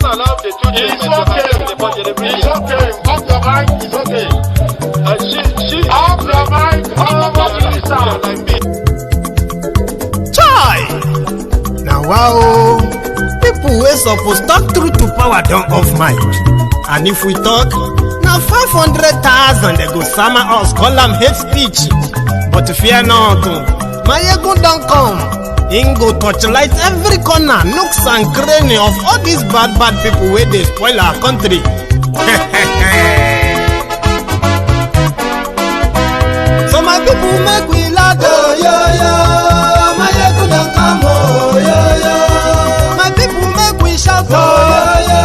allow the two It's okay. It's okay. Off your mind. It's okay. She Off your mind. like me. Chai! Now wow, people wey suppose talk truth to power don't off mic. And if we talk, now 500,000 they go summer us, call them hate speech. But fear not, Maiyegun don't come. Ingo torchlight every corner, nooks and cranny of all these bad people where they spoil our country. So my people make we laugh, oh yo yo. Maiyegun don't come, oh yo yo. My people make we shout, oh yo yo.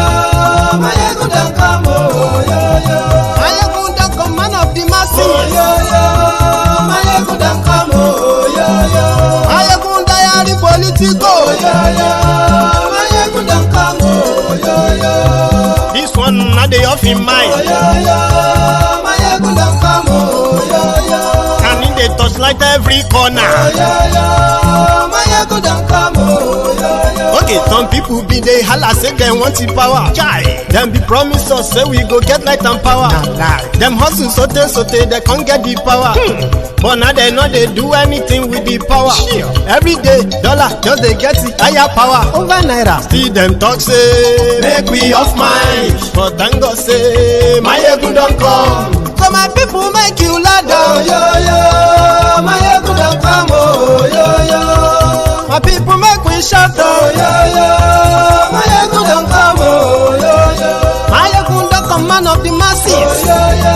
Maiyegun don't come, oh yo yo. Maiyegun don't come, man of the masses, oh yo yo. Maiyegun don't come, oh yo yo. Maiyegun diary Politico, oh yo yo. Maiyegun don't come, oh yo yo. This one not the off in mind, oh yo yo. Maiyegun don't come, oh yo yo. And in the touchlight every corner, oh yo yo. Maiyegun don't come, oh yo yo. Okay, some people be they holla say they want the power. Chai, them be promise us say we go get light and power. Them hustle sote they can't get the power. But now they know they do anything with the power. Every day, dollar just they get the higher power over naira. Still them talk say make we off mind. But thank God say Maiyegun don't come. So my people make you laugh, oh yo yo. Maiyegun don't come, oh yo yo. My people make we shout, oh yo yo. Maiyegun don't come, oh yo yo. Maiyegun don't come, man of the masses, oh yo yo.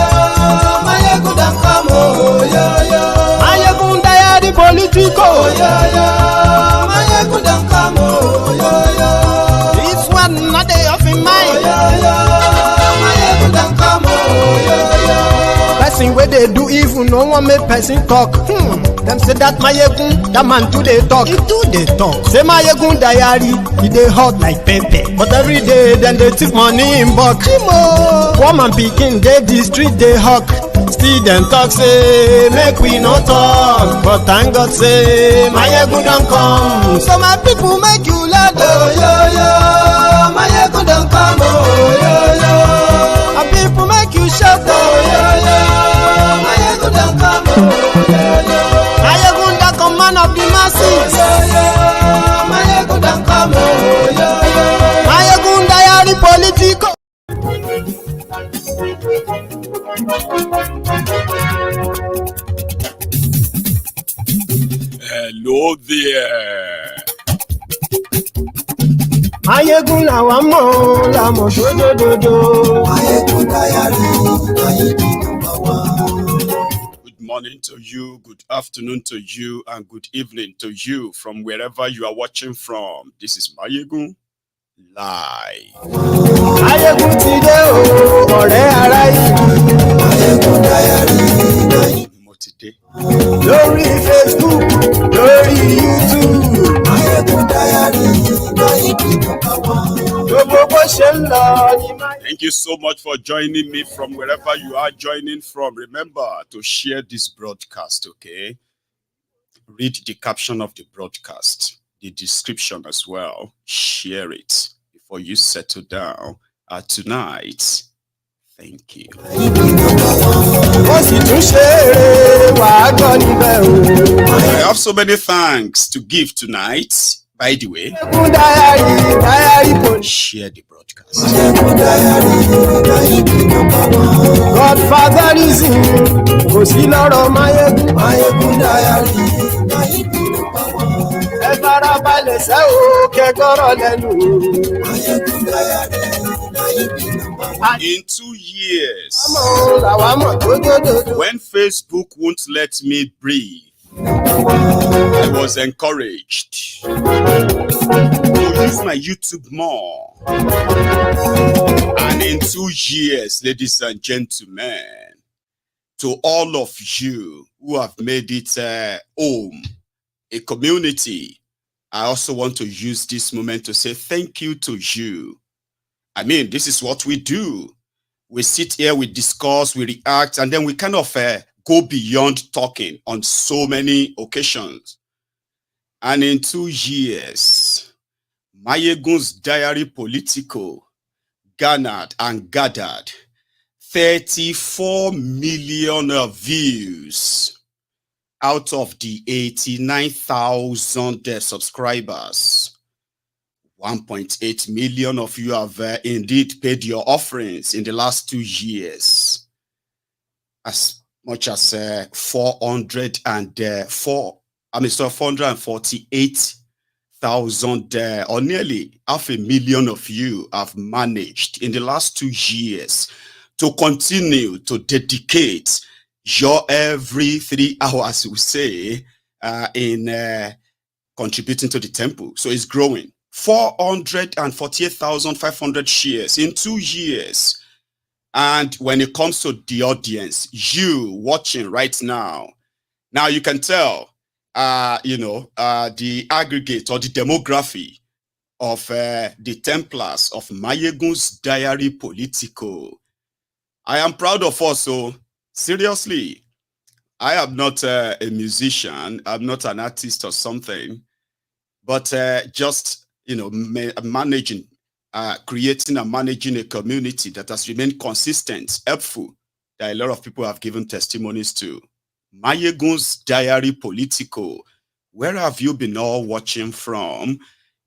Maiyegun don't come, oh yo yo. Maiyegun diary Politico, oh yo yo. Maiyegun don't come, oh yo yo. This one not the off in mind, oh yo yo. Maiyegun don't come, oh yo yo. Person where they do even no one make person talk. Them say that Maiyegun, that man too they talk. He too they talk. Say Maiyegun diary, he they hot like pepper. But every day then they take money in bulk. Woman picking they the street they hawk. Still them talk say make we no talk. But thank God say Maiyegun don't come. So my people make you laugh, oh yo yo. Maiyegun don't come, oh yo yo. My people make you shout, oh yo yo. Maiyegun don't come, oh yo yo. Maiyegun don't come, man of the masses, oh yo yo. Maiyegun don't come, oh yo yo. Maiyegun diary Politico. Hello there. Maiyegun làwa mọ̀ la mọ̀ dódódódó. Maiyegun diary, Maiyegun number one. Good morning to you, good afternoon to you, and good evening to you from wherever you are watching from. This is Maiyegun Live. Maiyegun ti dé o, ọ̀rẹ́ ara yìí. Maiyegun diary, Mo ti dé. Lórí Facebook, lórí YouTube. Maiyegun diary, Maiyegun number one. Gbogbo bó ṣe ń lọ ni Maiyegun. Thank you so much for joining me from wherever you are joining from. Remember to share this broadcast, okay? Read the caption of the broadcast, the description as well. Share it before you settle down tonight. Thank you. Ó sì tún ṣe eré wàá gbọ́ níbẹ̀ o. I have so many thanks to give tonight. By the way, Maiyegun diary Politico. share the broadcast. Maiyegun diary, Maiyegun number one. Godfatherism kò sí lọ́rọ̀ Maiyegun. Maiyegun diary, Maiyegun number one. Ẹ farabalẹ̀ sẹ́ o kẹ́gbọ́rọ̀ lẹ́nu. Maiyegun diary, Maiyegun number one. In 2 years, Mọ̀ làwa mọ̀ dódódódó. when Facebook won't let me breathe, I was encouraged to use my YouTube more. And in 2 years, ladies and gentlemen, to all of you who have made it home, a community, I also want to use this moment to say thank you to you. I mean, this is what we do. We sit here, we discuss, we react, and then we kind of go beyond talking on so many occasions. And in 2 years, MaiyegunsDiary Politico garnered and gathered 34 million views out of the 89,000 subscribers. 1.8 million of you have indeed paid your offerings in the last 2 years. As much as 448,000 or nearly 500,000 of you have managed in the last 2 years to continue to dedicate your every 3 hours, we say, in contributing to the temple. So it's growing. 448,500 shares in 2 years. And when it comes to the audience, you watching right now you can tell, the aggregate or the demography of the Templars of MaiyegunsDiary Politico. I am proud of us. So seriously, I am not a musician. I'm not an artist or something, but just managing, creating and managing a community that has remained consistent, helpful, that a lot of people have given testimonies to. MaiyegunsDiary Politico, where have you been all watching from?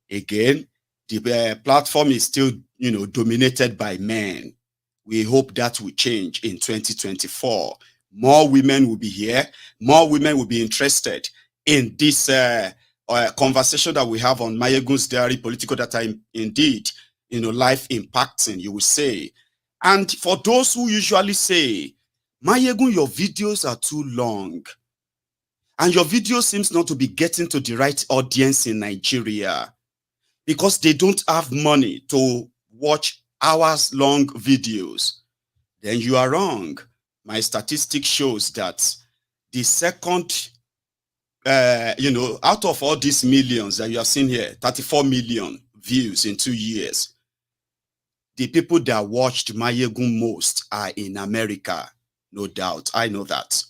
Again, the platform is still, dominated by men. We hope that will change in 2024. More women will be here. More women will be interested in this conversation that we have on MaiyegunsDiary Politico that are indeed, life impacting, you will say. And for those who usually say, Maiyegun, your videos are too long, and your video seems not to be getting to the right audience in Nigeria because they don't have money to watch hours-long videos, then you are wrong. My statistic shows that the second out of all these millions that you have seen here, 34 million views in 2 years, the people that watched Maiyegun most are in America, no doubt. I know that.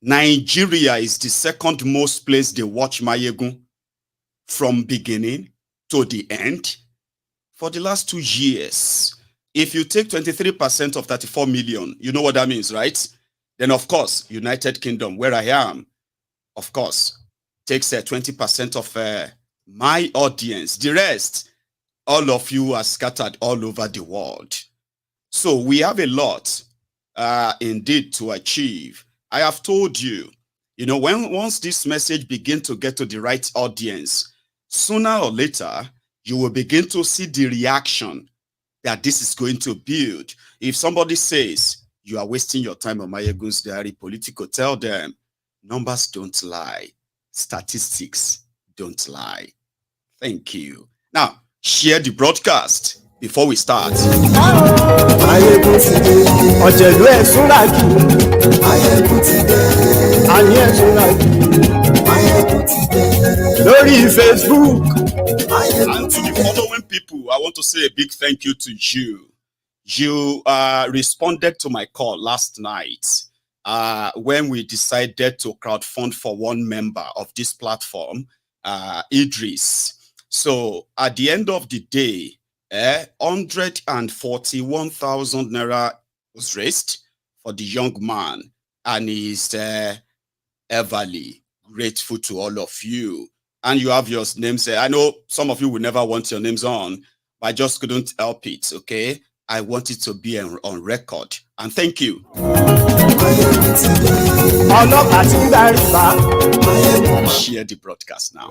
Nigeria is the second most place they watch Maiyegun from beginning to the end for the last 2 years. If you take 23% of 34 million, you know what that means, right? Then, of course, United Kingdom, where I am, of course, takes 20% of my audience. The rest, all of you are scattered all over the world. So we have a lot indeed to achieve. I have told you, once this message begins to get to the right audience, sooner or later, you will begin to see the reaction that this is going to build. If somebody says, you are wasting your time on MaiyegunsDiary Politico, tell them, numbers don't lie. Statistics don't lie. Thank you. Now, share the broadcast before we start. Facebook. And to the following people, I want to say a big thank you to you. You responded to my call last night when we decided to crowdfund for one member of this platform, Idris. So at the end of the day, 141,000 naira was raised for the young man, and he's everly grateful to all of you. And you have your names there. I know some of you will never want your names on, but I just couldn't help it, okay? I want it to be on record. And thank you. Share the broadcast now.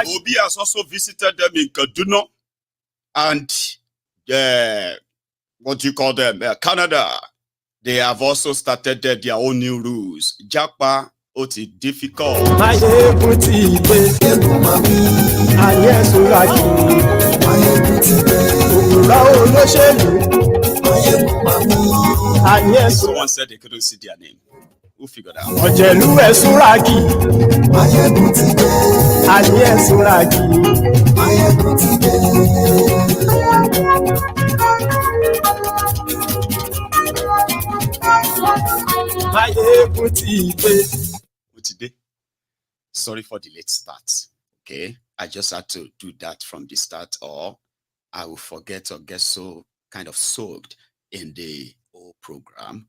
Obi has also visited them in Kaduna and what do you call them? Canada. They have also started their own new rules. Japa, oti difficult. Someone said they couldn't see their name. We'll figure that out. Ọ̀jẹ̀lú ẹ̀ súnragì. Maiyegun ti dé. Ayé ẹ̀ súnragì. Maiyegun ti dé. Maiyegun ti dé. Sorry for the late start. Okay, I just had to do that from the start, or I will forget or get so kind of soaked in the whole program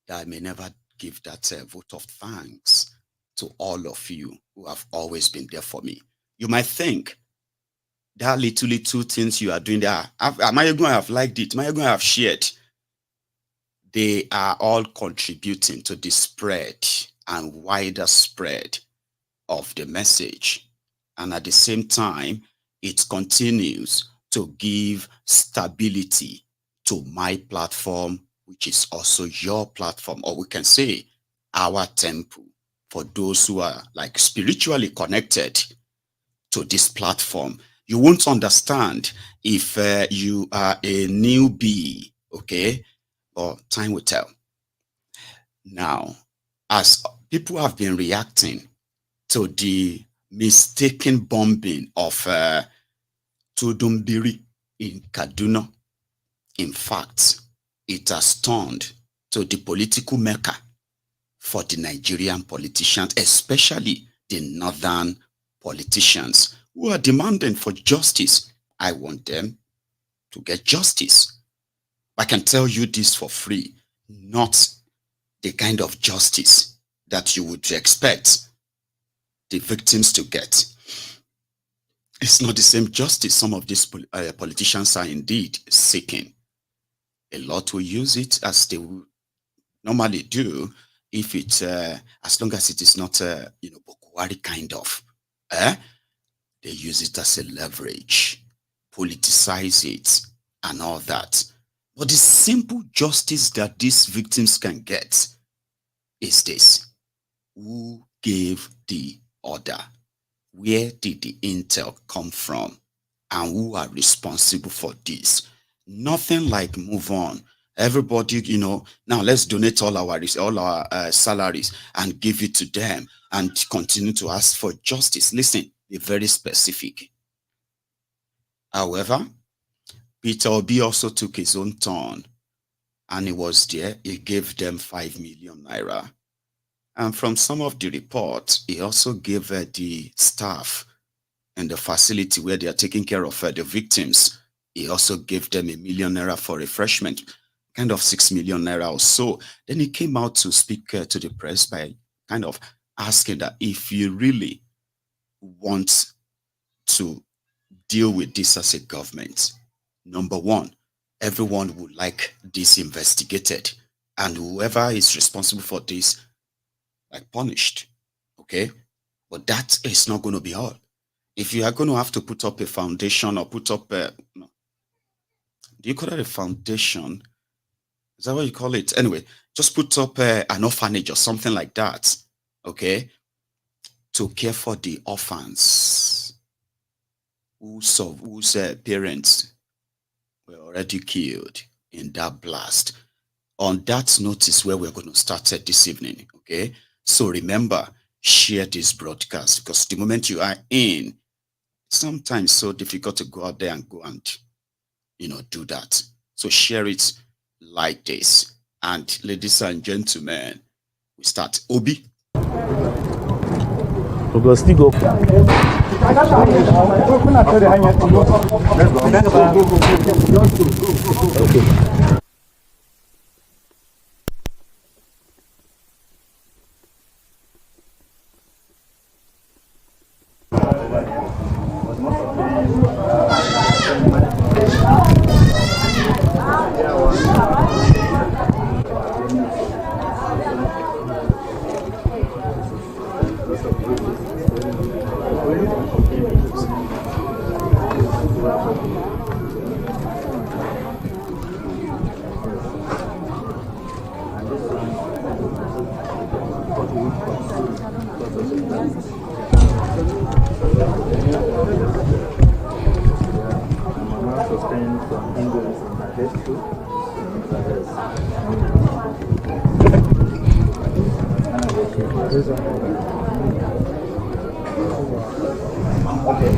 that I may never give that vote of thanks to all of you who have always been there for me. You might think that little things you are doing there, Maiyegun, I have liked it, Maiyegun, I have shared. They are all contributing to the spread and wider spread of the message. And at the same time, it continues to give stability to my platform, which is also your platform, or we can say our temple, for those who are like spiritually connected to this platform. You won't understand if you are a newbie, okay? But time will tell. Now, as people have been reacting to the mistaken bombing of Tudumbiri in Kaduna, in fact, it has turned to the political mecca for the Nigerian politicians, especially the northern politicians who are demanding for justice. I want them to get justice. I can tell you this for free, not the kind of justice that you would expect the victims to get. It's not the same justice some of these politicians are indeed seeking. A lot will use it as they would normally do if it's, as long as it is not, Bokwari kind of, they use it as a leverage, politicize it and all that. But the simple justice that these victims can get is this: who gave the order? Where did the intel come from? And who are responsible for this? Nothing like move on. Everybody, now let's donate all our salaries and give it to them and continue to ask for justice. Listen, be very specific. However, Peter Obi also took his own turn, and he was there. He gave them 5 million naira. And from some of the reports, he also gave the staff in the facility where they are taking care of the victims, he also gave them 1 million naira for refreshment, kind of 6 million naira or so. Then he came out to speak to the press by kind of asking that if you really want to deal with this as a government, number one, everyone would like this investigated, and whoever is responsible for this, like, punished. Okay, but that is not going to be all. If you are going to have to put up a foundation or put up a, do you call that a foundation? Is that what you call it? Anyway, just put up an orphanage or something like that, okay, to care for the orphans whose parents were already killed in that blast. On that notice where we're going to start this evening, okay? So remember, share this broadcast, because the moment you are in, sometimes so difficult to go out there and go and, do that. So share it like this. And ladies and gentlemen, we start. Obi. Okay. Okay,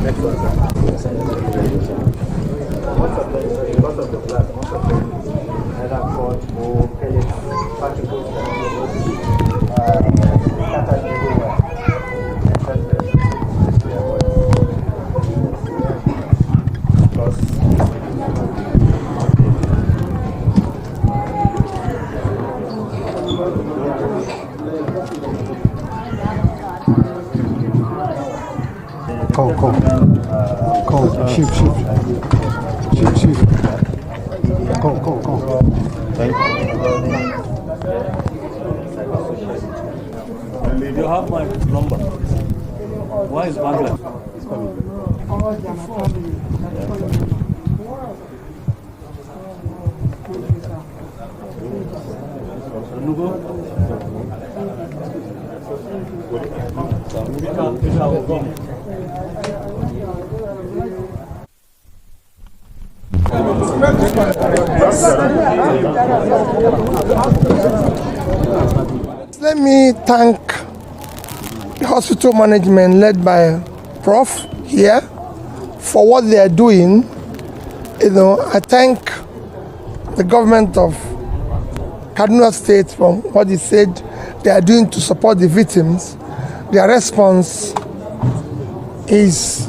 next one. Most of them, because of the blood, most of them either fought or particles scattered everywhere. Go, sheep. Go. Thank you. You have my number. Why is Bangla? Let me thank the hospital management led by Prof here for what they are doing. I thank the government of Kaduna State for what he said they are doing to support the victims. Their response is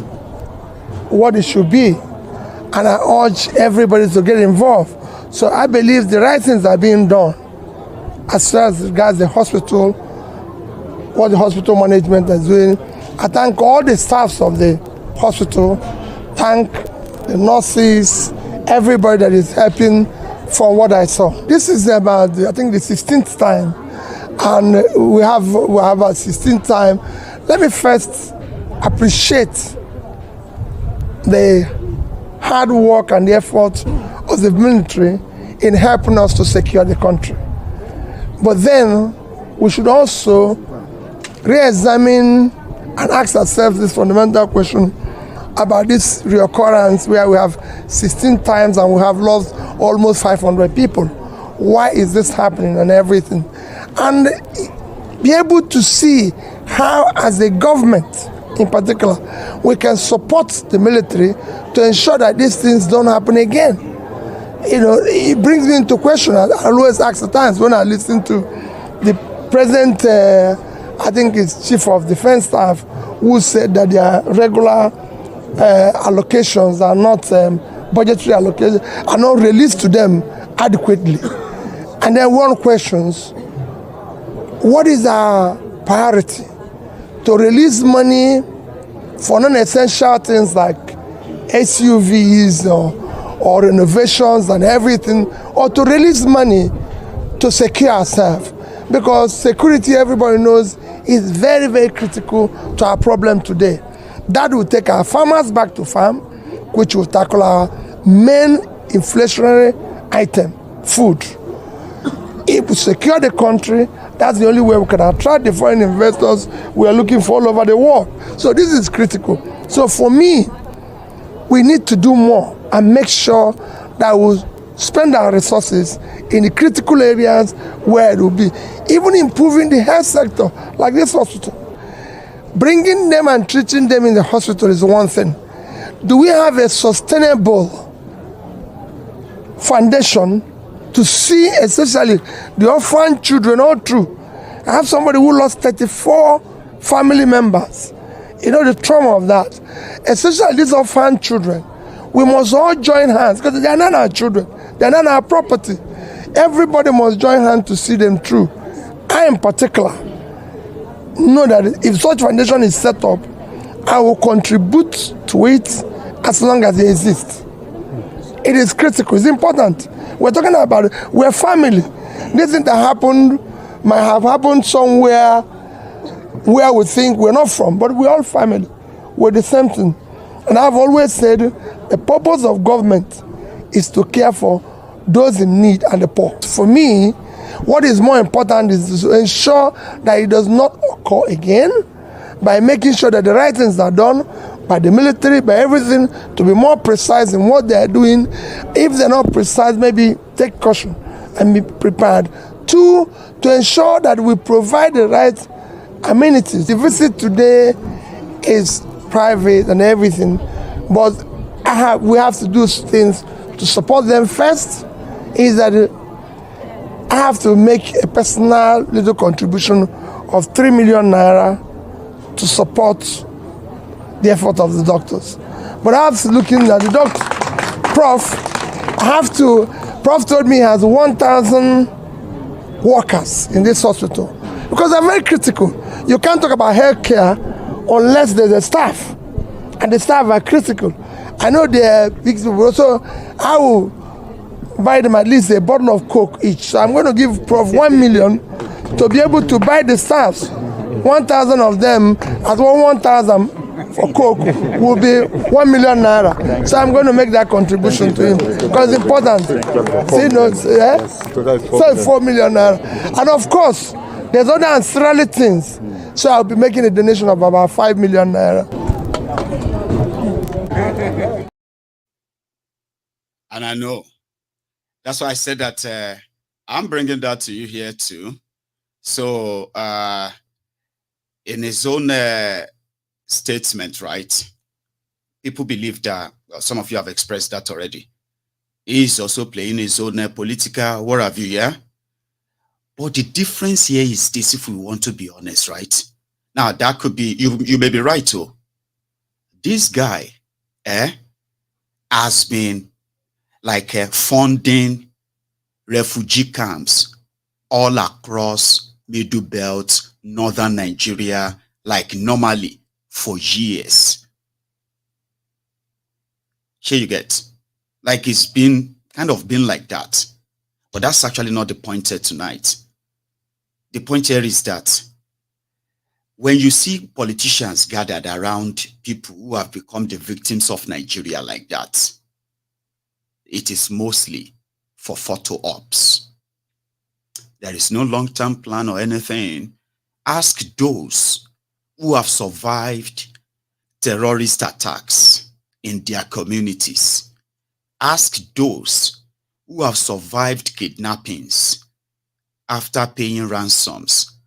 what it should be, and I urge everybody to get involved. So I believe the right things are being done as far as regards the hospital, what the hospital management is doing. I thank all the staffs of the hospital, thank the nurses, everybody that is helping from what I saw. This is about, I think, the 16th time, and we have a 16th time. Let me first appreciate the hard work and the effort of the military in helping us to secure the country. But then we should also re-examine and ask ourselves this fundamental question about this reoccurrence where we have 16 times and we have lost almost 500 people. Why is this happening and everything? And be able to see how, as a government in particular, we can support the military to ensure that these things don't happen again. It brings me into question. I always ask at times when I listen to the present, I think it's Chief of Defense Staff, who said that their regular allocations are not, budgetary allocations, are not released to them adequately. And then one questions, what is our priority? To release money for non-essential things like SUVs or renovations and everything, or to release money to secure ourselves? Because security, everybody knows, is very, very critical to our problem today. That will take our farmers back to farm, which will tackle our main inflationary item, food. If we secure the country, that's the only way we can attract the foreign investors we are looking for all over the world. So this is critical. So for me, we need to do more and make sure that we spend our resources in the critical areas where it will be. Even improving the health sector, like this hospital. Bringing them and treating them in the hospital is one thing. Do we have a sustainable foundation to see, especially the orphan children, all through? I have somebody who lost 34 family members. The trauma of that. Especially these orphan children. We must all join hands, because they are not our children. They are not our property. Everybody must join hands to see them through. I, in particular, know that if such foundation is set up, I will contribute to it as long as it exists. It is critical. It's important. We're talking about it. We're family. This thing that happened might have happened somewhere where we think we're not from, but we're all family. We're the same thing. And I've always said the purpose of government is to care for those in need and the poor. For me, what is more important is to ensure that it does not occur again by making sure that the right things are done by the military, by everything, to be more precise in what they are doing. If they're not precise, maybe take caution and be prepared. Two, to ensure that we provide the right amenities. The visit today is private and everything, but we have to do things to support them. First is that I have to make a personal little contribution of 3 million naira to support the effort of the doctors. But I have to look in at the doctor. Prof told me he has 1,000 workers in this hospital because they're very critical. You can't talk about healthcare unless there's a staff, and the staff are critical. I know they are big people, so I will buy them at least a bottle of Coke each. So I'm going to give Prof 1 million to be able to buy the staffs. 1,000 of them as 1,000 for Coke will be 1 million naira. So I'm going to make that contribution to him because it's important. See, so it's 4 million naira. And of course, there's other ancillary things. So I'll be making a donation of about 5 million naira. And I know. That's why I said that I'm bringing that to you here too. So in his own statement, right, people believe that, well, some of you have expressed that already. He's also playing his own political, what have you, yeah? But the difference here is this, if we want to be honest, right? Now, that could be, you may be right too. This guy has been like funding refugee camps all across Middle Belt, northern Nigeria, like normally for years. Here you get, like it's been kind of been like that. But that's actually not the point here tonight. The point here is that when you see politicians gathered around people who have become the victims of Nigeria like that, it is mostly for photo ops. There is no long-term plan or anything. Ask those who have survived terrorist attacks in their communities. Ask those who have survived kidnappings after paying ransoms.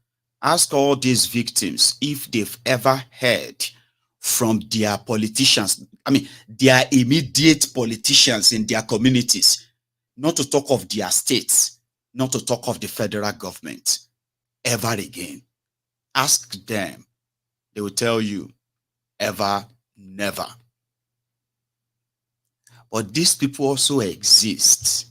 Ask all these victims if they've ever heard from their politicians, their immediate politicians in their communities, not to talk of their states, not to talk of the federal government, ever again. Ask them. They will tell you, ever, never. But these people also exist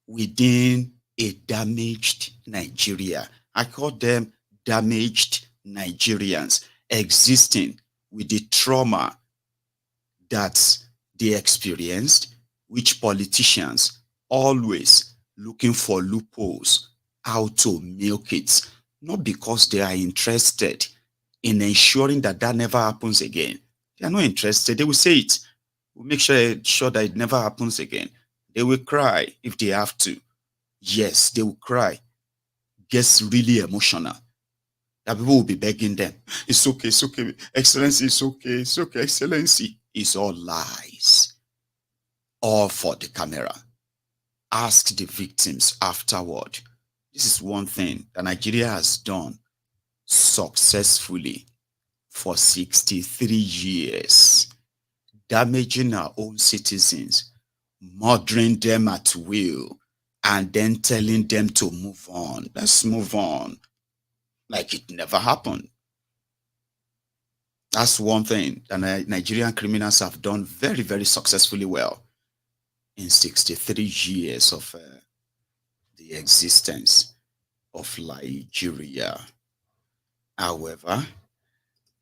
within a damaged Nigeria. I call them damaged Nigerians, existing with the trauma that they experienced, which politicians always looking for loopholes, how to milk it, not because they are interested in ensuring that that never happens again. They are not interested. They will say it. We'll make sure that it never happens again. They will cry if they have to. Yes, they will cry. Gets really emotional. That people will be begging them. It's okay, Excellency, it's okay, Excellency. It's all lies. All for the camera. Ask the victims afterward. This is one thing that Nigeria has done successfully for 63 years. Damaging our own citizens, murdering them at will, and then telling them to move on. Let's move on. Like it never happened. That's one thing that Nigerian criminals have done very, very successfully well in 63 years of the existence of Nigeria. However,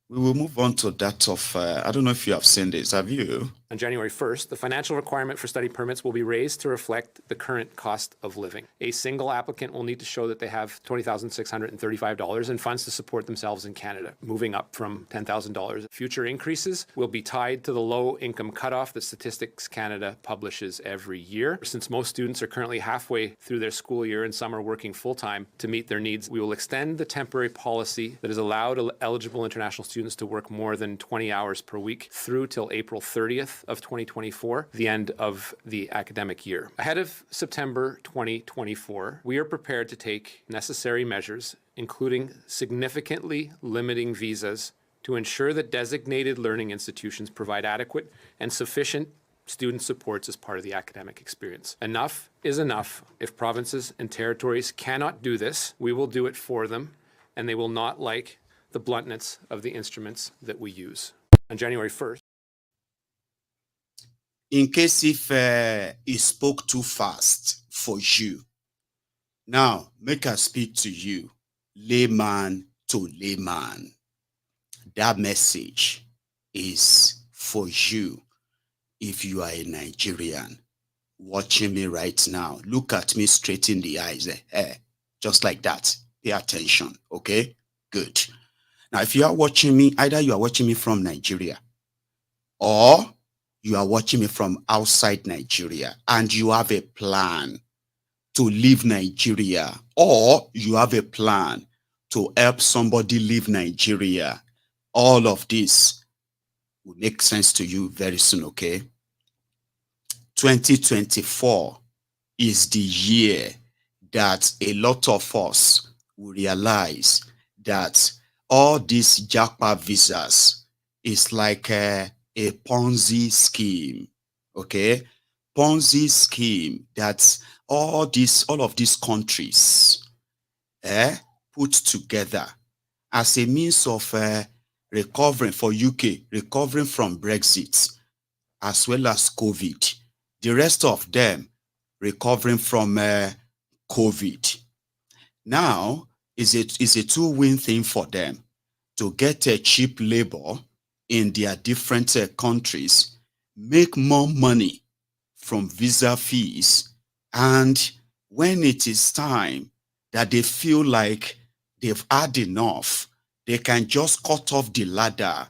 we will move on to that of, I don't know if you have seen this, have you? On January 1st, the financial requirement for study permits will be raised to reflect the current cost of living. A single applicant will need to show that they have $20,635 in funds to support themselves in Canada, moving up from $10,000. Future increases will be tied to the low income cutoff that Statistics Canada publishes every year. Since most students are currently halfway through their school year and some are working full-time to meet their needs, we will extend the temporary policy that has allowed eligible international students to work more than 20 hours per week through till April 30th. 30th of 2024, the end of the academic year. Ahead of September 2024, we are prepared to take necessary measures, including significantly limiting visas to ensure that designated learning institutions provide adequate and sufficient student supports as part of the academic experience. Enough is enough. If provinces and territories cannot do this, we will do it for them, and they will not like the bluntness of the instruments that we use. On January 1st. In case if he spoke too fast for you, now make us speak to you, layman to layman. That message is for you. If you are a Nigerian watching me right now, look at me straight in the eyes, just like that. Pay attention, okay? Good. Now, if you are watching me, either you are watching me from Nigeria or you are watching me from outside Nigeria and you have a plan to leave Nigeria, or you have a plan to help somebody leave Nigeria, all of this will make sense to you very soon, okay? 2024 is the year that a lot of us will realize that all these Japa visas is like a Ponzi scheme, okay? Ponzi scheme that all of these countries put together as a means of recovering for UK, recovering from Brexit, as well as COVID. The rest of them recovering from COVID. Now, is a two-win thing for them to get a cheap labor in their different countries, make more money from visa fees, and when it is time that they feel like they've had enough, they can just cut off the ladder.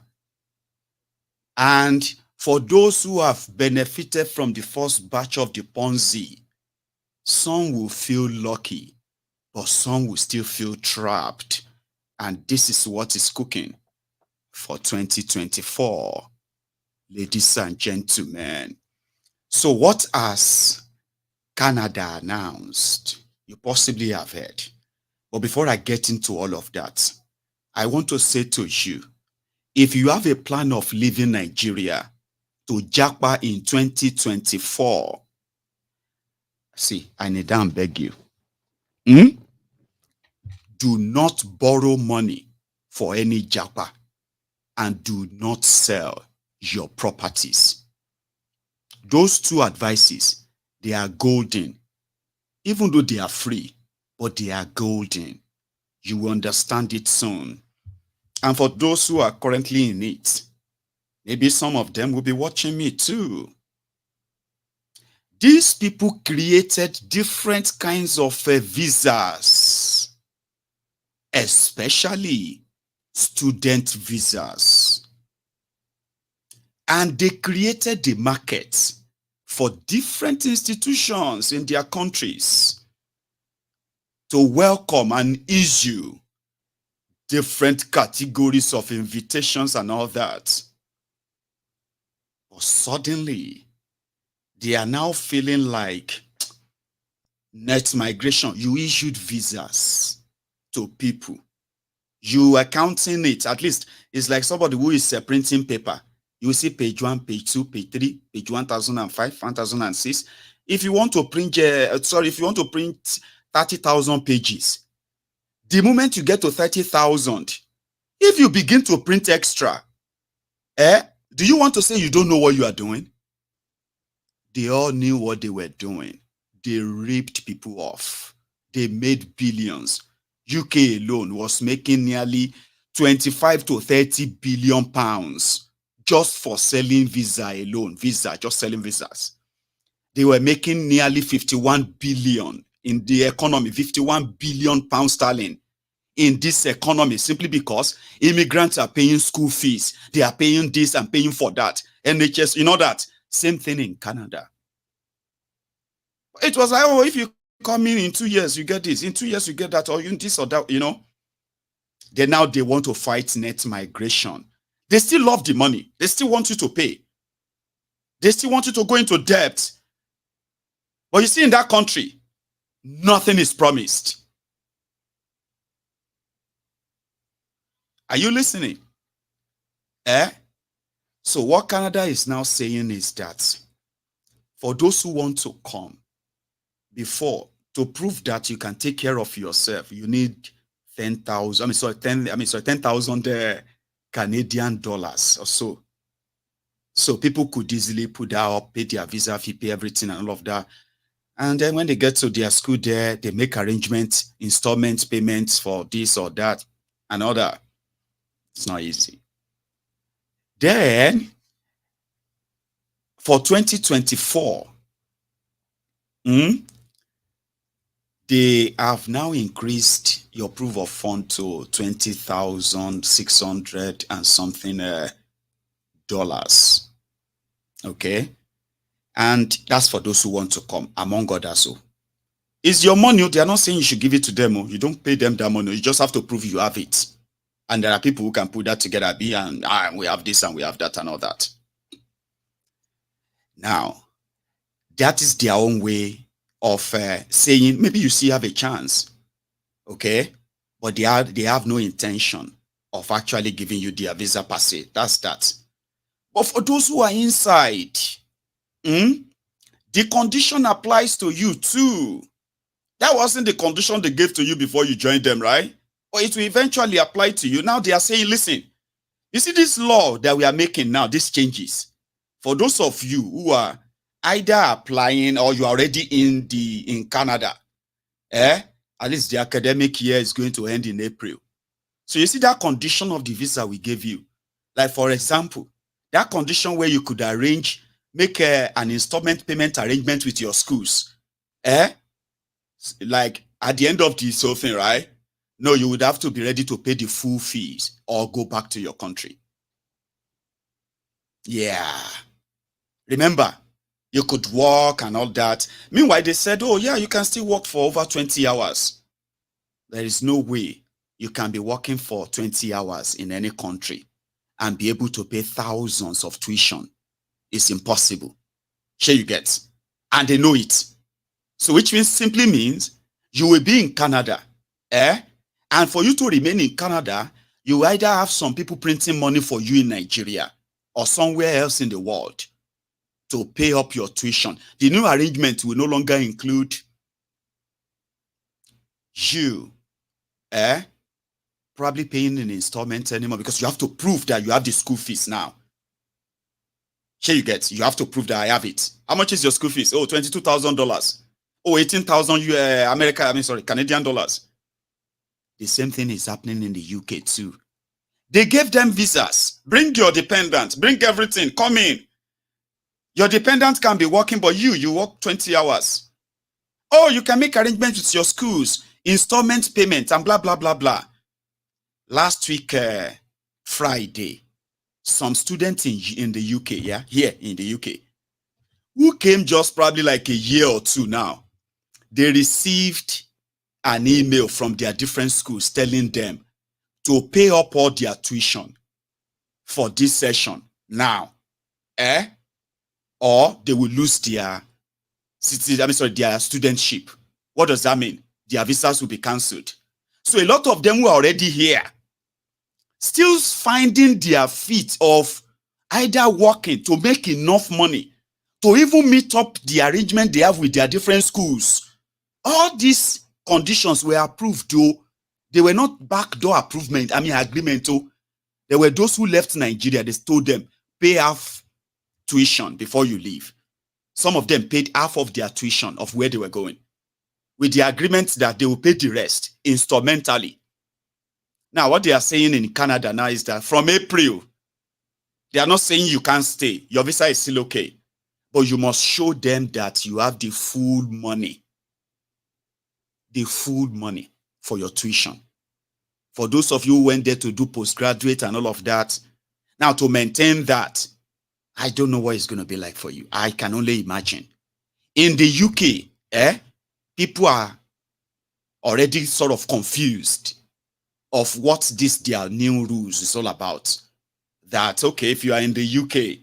And for those who have benefited from the first batch of the Ponzi, some will feel lucky, but some will still feel trapped. And this is what is cooking for 2024, ladies and gentlemen. So what has Canada announced? You possibly have heard. But before I get into all of that, I want to say to you, if you have a plan of leaving Nigeria to Japa in 2024, see, I need to beg you. Do not borrow money for any Japa and do not sell your properties. Those two advices, they are golden. Even though they are free, but they are golden. You will understand it soon. And for those who are currently in it, maybe some of them will be watching me too. These people created different kinds of visas, especially student visas. And they created the market for different institutions in their countries to welcome and issue different categories of invitations and all that. But suddenly, they are now feeling like net migration. You issued visas to people. You are counting it. At least it's like somebody who is printing paper. You see page 1, page 2, page 3, page 1005, 1006. If you want to print, if you want to print 30,000 pages, the moment you get to 30,000, if you begin to print extra, do you want to say you don't know what you are doing? They all knew what they were doing. They ripped people off. They made billions. UK alone was making nearly 25 to 30 billion pounds just for selling visa alone. Just selling visas. They were making nearly 51 billion in the economy, 51 billion pounds sterling in this economy, simply because immigrants are paying school fees. They are paying this and paying for that. NHS, you know that. Same thing in Canada. It was like, oh, if you come in 2 years, you get this. In 2 years, you get that, or you this or that, you know. Then now they want to fight net migration. They still love the money. They still want you to pay. They still want you to go into debt. But you see, in that country, nothing is promised. Are you listening? So what Canada is now saying is that for those who want to come, to prove that you can take care of yourself, you need 10,000 Canadian dollars or so. So people could easily put that up, pay their visa fee, pay everything and all of that. And then when they get to their school there, they make arrangements, installment payments for this or that and all that. It's not easy. Then, for 2024, they have now increased your proof of fund to 20,600 and something dollars. Okay? And that's for those who want to come, among others. So it's your money. They are not saying you should give it to them. You don't pay them that money. You just have to prove you have it. And there are people who can put that together, and we have this and we have that and all that. Now, that is their own way of saying, maybe you still have a chance, okay? But they have no intention of actually giving you their visa per se. That's that. But for those who are inside, the condition applies to you too. That wasn't the condition they gave to you before you joined them, right? But it will eventually apply to you. Now they are saying, listen, you see this law that we are making now, these changes, for those of you who are either applying or you are already in Canada, at least the academic year is going to end in April. So you see that condition of the visa we gave you, like for example, that condition where you could make an installment payment arrangement with your schools, like at the end of this whole thing, right? No, you would have to be ready to pay the full fees or go back to your country. Yeah. Remember, you could work and all that. Meanwhile, they said, oh yeah, you can still work for over 20 hours. There is no way you can be working for 20 hours in any country and be able to pay thousands of tuition. It's impossible. Sure you get. And they know it. So which simply means you will be in Canada, and for you to remain in Canada, you either have some people printing money for you in Nigeria or somewhere else in the world to pay up your tuition. The new arrangement will no longer include you probably paying an installment anymore, because you have to prove that you have the school fees now. Here you get, you have to prove that I have it. How much is your school fees? Oh, $22,000. Oh, 18,000 Canadian dollars. The same thing is happening in the UK too. They gave them visas. Bring your dependent. Bring everything. Come in. Your dependent can be working, but you work 20 hours. Oh, you can make arrangements with your schools, installment payment, and blah, blah, blah, blah. Last week, Friday, some students in the UK, here in the UK, who came just probably like a year or two now, they received an email from their different schools telling them to pay up all their tuition for this session now, or they will lose their studentship. What does that mean? Their visas will be cancelled. So a lot of them who are already here, still finding their feet of either working to make enough money to even meet up the arrangement they have with their different schools. All these conditions were approved, though. They were not backdoor agreement. There were those who left Nigeria. They told them, pay half tuition before you leave. Some of them paid half of their tuition of where they were going, with the agreement that they will pay the rest instrumentally. Now, what they are saying in Canada now is that from April, they are not saying you can't stay. Your visa is still okay. But you must show them that you have the full money. The full money for your tuition. For those of you who went there to do postgraduate and all of that, now to maintain that, I don't know what it's going to be like for you. I can only imagine. In the UK, people are already sort of confused of what their new rules is all about. That, okay, if you are in the UK,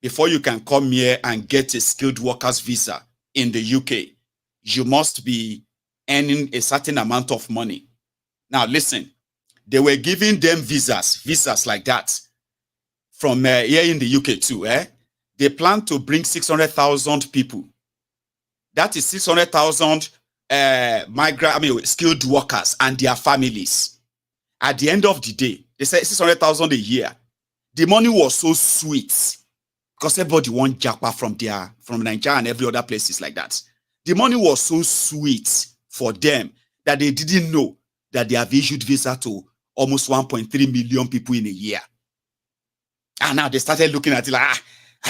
before you can come here and get a skilled workers visa in the UK, you must be earning a certain amount of money. Now, listen, they were giving them visas like that from here in the UK too. They plan to bring 600,000 people. That is 600,000 skilled workers and their families. At the end of the day, they said 600,000 a year. The money was so sweet because everybody want japa from Nigeria and every other places like that. The money was so sweet for them that they didn't know that they have issued visa to almost 1.3 million people in a year. And now they started looking at it like,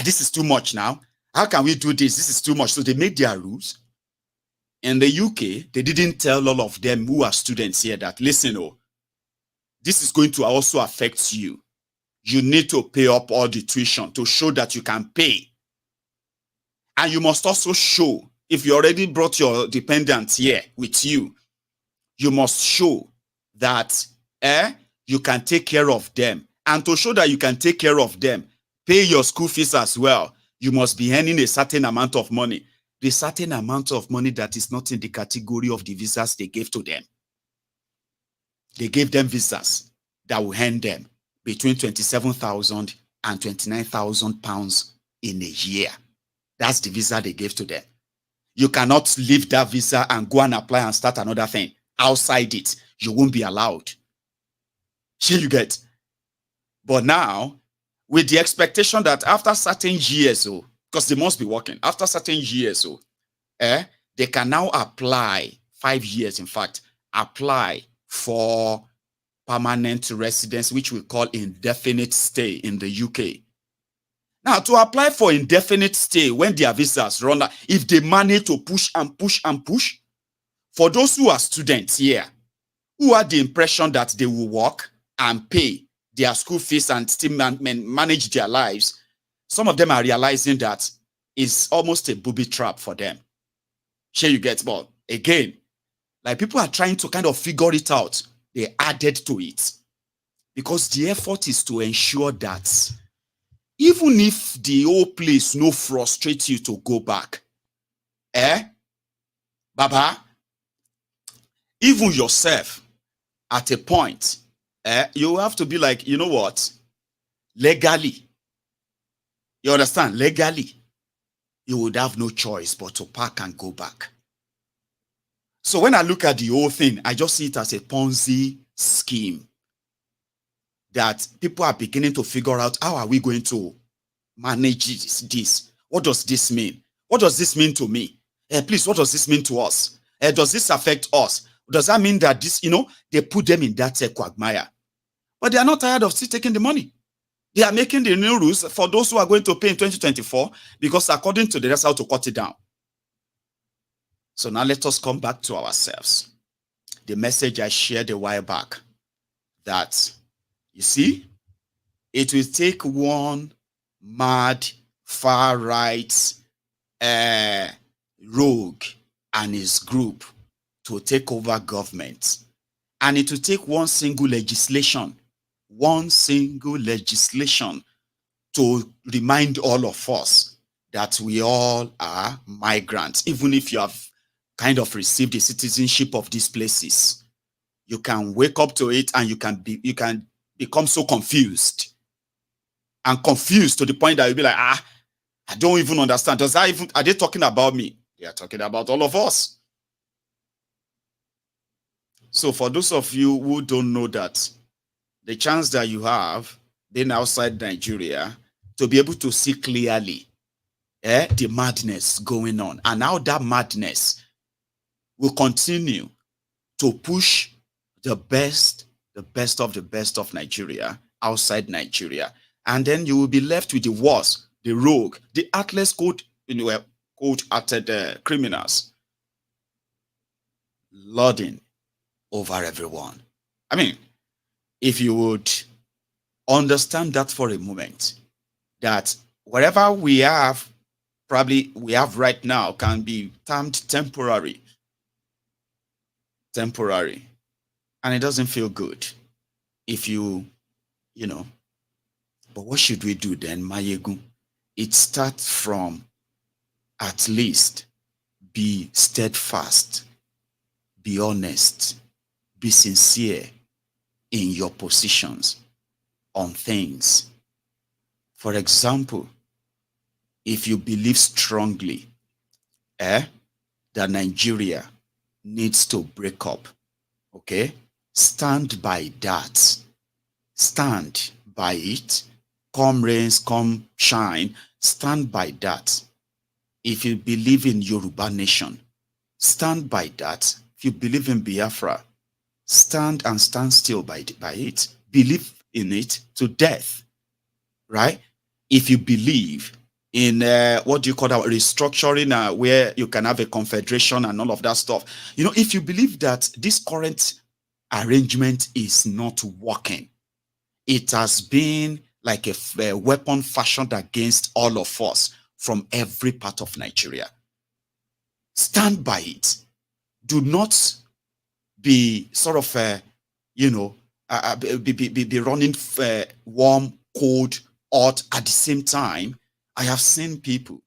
this is too much now. How can we do this? This is too much. So they made their rules. In the UK, they didn't tell all of them who are students here that, listen, this is going to also affect you. You need to pay up all the tuition to show that you can pay. And you must also show, if you already brought your dependents here with you, you must show that you can take care of them. And to show that you can take care of them, pay your school fees as well. You must be earning a certain amount of money. The certain amount of money that is not in the category of the visas they gave to them. They gave them visas that will earn them between 27,000 and 29,000 pounds in a year. That's the visa they gave to them. You cannot leave that visa and go and apply and start another thing. Outside it, you won't be allowed. Here you get. But now, with the expectation that after certain years, because they must be working, after certain years, they can now apply, 5 years in fact, apply for permanent residence, which we call indefinite stay in the UK. Now, to apply for indefinite stay when their visas run out, if they manage to push and push and push, for those who are students here, who had the impression that they will work and pay their school fees and still manage their lives, some of them are realizing that it's almost a booby trap for them. Here you get, but again, like people are trying to kind of figure it out. They added to it because the effort is to ensure that even if the whole place no frustrate you to go back, Baba, even yourself at a point, you have to be like, you know what? Legally, you understand? Legally, you would have no choice but to pack and go back. So when I look at the whole thing, I just see it as a Ponzi scheme that people are beginning to figure out, how are we going to manage this? What does this mean? What does this mean to me? Please, what does this mean to us? Does this affect us? Does that mean that this, they put them in that quagmire? But they are not tired of still taking the money. They are making the new rules for those who are going to pay in 2024 because according to that's how to cut it down. So now let us come back to ourselves. The message I shared a while back that, you see, it will take one mad, far-right rogue and his group to take over government. And it will take one single legislation to remind all of us that we all are migrants. Even if you have kind of received the citizenship of these places, you can wake up to it and you can become so confused. And confused to the point that you'll be like, I don't even understand. Are they talking about me? They are talking about all of us. So for those of you who don't know that, the chance that you have being outside Nigeria to be able to see clearly the madness going on, and how that madness will continue to push the best of the best of Nigeria outside Nigeria. And then you will be left with the worst, the rogue, the heartless cold-hearted criminals lording over everyone. I mean, if you would understand that for a moment, that whatever we have, probably we have right now, can be termed temporary. And it doesn't feel good if but what should we do then, Maiyegun? it starts from at least be steadfast, be honest, be sincere in your positions on things. For example, if you believe strongly that Nigeria needs to break up, okay, stand by that. Stand by it. Come rains, come shine, stand by that. If you believe in Yoruba nation, stand by that. If you believe in Biafra, stand and stand still by it. Believe in it to death, right? If you believe in what do you call that, restructuring, where you can have a confederation and all of that stuff. You know, if you believe that this current arrangement is not working, it has been like a weapon fashioned against all of us from every part of Nigeria. Stand by it. Do not be sort of, be running warm, cold, hot at the same time. I have seen people,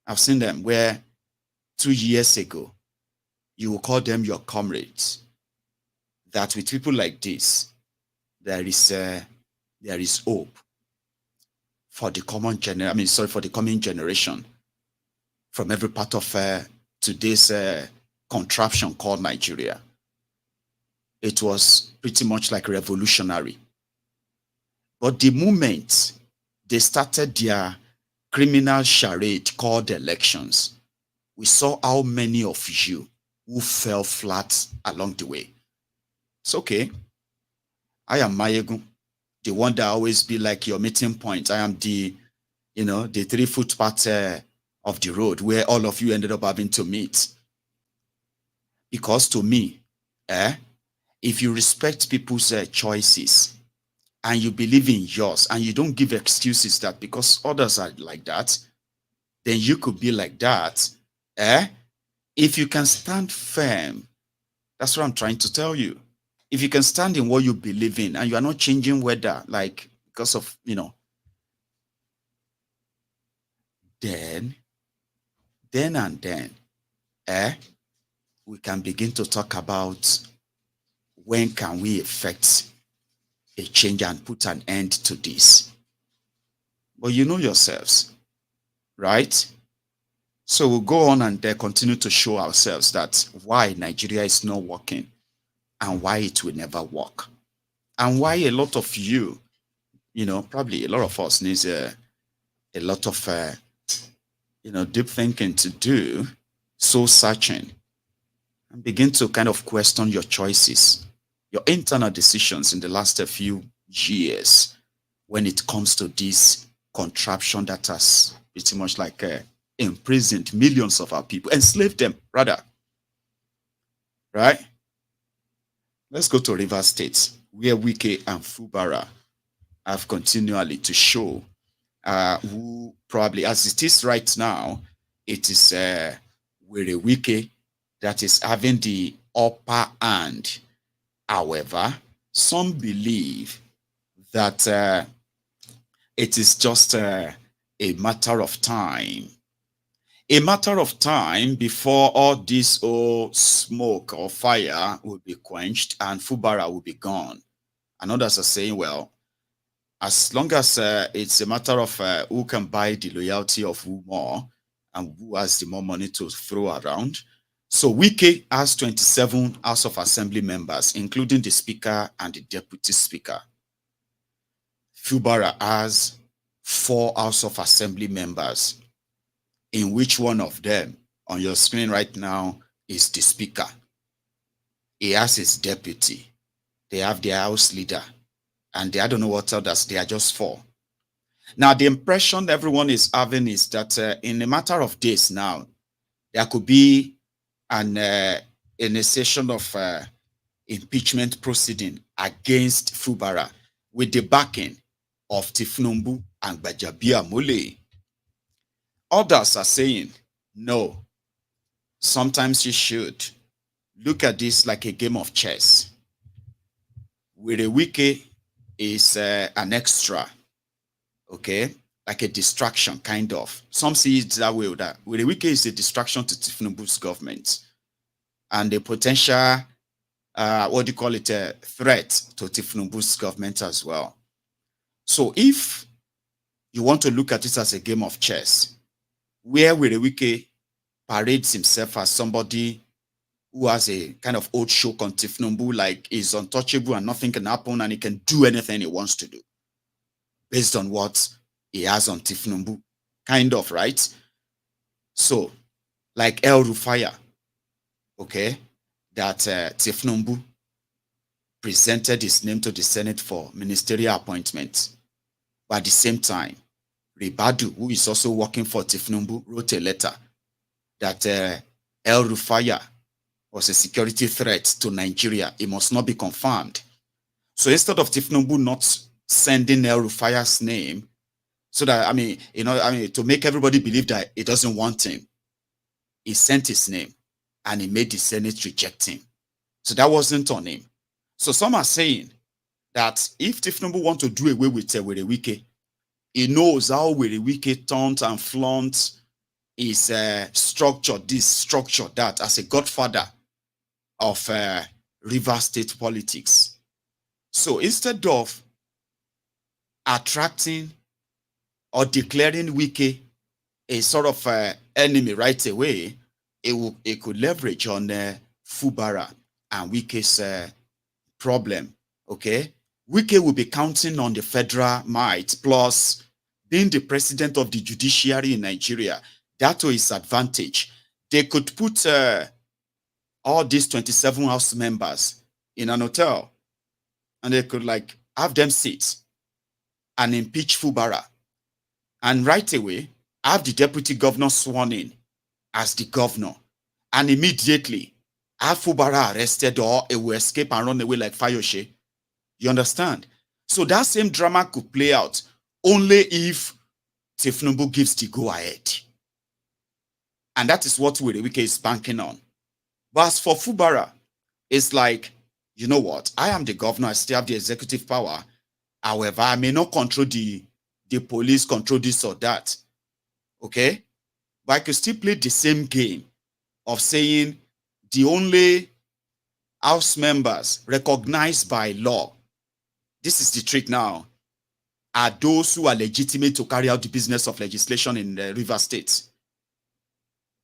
I've seen them where 2 years ago, you will call them your comrades. That with people like this, there is hope for the for the coming generation from every part of today's contraption called Nigeria. It was pretty much like revolutionary. But the moment they started their criminal charade called elections, we saw how many of you who fell flat along the way. It's okay. I am Maiyegun, the one that always be like your meeting point. I am the 3 foot part of the road where all of you ended up having to meet. Because to me, if you respect people's choices and you believe in yours and you don't give excuses that because others are like that, then you could be like that. If you can stand firm, that's what I'm trying to tell you. If you can stand in what you believe in and you are not changing weather, like because of, then we can begin to talk about when can we effect a change and put an end to this. But you know yourselves, right? So we'll go on and continue to show ourselves that why Nigeria is not working and why it will never work. And why a lot of you, probably a lot of us needs a lot of, deep thinking to do, soul searching, and begin to kind of question your choices, your internal decisions in the last few years when it comes to this contraption that has pretty much like imprisoned millions of our people, enslaved them rather, right? Let's go to Rivers State, where Wike and Fubara have continually to show who probably, as it is right now, it is Wike that is having the upper hand. However, some believe that it is just a matter of time. A matter of time before all this old smoke or fire will be quenched and Fubara will be gone. And others are saying, well, as long as it's a matter of who can buy the loyalty of who more and who has the more money to throw around. So Wike has 27 House of Assembly members, including the Speaker and the Deputy Speaker. Fubara has 4 House of Assembly members, in which one of them on your screen right now is the Speaker. He has his deputy. They have their House leader. And I don't know what others, they are just 4. Now, the impression everyone is having is that in a matter of days now, there could be an initiation of impeachment proceeding against Fubara with the backing of Tifnumbu and Bajabia Mule. Others are saying, no, sometimes you should look at this like a game of chess. Where a Wike is an extra, okay? like a distraction, kind of. Some see it that way, that Wike is a distraction to Tinubu's government and a potential, what do you call it, a threat to Tinubu's government as well. So if you want to look at it as a game of chess, where Wike parades himself as somebody who has a kind of old shock on Tinubu, like is untouchable and nothing can happen and he can do anything he wants to do based on what he has on Tinubu, kind of, right? So, like El Rufaya, okay, that Tinubu presented his name to the Senate for ministerial appointment. But at the same time, Ribadu, who is also working for Tinubu, wrote a letter that El Rufaya was a security threat to Nigeria. It must not be confirmed. So instead of Tinubu not sending El Rufaya's name, so that, to make everybody believe that he doesn't want him, he sent his name and he made the Senate reject him. So that wasn't on him. So some are saying that if Tinubu want to do away with Wike, he knows how Wike taunts and flaunts his structure, this structure, that, as a godfather of River State politics. So instead of attracting or declaring Wike a sort of enemy right away, it could leverage on Fubara and Wike's problem, okay? Wike will be counting on the federal might, plus being the president of the judiciary in Nigeria. That to his advantage. They could put all these 27 House members in an hotel and they could like have them sit and impeach Fubara. And right away, have the deputy governor sworn in as the governor. And immediately, have Fubara arrested, or he will escape and run away like Fayoshe. You understand? So that same drama could play out only if Tinubu gives the go-ahead. And that is what Wike is banking on. But as for Fubara, it's like, you know what? I am the governor. I still have the executive power. However, I may not control the police, control this or that. Okay? But I could still play the same game of saying the only House members recognized by law, this is the trick now, are those who are legitimate to carry out the business of legislation in the River State.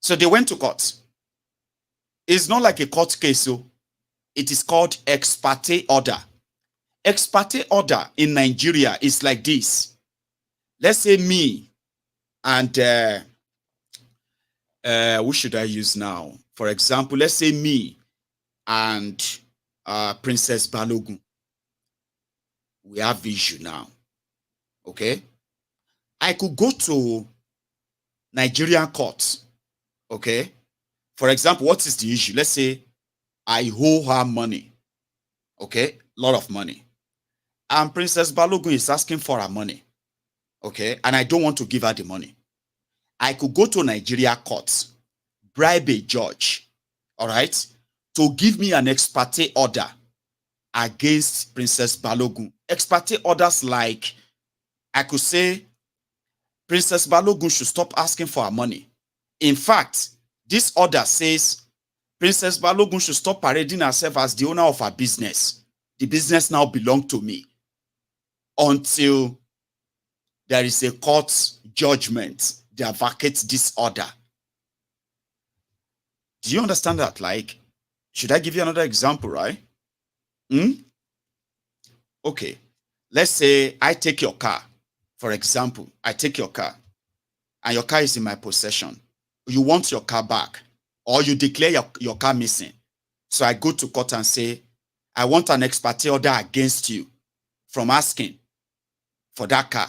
So they went to court. It's not like a court case, so it is called ex parte order. Ex parte order in Nigeria is like this. Let's say me and who should I use now? For example, let's say me and Princess Balogun. We have issue now. Okay? I could go to Nigerian courts. Okay? For example, what is the issue? Let's say I owe her money. Okay? A lot of money. And Princess Balogun is asking for her money. Okay? And I don't want to give her the money. I could go to Nigeria courts, bribe a judge, all right, to give me an ex parte order against Princess Balogun. Ex parte orders like, I could say, Princess Balogun should stop asking for her money. In fact, this order says Princess Balogun should stop parading herself as the owner of her business. The business now belongs to me until there is a court judgment that vacates this order. Do you understand that? Like, should I give you another example, right? Okay. Let's say I take your car. For example, I take your car and your car is in my possession. You want your car back or you declare your car missing. So I go to court and say, I want an ex parte order against you from asking for that car.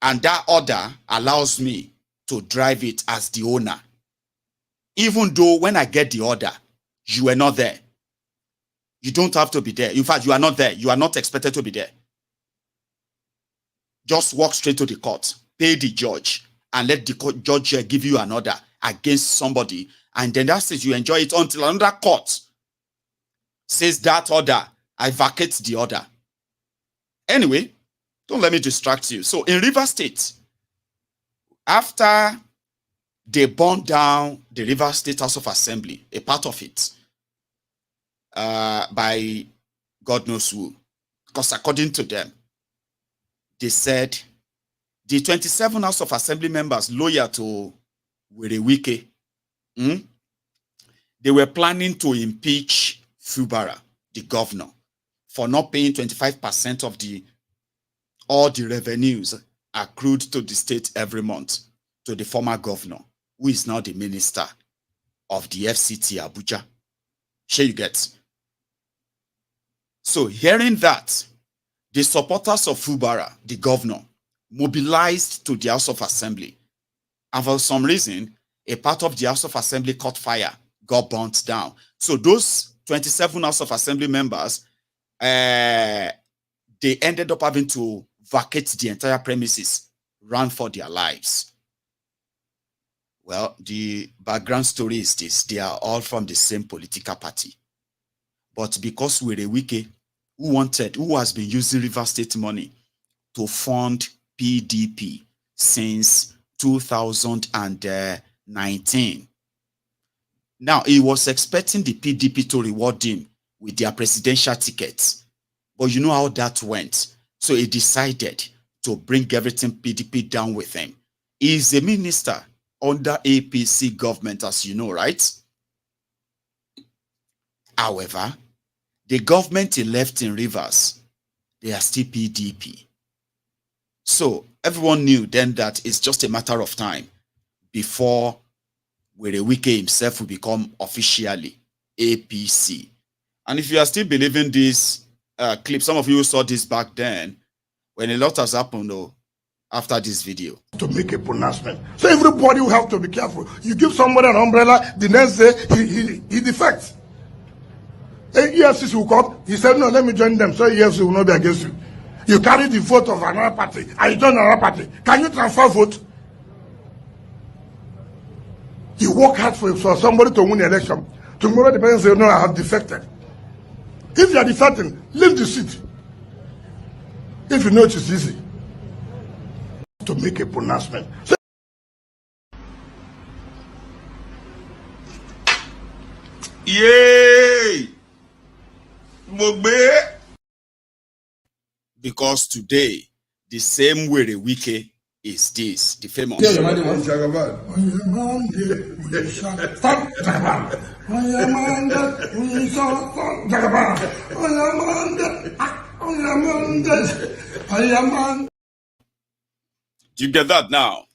And that order allows me to drive it as the owner. Even though when I get the order, you were not there. You don't have to be there. In fact, you are not there. You are not expected to be there. Just walk straight to the court, pay the judge, and let the judge give you an order against somebody. And then that says you enjoy it until another court says that order, I vacate the order. Anyway, Don't let me distract you. So in River State, after they burned down the River State House of Assembly, a part of it, by God knows who, because according to them, they said the 27 House of Assembly members loyal to Wike, they were planning to impeach Fubara, the governor, for not paying 25% of all the revenues accrued to the state every month to the former governor, who is now the minister of the FCT Abuja. Sure you get. So hearing that, the supporters of Fubara, the governor, mobilized to the House of Assembly. And for some reason, a part of the House of Assembly caught fire, got burnt down. So those 27 House of Assembly members, they ended up having to vacate the entire premises, run for their lives. Well, the background story is this. They are all from the same political party. But because Wike, who has been using River State money to fund PDP since 2019. Now, he was expecting the PDP to reward him with their presidential tickets. But you know how that went. So he decided to bring everything PDP down with him. He is a minister under APC government, as you know, right? However, the government he left in Rivers, they are still PDP. So everyone knew then that it's just a matter of time before Wike himself will become officially APC. And if you are still believing this clip, some of you saw this back then, when a lot has happened though, after this video. To make a pronouncement. So everybody will have to be careful. You give somebody an umbrella, the next day he defects. EFCC will come. He said, no, let me join them. So EFCC will not be against you. You carry the vote of another party and you join another party. Can you transfer vote? You work hard for somebody to win the election. Tomorrow the person say, no, I have defected. If you are defecting, leave the seat. If you know it is easy to make a pronouncement. So yay! Mogbe! Because today, the same way the Wike is this, the famous. Do you get that now?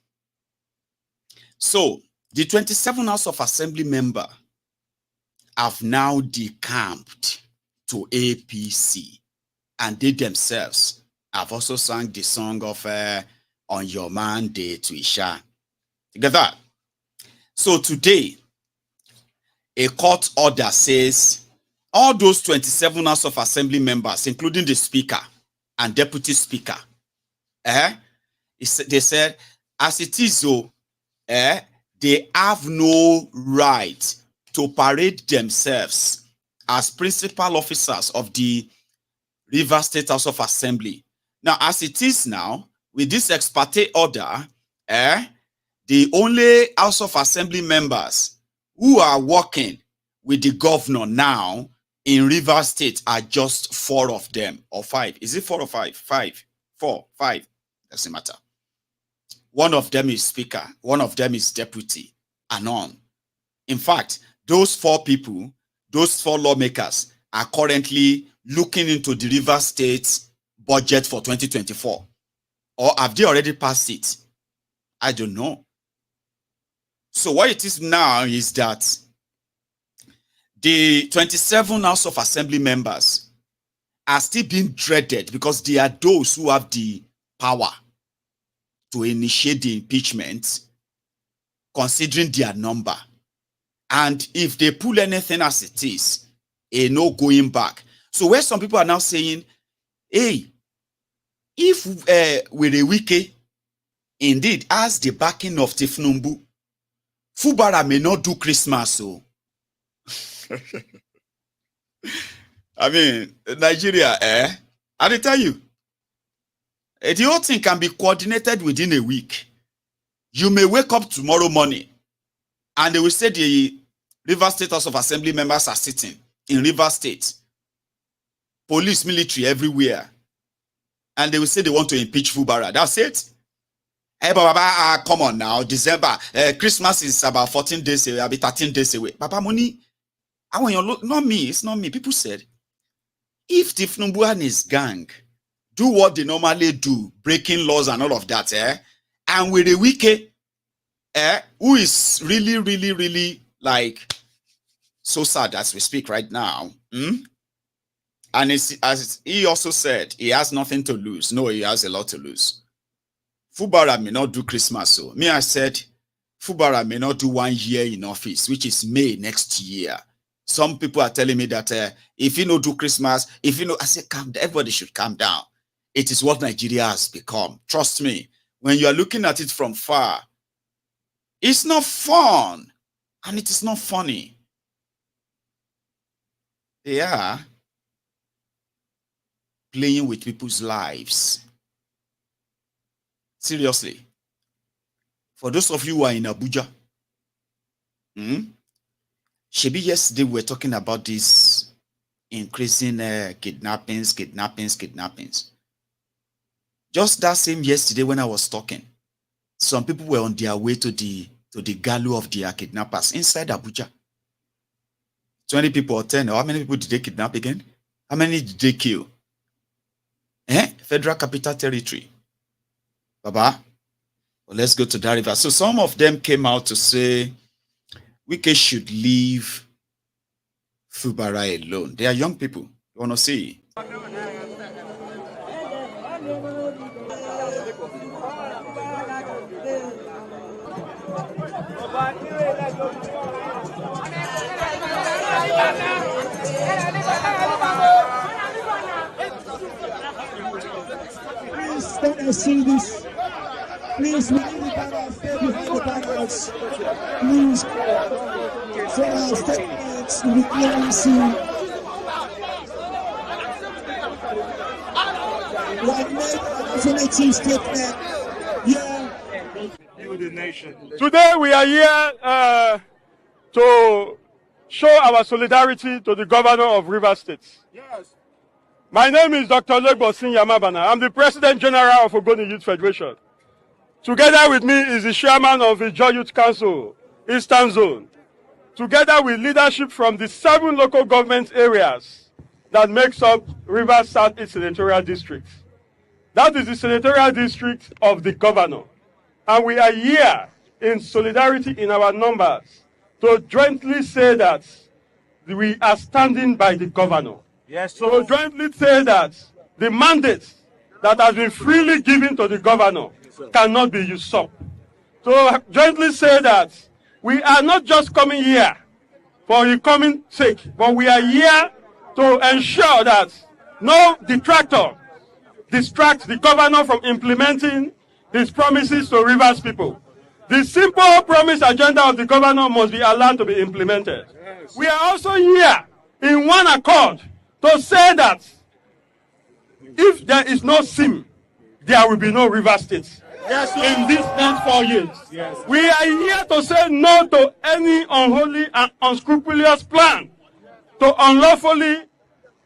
So, the 27 House of Assembly member have now decamped to APC, and they themselves have also sung the song of On Your Mandate to Isha. You get that? So today, a court order says all those 27 House of Assembly members, including the Speaker and Deputy Speaker, they said, as it is so, they have no right to parade themselves as principal officers of the River State House of Assembly. Now, as it is now, with this ex parte order, the only House of Assembly members who are working with the governor now in River State are just 4 of them, or 5. Is it 4 or 5? 5. 4, 5. Doesn't matter. One of them is Speaker, one of them is Deputy, and on. In fact, those 4 people, those 4 lawmakers are currently looking into the River State budget for 2024. Or have they already passed it? I don't know. So what it is now is that the 27 House of Assembly members are still being dreaded because they are those who have the power to initiate the impeachment, considering their number. And if they pull anything as it is, no going back. So where some people are now saying, hey, if Wike indeed has the backing of Tifnumbu, Fubara may not do Christmas. So I mean, Nigeria, I tell you, The whole thing can be coordinated within a week. You may wake up tomorrow morning and they will say the Rivers State House of Assembly members are sitting in Rivers State. Police, military everywhere. And they will say they want to impeach Fubara. That's it. Hey, Baba, come on now. December. Christmas is about 14 days away. I'll be 13 days away. Baba Money, I want you look. Not me. It's not me. People said, if Tifnumbu and his gang do what they normally do, breaking laws and all of that, and with a Wike, who is really, really, really like so sad as we speak right now, and it's, as he also said, he has nothing to lose. No, he has a lot to lose. Fubara may not do Christmas. So me, I said, Fubara may not do 1 year in office, which is May next year. Some people are telling me that if you don't do Christmas, I say, calm down. Everybody should calm down. It is what Nigeria has become. Trust me. When you are looking at it from far, it's not fun. And it is not funny. They are playing with people's lives. Seriously. For those of you who are in Abuja, Shebi, yesterday we were talking about this increasing kidnappings. Just that same yesterday when I was talking, some people were on their way to the galley of their kidnappers inside Abuja. 20 people or 10. Or how many people did they kidnap again? How many did they kill? Federal Capital Territory. Baba, well, let's go to that river. So some of them came out to say Wike should leave Fubara alone. They are young people. You want to see? Please let us see this. Please, we need to get our step behind the barricades. Please, for our statements to be clearly seen. We have made a definitive statement. The nation. Today we are here to show our solidarity to the governor of Rivers State. Yes. My name is Dr. Legbosin Yamabana. I'm the President General of Ogoni Youth Federation. Together with me is the chairman of the Joy Youth Council, Eastern Zone, together with leadership from the 7 local government areas that makes up Rivers Southeast Senatorial District. That is the senatorial district of the governor. And we are here in solidarity in our numbers to jointly say that we are standing by the governor. Yes, sir. So jointly say that the mandate that has been freely given to the governor cannot be usurped. So jointly say that we are not just coming here for the coming sake, but we are here to ensure that no detractor distracts the governor from implementing his promises to Rivers people. The simple promise agenda of the governor must be allowed to be implemented. Yes. We are also here in one accord to say that if there is no SIM, there will be no Rivers State. Yes, in these next 4 years. Yes. We are here to say no to any unholy and unscrupulous plan to unlawfully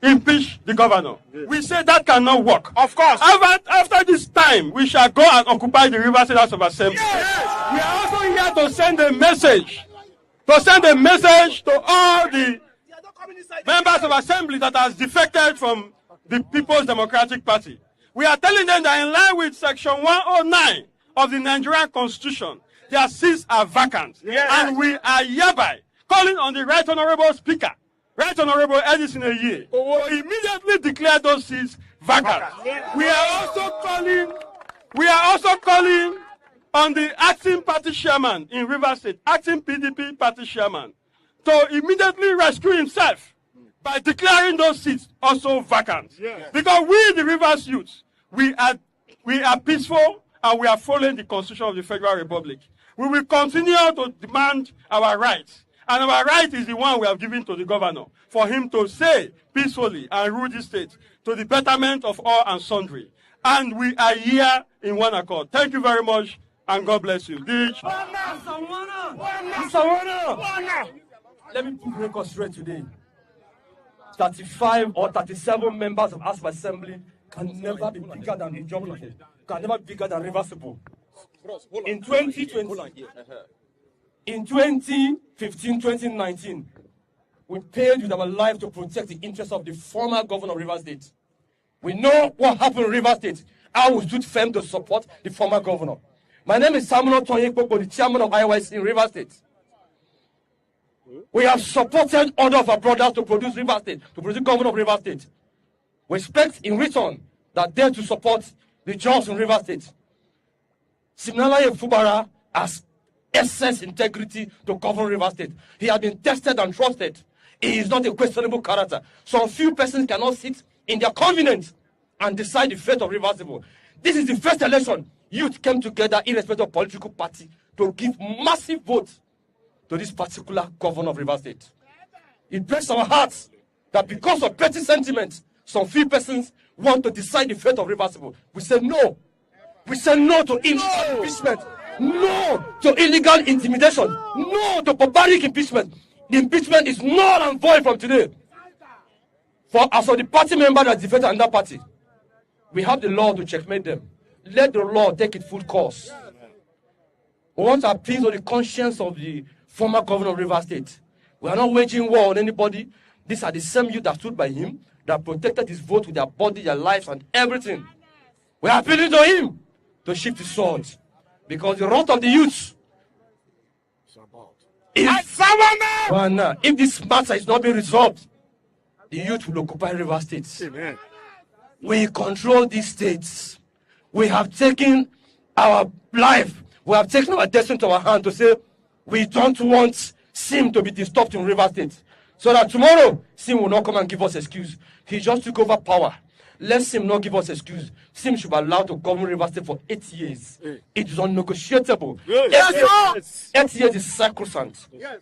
impeach the governor. Yes. We say that cannot work. Of course. After this time, we shall go and occupy the Rivers State House of Assembly. Yes. We are also here to send a message. To all the members of assembly that has defected from the People's Democratic Party. We are telling them that in line with Section 109 of the Nigerian Constitution, their seats are vacant. Yes. And we are hereby calling on the Right Honorable Speaker, Right Honorable Edison Aye, to immediately declare those seats vacant. Yes. We are also calling on the acting party chairman in Rivers State, acting PDP party chairman, to immediately rescue himself by declaring those seats also vacant. Yes. Because we, the Rivers youth, we are peaceful and we are following the Constitution of the Federal Republic. We will continue to demand our rights. And our right is the one we have given to the governor, for him to say peacefully and rule the state to the betterment of all and sundry. and we are here in one accord. Thank you very much, and God bless you. Let me put record straight today. 35 or 37 members of House of Assembly can never be bigger than the geography, can never be bigger than reversible. In 2020, in 2015, 2019, we paid with our life to protect the interests of the former governor of Rivers State. We know what happened in Rivers State. I was stood firm to support the former governor. My name is Samuel Tonyekpoko, the chairman of IYC in Rivers State. We have supported all of our brothers to produce Rivers State, to produce governor of Rivers State. We expect in return that they to support the jobs in Rivers State. Similarly, Fubara has essence integrity to govern Rivers State. He has been tested and trusted. He is not a questionable character. Some few persons cannot sit in their convenience and decide the fate of Rivers State. This is the first election youth came together irrespective of political party to give massive votes to this particular governor of Rivers State. It breaks our hearts that because of petty sentiments, some few persons want to decide the fate of Rivers State. We say no. We say no to illegal impeachment. No to illegal intimidation. No to barbaric impeachment. The impeachment is null and void from today. For as for the party member that defeated another party, we have the law to checkmate them. Let the law take its full course. We want to appeal to the conscience of the former governor of Rivers State. We are not waging war on anybody. These are the same youth that stood by him, that protected his vote with their body, their lives, and everything. We are appealing to him to shift his sword. Because the wrath of the youth is if this matter is not being resolved, the youth will occupy Rivers State. Amen. We control these states. We have taken our life, we have taken our destiny to our hand to say we don't want Sim to be disturbed in Rivers State. So that tomorrow, Sim will not come and give us excuse. He just took over power. Let Sim not give us excuse. Sim should be allowed to govern Rivers State for 8 years. It is unnegotiable. Yes. 8 years is sacrosanct. Yes.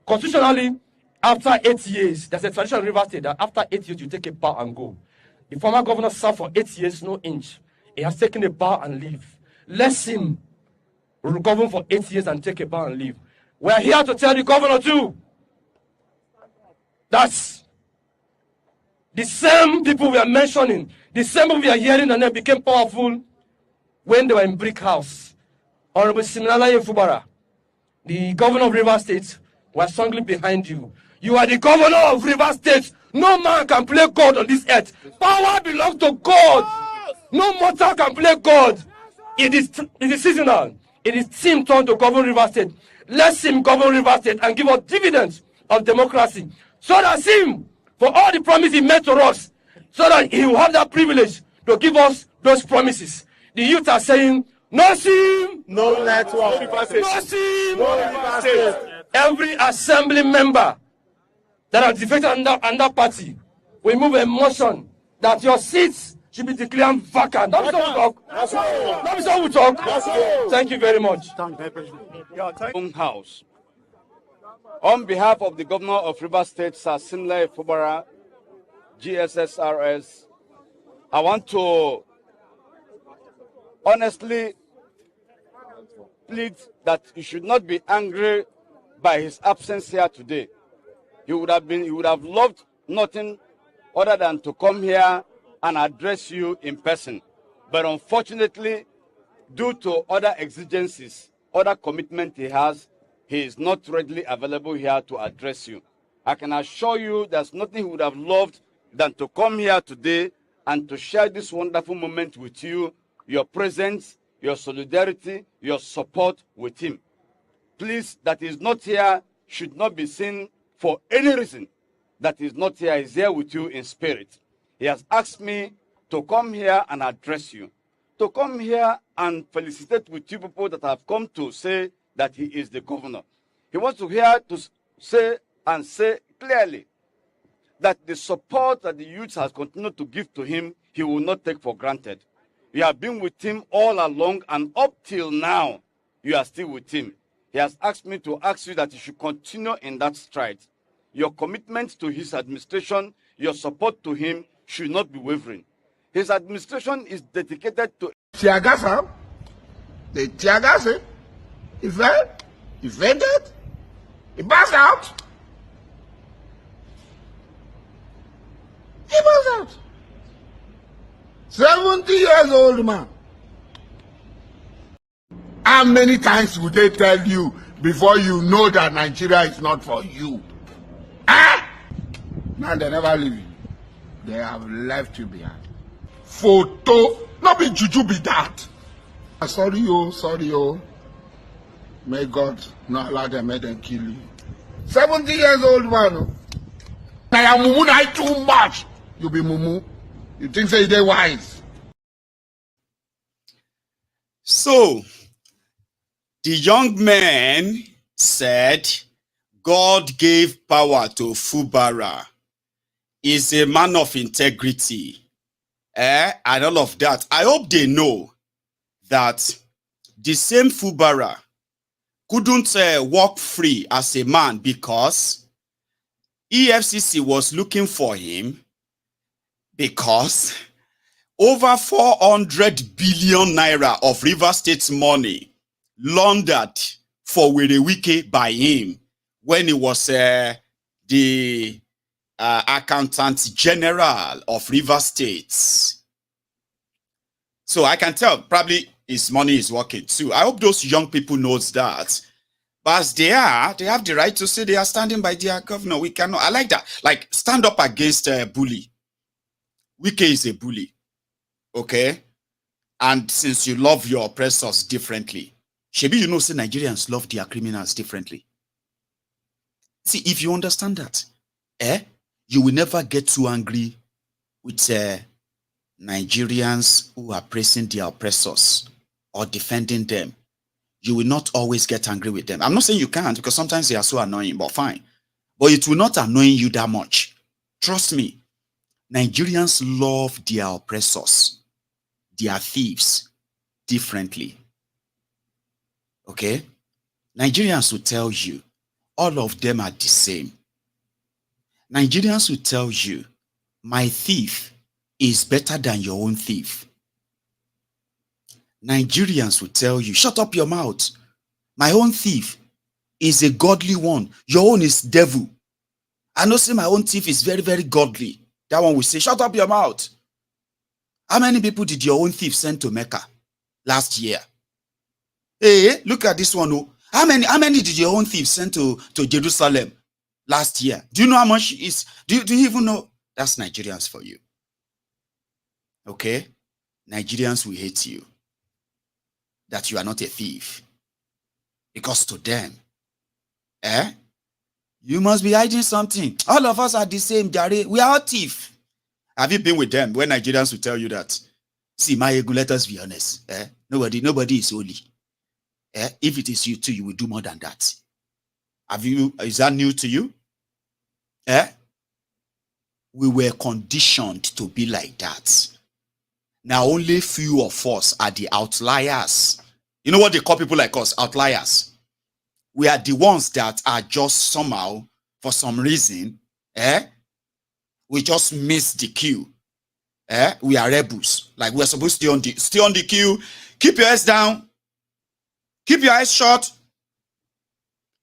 Constitutionally, after 8 years, there's a tradition in Rivers State that after 8 years, you take a bow and go. The former governor served for 8 years, no inch. He has taken a bow and leave. Let him govern for 8 years and take a bow and leave. We are here to tell the governor too. That's the same people we are mentioning, the same people we are hearing and they became powerful when they were in Brick House. Honorable Siminalayi Fubara, the governor of Rivers State, was strongly behind you. You are the governor of Rivers State. No man can play God on this earth. Power belongs to God. No mortal can play God. It is seasonal. It is Sim turn to govern Rivers State. Let Sim govern Rivers State and give us dividends of democracy. So that Sim, for all the promises he made to us, so that he will have that privilege to give us those promises. The youth are saying, no Sim, no network, no Sim, no Rivers State. Every assembly member that has defeated under party, we move a motion that your seats should be declared vacant. That is how we talk. Thank you very much. House. On behalf of the governor of Rivers State, Sir Simle Fubara, GSSRS, I want to honestly plead that you should not be angry by his absence here today. He would have loved nothing other than to come here and address you in person. But unfortunately, due to other exigencies, other commitment he has, he is not readily available here to address you. I can assure you there's nothing he would have loved than to come here today and to share this wonderful moment with you, your presence, your solidarity, your support with him. Please, that is not here should not be seen for any reason. That is not here, is here with you in spirit. He has asked me to come here and address you, to come here and felicitate with you people that have come to say that he is the governor. He wants to hear to say clearly that the support that the youth has continued to give to him, he will not take for granted. You have been with him all along, and up till now, you are still with him. He has asked me to ask you that you should continue in that stride. Your commitment to his administration, your support to him should not be wavering. His administration is dedicated to Tiagasa, the Tiagasi, he fell, he fainted, he passed out. He passed out. 70 years old man. How many times would they tell you before you know that Nigeria is not for you? Ah! Now they never leave you. They have left you behind. Photo, not be juju be that. Sorry, oh. May God not allow them, make them kill you. 70 years old man. Oh. Now you mumu na too much. You be mumu. You think say they wise. So, the young man said, God gave power to Fubara. He's a man of integrity. And all of that. I hope they know that the same Fubara couldn't walk free as a man because EFCC was looking for him because over 400 billion naira of River State's money laundered for Wike by him when he was the accountant general of River State. So I can tell probably his money is working too. I hope those young people knows that. But as they have the right to say they are standing by their governor. We cannot. I like that. Like stand up against a bully. Wike is a bully. Okay? And since you love your oppressors differently, Shebi, you know, say Nigerians love their criminals differently. See, if you understand that, you will never get too angry with Nigerians who are praising their oppressors or defending them. You will not always get angry with them. I'm not saying you can't because sometimes they are so annoying, but fine. But it will not annoy you that much. Trust me. Nigerians love their oppressors, their thieves, differently. Okay? Nigerians will tell you, all of them are the same. Nigerians will tell you, my thief is better than your own thief. Nigerians will tell you, shut up your mouth. My own thief is a godly one. Your own is devil. I know say my own thief is very, very godly. That one will say, shut up your mouth. How many people did your own thief send to Mecca last year? Hey, look at this one. Oh. How many did your own thief send to Jerusalem last year? Do you know how much it is? Do you even know? That's Nigerians for you. Okay? Nigerians will hate you. That you are not a thief. Because to them, you must be hiding something. All of us are the same, Jare. We are all thieves. Have you been with them when Nigerians will tell you that? See, Maiyegun, let us be honest. Nobody is holy. If it is you too, you will do more than that. Is that new to you? We were conditioned to be like that. Now only few of us are the outliers. You know what they call people like us? Outliers. We are the ones that are just somehow, for some reason, we just miss the queue. We are rebels. Like we're supposed to stay on the queue. Keep your eyes down. Keep your eyes shut.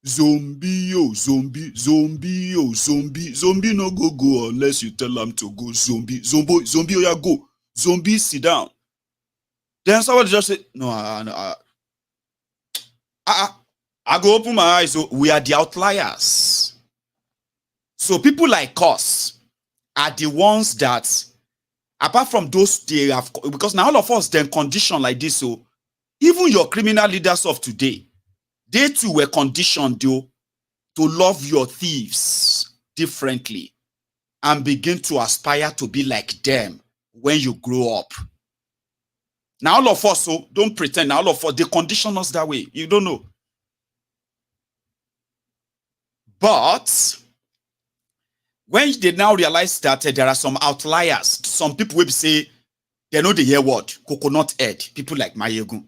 Zombie, yo, zombie, zombie, yo, zombie. Zombie no go unless you tell them to go. Zombie, oh yeah, go. Zombie, sit down. Then somebody just say, no, I go open my eyes. So we are the outliers. So people like us are the ones that, apart from those they have, because now all of us then conditioned like this. So even your criminal leaders of today, they too were conditioned to love your thieves differently and begin to aspire to be like them when you grow up. Now all of us, so don't pretend, now all of us, they condition us that way. You don't know. But when they now realize that there are some outliers, some people will say, they know the hear word, coconut head, people like Maiyegun.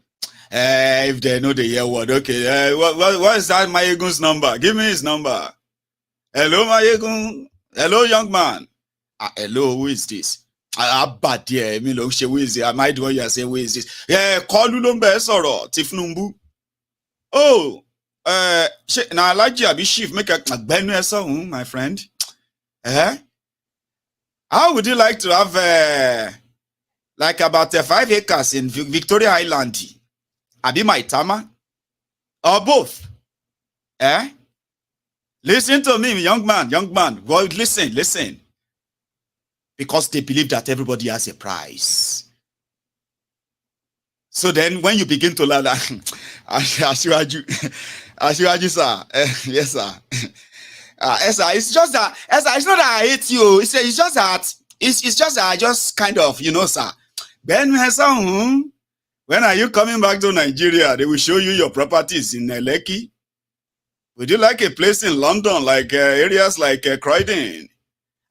If they know the hear word, okay. What is that Maiyegun's number? Give me his number. Hello, Maiyegun. Hello, young man. Hello, who is this? Bad, yeah. Me look, she is. I might what you are saying. Where is this? Yeah, call you lumbe soro. Tifnumbu. Oh, now like you be chief make a benu song, my friend. How would you like to have like about 5 acres in Victoria Island? Abi my tama or both? Listen to me, young man. Well, listen. Because they believe that everybody has a price. So then when you begin to learn, Ashwaju, sir. Yes, sir. Sir, it's just that, it's not that I hate you. It's just that, it's just that I just kind of, sir. Ben, when are you coming back to Nigeria? They will show you your properties in Lekki. Would you like a place in London, like areas like Croydon?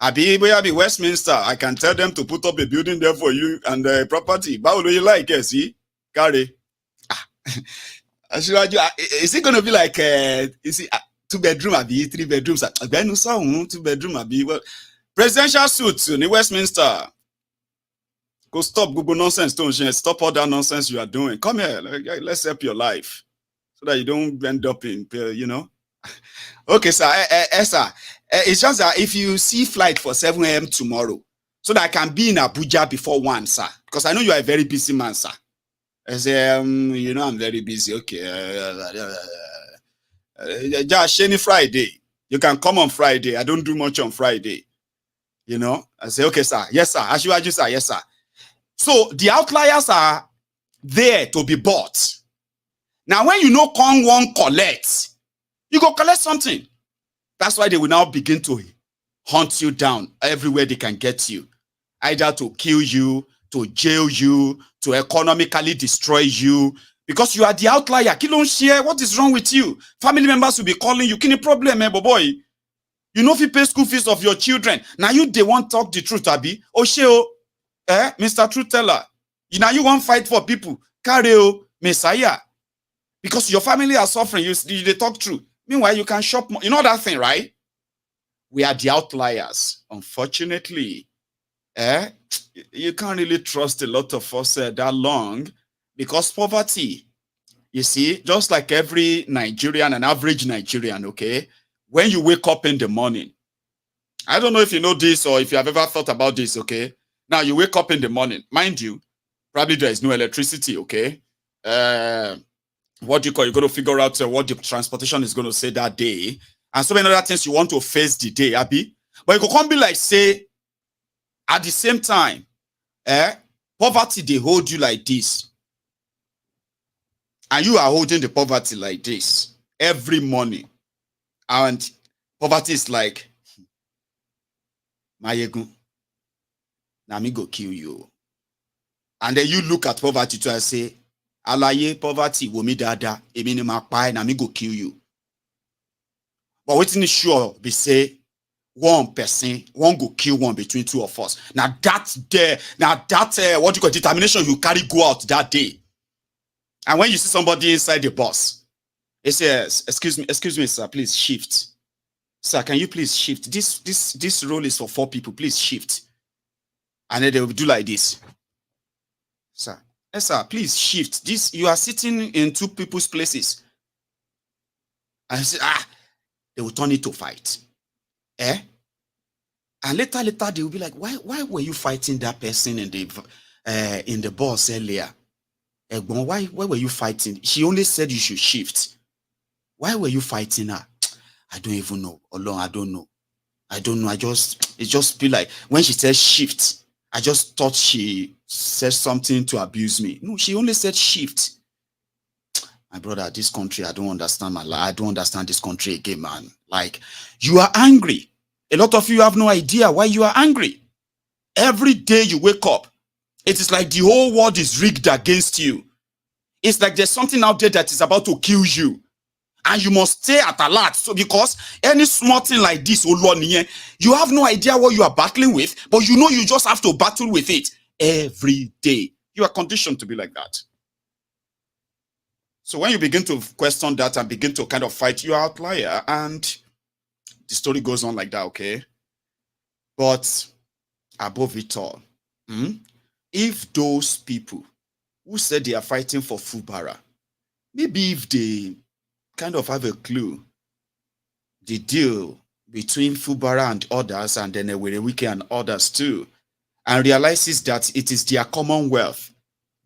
Abi Westminster, I can tell them to put up a building there for you and property. But what do you like? See, carry. Is it going to be like 2-bedroom? Abi 3 bedrooms? 2-bedroom? Abi presidential suits in Westminster. Go stop Google nonsense, don't you? Stop all that nonsense you are doing. Come here, let's help your life so that you don't end up in, Okay, sir. Sir. It's just that if you see flight for 7 a.m. tomorrow, so that I can be in Abuja before 1, sir. Because I know you are a very busy man, sir. I say, I'm very busy. Okay. Just any Friday. You can come on Friday. I don't do much on Friday. I say, okay, sir. Yes, sir. Ashwaju, sir. Yes, sir. So the outliers are there to be bought. Now, when you come one collect, you go collect something. That's why they will now begin to hunt you down everywhere they can get you. Either to kill you, to jail you, to economically destroy you. Because you are the outlier. Kilon share, what is wrong with you? Family members will be calling you. Kini problem, boy? You know if you pay school fees of your children. Now they won't talk the truth, Abi. Osheo, Mr. Truth Teller. Now you won't fight for people. Kareo, Messiah. Because your family are suffering. They talk true. Meanwhile, you can shop more. You know that thing, right? We are the outliers. Unfortunately, you can't really trust a lot of us that long because poverty, you see, just like every Nigerian, an average Nigerian, okay? When you wake up in the morning, I don't know if you know this or if you have ever thought about this, okay? Now, you wake up in the morning. Mind you, probably there is no electricity, okay? What do you call? You're going to figure out what the transportation is going to say that day, and so many other things you want to face the day, Abi. But it can't be like say at the same time, poverty they hold you like this, and you are holding the poverty like this every morning, and poverty is like, Maiyegun, now me go kill you, and then you look at poverty to and say, Alaye poverty womi dada emi ni ma pa na me go kill you. But waiting is sure be say one person one go kill one between two of us. Now that what you call determination you carry go out that day. And when you see somebody inside the bus, it says, excuse me, sir, please shift. Sir, can you please shift? This role is for 4 people. Please shift. And then they will do like this. Sir. Yes, sir, please shift. This you are sitting in 2 people's places. And I say, they will turn it to fight. And later they will be like, why were you fighting that person in the bus earlier? Why were you fighting? She only said you should shift. Why were you fighting her? I don't even know. Alone, I don't know. It just be like when she says shift. I just thought she said something to abuse me. No, she only said shift. My brother, this country, I don't understand I don't understand this country again, man. Like, you are angry. A lot of you have no idea why you are angry. Every day you wake up, it is like the whole world is rigged against you. It's like there's something out there that is about to kill you. And you must stay at alert. So because any small thing like this, you have no idea what you are battling with, but you know you just have to battle with it every day. You are conditioned to be like that. So when you begin to question that and begin to kind of fight, you are outlier, and the story goes on like that, okay? But above it all, If those people who said they are fighting for Fubara, maybe if they kind of have a clue, the deal between Fubara and others, and then Wike and others too, and realizes that it is their commonwealth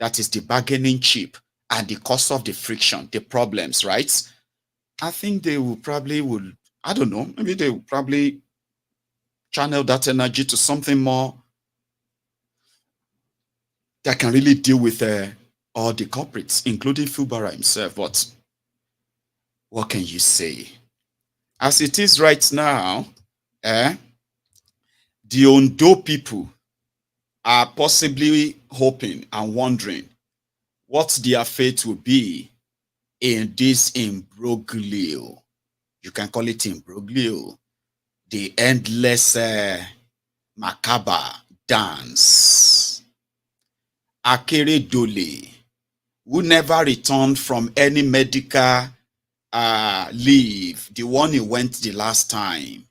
that is the bargaining chip and the cause of the friction, the problems, right? I think they will probably I don't know, maybe they will probably channel that energy to something more that can really deal with all the culprits, including Fubara himself. But what can you say? As it is right now, the Ondo people are possibly hoping and wondering what their fate will be in this imbroglio. You can call it imbroglio, the endless macabre dance. Akeredolu, who never returned from any medical leave, the one he went the last time,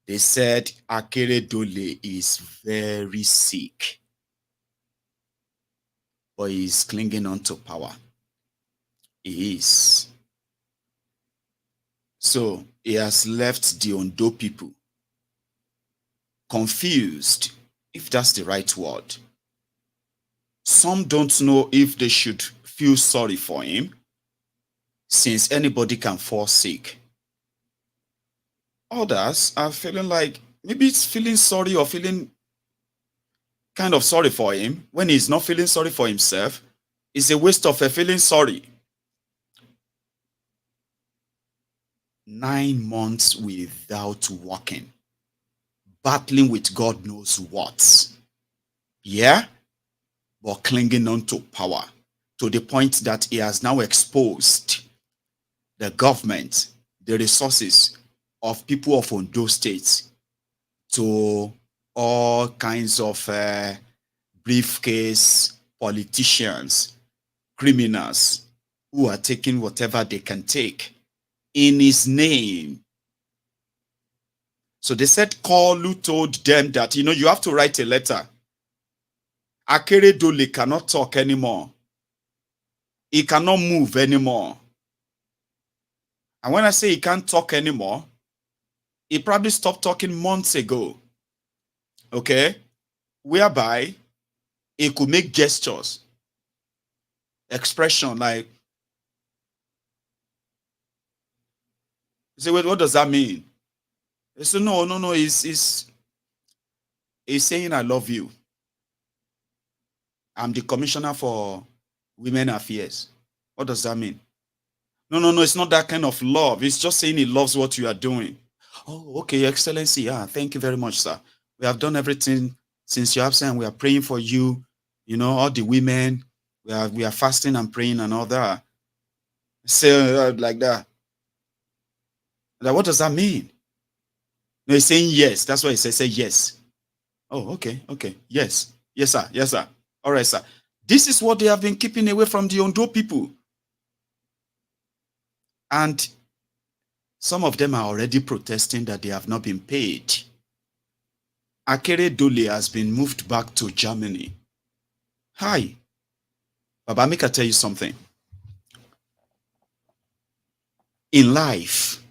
they said Akeredolu is very sick, but he's clinging on to power. He is. So he has left the Ondo people confused, if that's the right word. Some don't know if they should feel sorry for him, since anybody can fall sick. Others are feeling like maybe it's feeling sorry or feeling kind of sorry for him when he's not feeling sorry for himself. It's a waste of a feeling sorry. 9 months without working, battling with God knows what. Yeah? But clinging on to power to the point that he has now exposed the government, the resources of people of Ondo State to all kinds of briefcase politicians, criminals who are taking whatever they can take in his name. So they said Kolu told them that, you have to write a letter. Akeredolu cannot talk anymore. He cannot move anymore. And when I say he can't talk anymore, he probably stopped talking months ago. Okay? Whereby he could make gestures, expression like, you say, wait, what does that mean? He said, no, he's saying I love you. I'm the commissioner for women affairs. What does that mean? No, it's not that kind of love. It's just saying he loves what you are doing. Oh, okay, Excellency. Yeah, thank you very much, sir. We have done everything since your absence. We are praying for you. All the women. We are fasting and praying and all that. Say like that. Like, what does that mean? No, he's saying yes. That's why he says say yes. Oh, okay. Yes, sir. All right, sir. This is what they have been keeping away from the Ondo people. And some of them are already protesting that they have not been paid. Akeredolu has been moved back to Germany. Hi. Baba, make I tell you something. In life,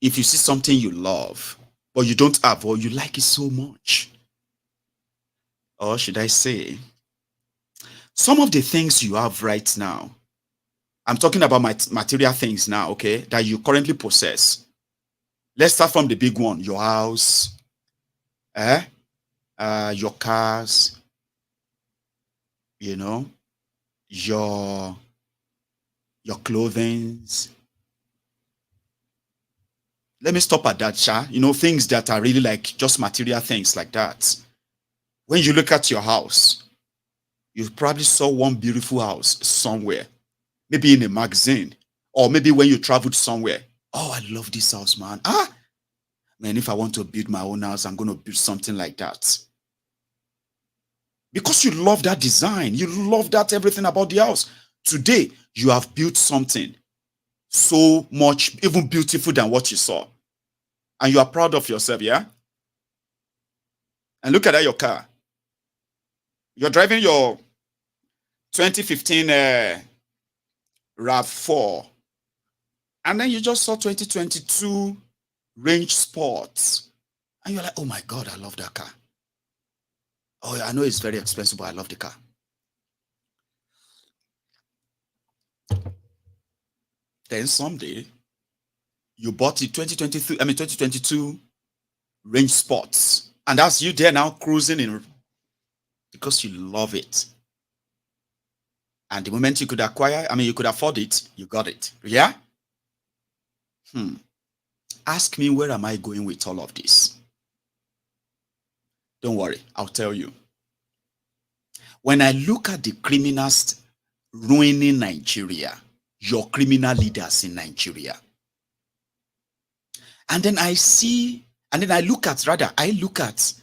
if you see something you love, but you don't have, or you like it so much, or should I say, some of the things you have right now, I'm talking about material things now, okay, that you currently possess. Let's start from the big one, your house, your cars, your clothing. Let me stop at that, Sha. Things that are really like just material things like that. When you look at your house, you probably saw one beautiful house somewhere, maybe in a magazine, or maybe when you traveled somewhere. Oh, I love this house, man. Man, if I want to build my own house, I'm going to build something like that. Because you love that design. You love that everything about the house. Today, you have built something so much, even beautiful than what you saw. And you are proud of yourself, yeah? And look at that, your car. You're driving your 2015 RAV4, and then you just saw 2022 Range Sports, and you're like, oh my God, I love that car. Oh, I know it's very expensive, but I love the car. Then someday, you bought the 2022 Range Sports, and that's you there now cruising in because you love it. And the moment you could acquire, you could afford it, you got it. Yeah? Ask me, where am I going with all of this? Don't worry, I'll tell you. When I look at the criminals ruining Nigeria, your criminal leaders in Nigeria, and then I look at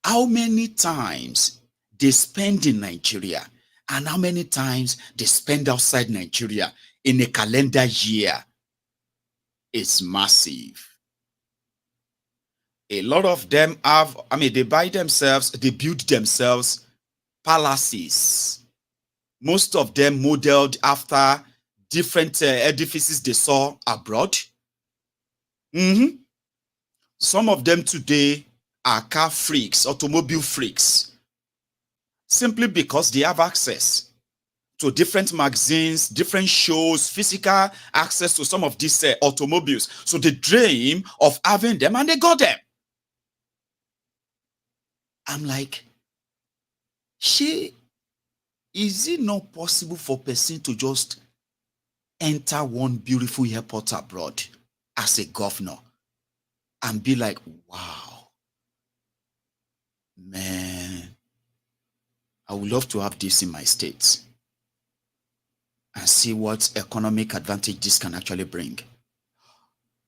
how many times they spend in Nigeria and how many times they spend outside Nigeria in a calendar year. It's massive. A lot of them have, they buy themselves, they build themselves palaces. Most of them modeled after different edifices they saw abroad. Some of them today are car freaks, automobile freaks, simply because they have access to different magazines, different shows, physical access to some of these automobiles. So they dream of having them, and they got them. I'm like, is it not possible for a person to just enter one beautiful airport abroad as a governor and be like, wow, man, I would love to have this in my state and see what economic advantage this can actually bring.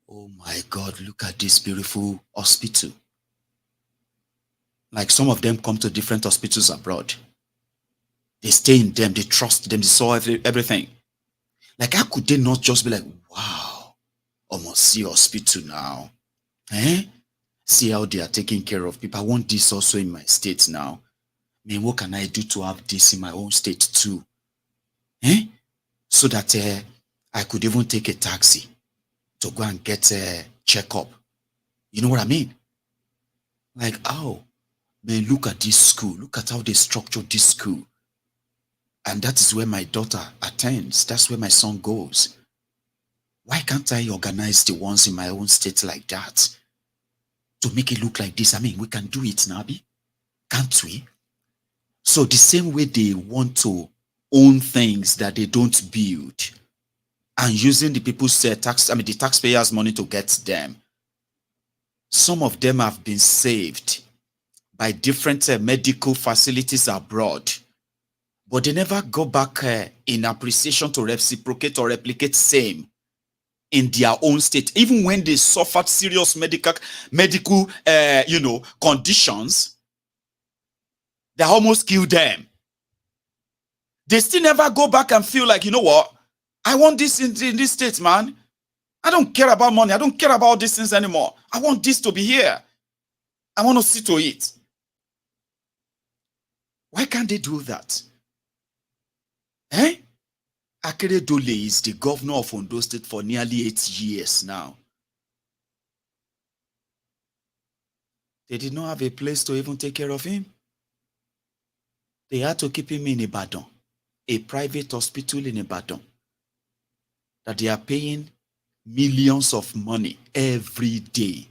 Oh my God, look at this beautiful hospital. Like, some of them come to different hospitals abroad. They stay in them, they trust them, they saw everything. Like, how could they not just be like, wow, almost see hospital now? See how they are taking care of people. I want this also in my state now. Man, what can I do to have this in my own state too? So that I could even take a taxi to go and get a checkup. You know what I mean? Like, oh, man, look at this school. Look at how they structured this school. And that is where my daughter attends. That's where my son goes. Why can't I organize the ones in my own state like that? To make it look like this. We can do it, Nabi. Can't we? So the same way they want to own things that they don't build and using the people's the taxpayers' money to get them. Some of them have been saved by different medical facilities abroad, but they never go back in appreciation to reciprocate or replicate same in their own state. Even when they suffered serious medical conditions that almost killed them, they still never go back and feel like, you know what, I want this in this state, man. I don't care about money. I don't care about these things anymore. I want this to be here. I want to see to it. Why can't they do that? Akeredolu is the governor of Ondo State for nearly 8 years now. They did not have a place to even take care of him. They had to keep him in Ibadan, a private hospital in Ibadan, that they are paying millions of money every day.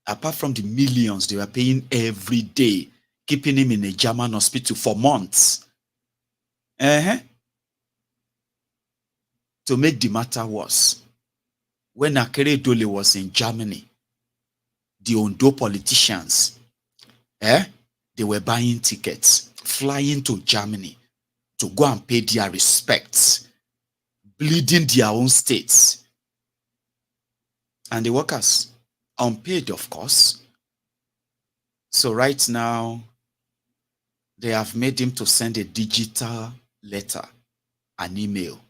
Apart from the millions they were paying every day, keeping him in a German hospital for months. To make the matter worse, when Akeredolu was in Germany, the Ondo politicians, they were buying tickets, flying to Germany to go and pay their respects, bleeding their own states. And the workers, unpaid, of course. So right now, they have made him to send a digital letter, an email,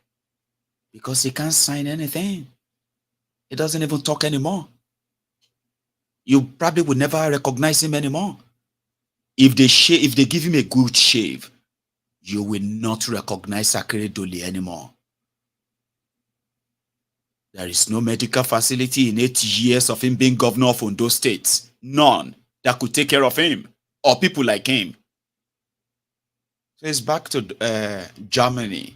because he can't sign anything. He doesn't even talk anymore. You probably would never recognize him anymore. If they give him a good shave, you will not recognize Akeredolu anymore. There is no medical facility in 8 years of him being governor of Ondo State. None that could take care of him or people like him. So it's back to Germany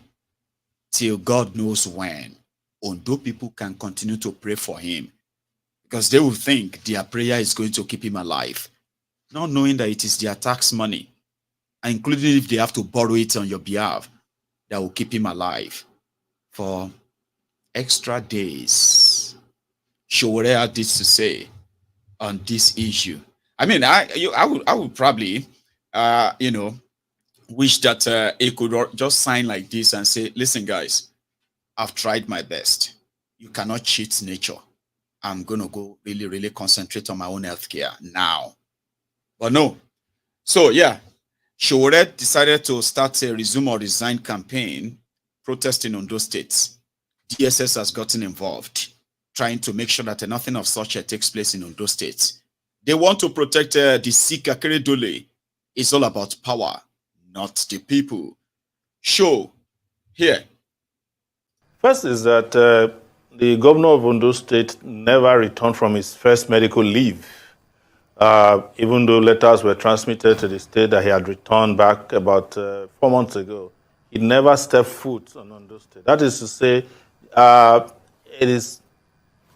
till God knows when. Ondo people can continue to pray for him because they will think their prayer is going to keep him alive, not knowing that it is their tax money, including if they have to borrow it on your behalf, that will keep him alive for extra days. Charade had this to say on this issue. I mean, I would probably, wish that he could just sign like this and say, listen, guys, I've tried my best. You cannot cheat nature. I'm going to go really, really concentrate on my own healthcare now. But no. So, yeah, Charade decided to start a resume or resign campaign protesting on those states. DSS has gotten involved, trying to make sure that nothing of such takes place in Ondo State. They want to protect the sick Akeredolu. It's all about power, not the people. Show here. First is that the governor of Ondo State never returned from his first medical leave, even though letters were transmitted to the state that he had returned back about 4 months ago. He never stepped foot on Ondo State. That is to say, it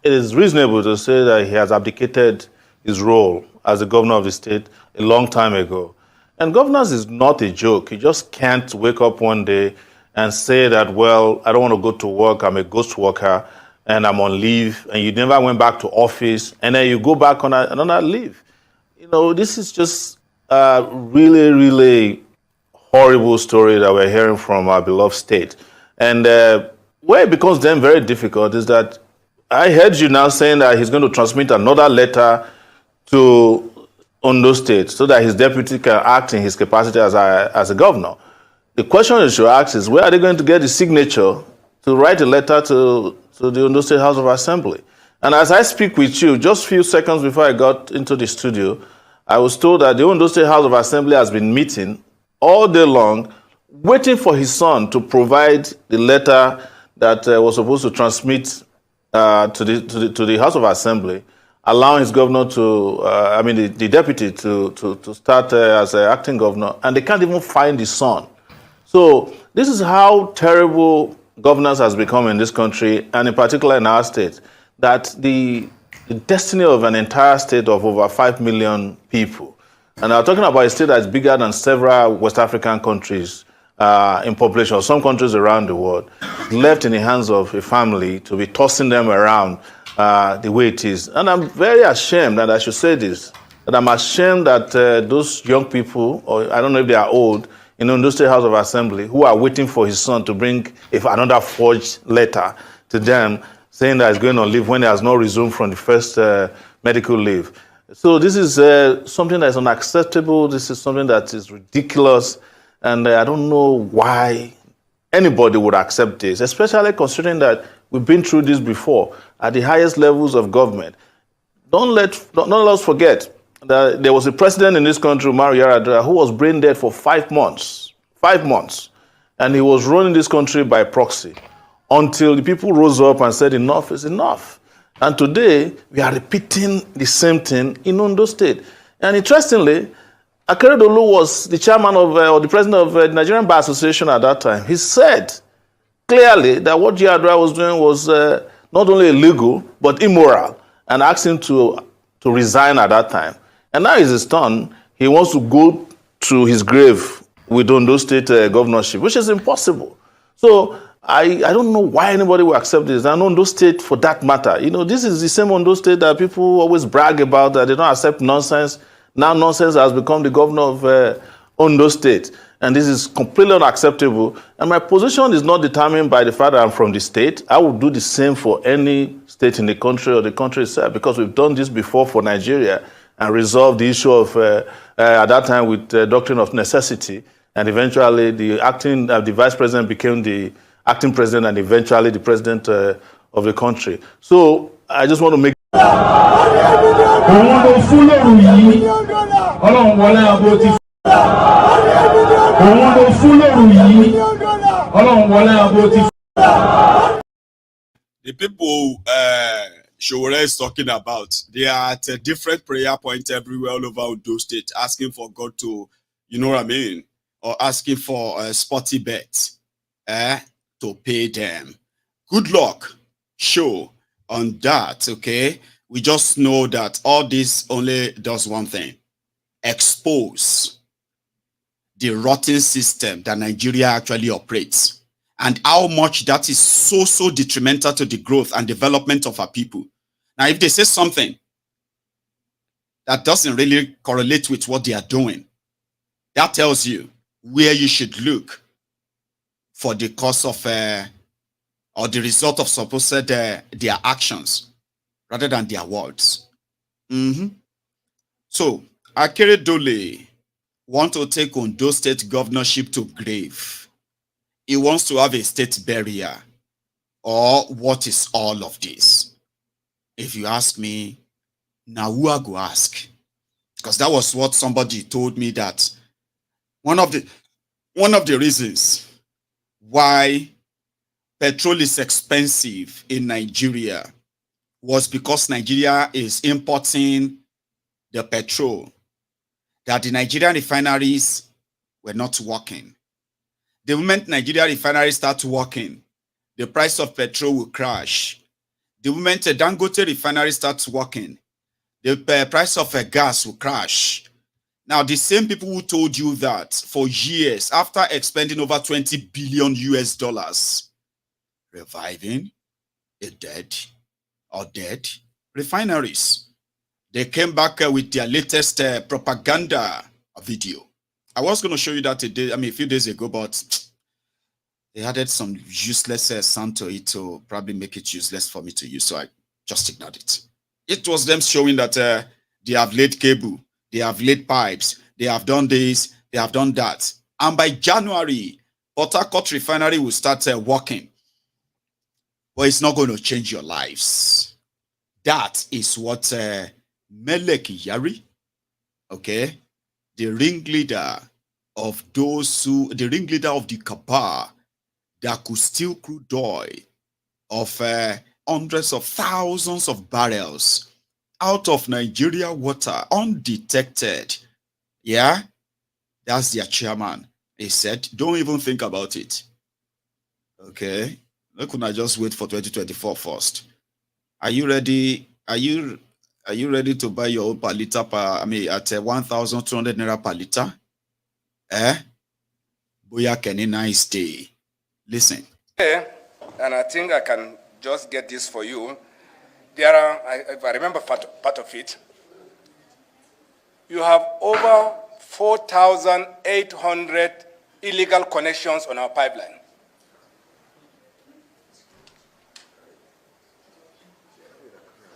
is reasonable to say that he has abdicated his role as the governor of the state a long time ago. And governance is not a joke. You just can't wake up one day and say that, well, I don't want to go to work, I'm a ghost worker, and I'm on leave, and you never went back to office, and then you go back on another leave. You know, this is just a really, really horrible story that we're hearing from our beloved state. And where it becomes then very difficult is that I heard you now saying that he's going to transmit another letter to Ondo State so that his deputy can act in his capacity as a governor. The question you should ask is, where are they going to get the signature to write a letter to the Ondo State House of Assembly? And as I speak with you, just a few seconds before I got into the studio, I was told that the Ondo State House of Assembly has been meeting all day long, waiting for his son to provide the letter that was supposed to transmit to the House of Assembly, allowing his governor to, the deputy to start as an acting governor, and they can't even find his son. So this is how terrible governance has become in this country, and in particular in our state, that the destiny of an entire state of over 5 million people, and I'm talking about a state that's bigger than several West African countries in population, or some countries around the world, left in the hands of a family to be tossing them around the way it is. And I'm very ashamed that I should say this, that I'm ashamed that those young people, or I don't know if they are old, in the Ondo State House of Assembly, who are waiting for his son to bring another forged letter to them, saying that he's going on leave when he has not resumed from the first medical leave. So this is something that is unacceptable. This is something that is ridiculous. And I don't know why anybody would accept this, especially considering that we've been through this before at the highest levels of government. Don't let us forget that there was a president in this country, Yaradua, who was brain dead for 5 months. 5 months. And he was running this country by proxy until the people rose up and said enough is enough. And today, we are repeating the same thing in Ondo State. And interestingly, Akeredolu was the chairman of, or the president of the Nigerian Bar Association at that time. He said clearly that what Yaradua was doing was not only illegal, but immoral, and asked him to resign at that time. And now he's his turn. He wants to go to his grave with Ondo State governorship, which is impossible. So I don't know why anybody will accept this. And Ondo State, for that matter, you know, this is the same Ondo State that people always brag about, that they don't accept nonsense. Now nonsense has become the governor of Ondo State. And this is completely unacceptable. And my position is not determined by the fact that I'm from the state. I would do the same for any state in the country or the country itself, because we've done this before for Nigeria and resolved the issue of, at that time, with the doctrine of necessity. And eventually the vice president became the acting president, and eventually the president of the country. So I just want to make ọlọ́run wọlé abo ti òun ló fún lóru yìí ọlọ́run wọlé abo ti. The people Showore is talking about, they are at a different prayer point everywhere all over Ondo State, asking for God to, you know what I mean, or asking for a sporty bet to pay them. Good luck, show on that, okay? We just know that all this only does one thing: expose the rotten system that Nigeria actually operates, and how much that is so detrimental to the growth and development of our people. Now, if they say something that doesn't really correlate with what they are doing, that tells you where you should look for the cause of or the result of supposed their actions rather than their words. So, Akeredolu want to take Ondo State governorship to grave. He wants to have a state burial. Or what is all of this? If you ask me, now who I go ask? Because that was what somebody told me, that one of the reasons why petrol is expensive in Nigeria was because Nigeria is importing the petrol that the Nigerian refineries were not working. The moment Nigerian refineries start working, the price of petrol will crash. The moment a Dangote refinery starts working, the price of gas will crash. Now, the same people who told you that for years, after expending over 20 billion US dollars, reviving a dead refineries, they came back with their latest propaganda video. I was going to show you that a few days ago, but they added some useless sound to it to probably make it useless for me to use, so I just ignored it. It was them showing that they have laid cable, they have laid pipes, they have done this, they have done that. And by January, Port Harcourt Refinery will start working. But it's not going to change your lives. That is what Yari, okay, the ringleader of the cabal that could steal crude oil of hundreds of thousands of barrels out of Nigeria water undetected. Yeah, that's their chairman. He said, don't even think about it. Okay, look, when I just wait for 2024 first. Are you ready? Are you ready to buy your own per liter at 1,200 naira per liter? Boya Kenny, nice day. Listen. And I think I can just get this for you. There are, if I remember part of it, you have over 4,800 illegal connections on our pipeline.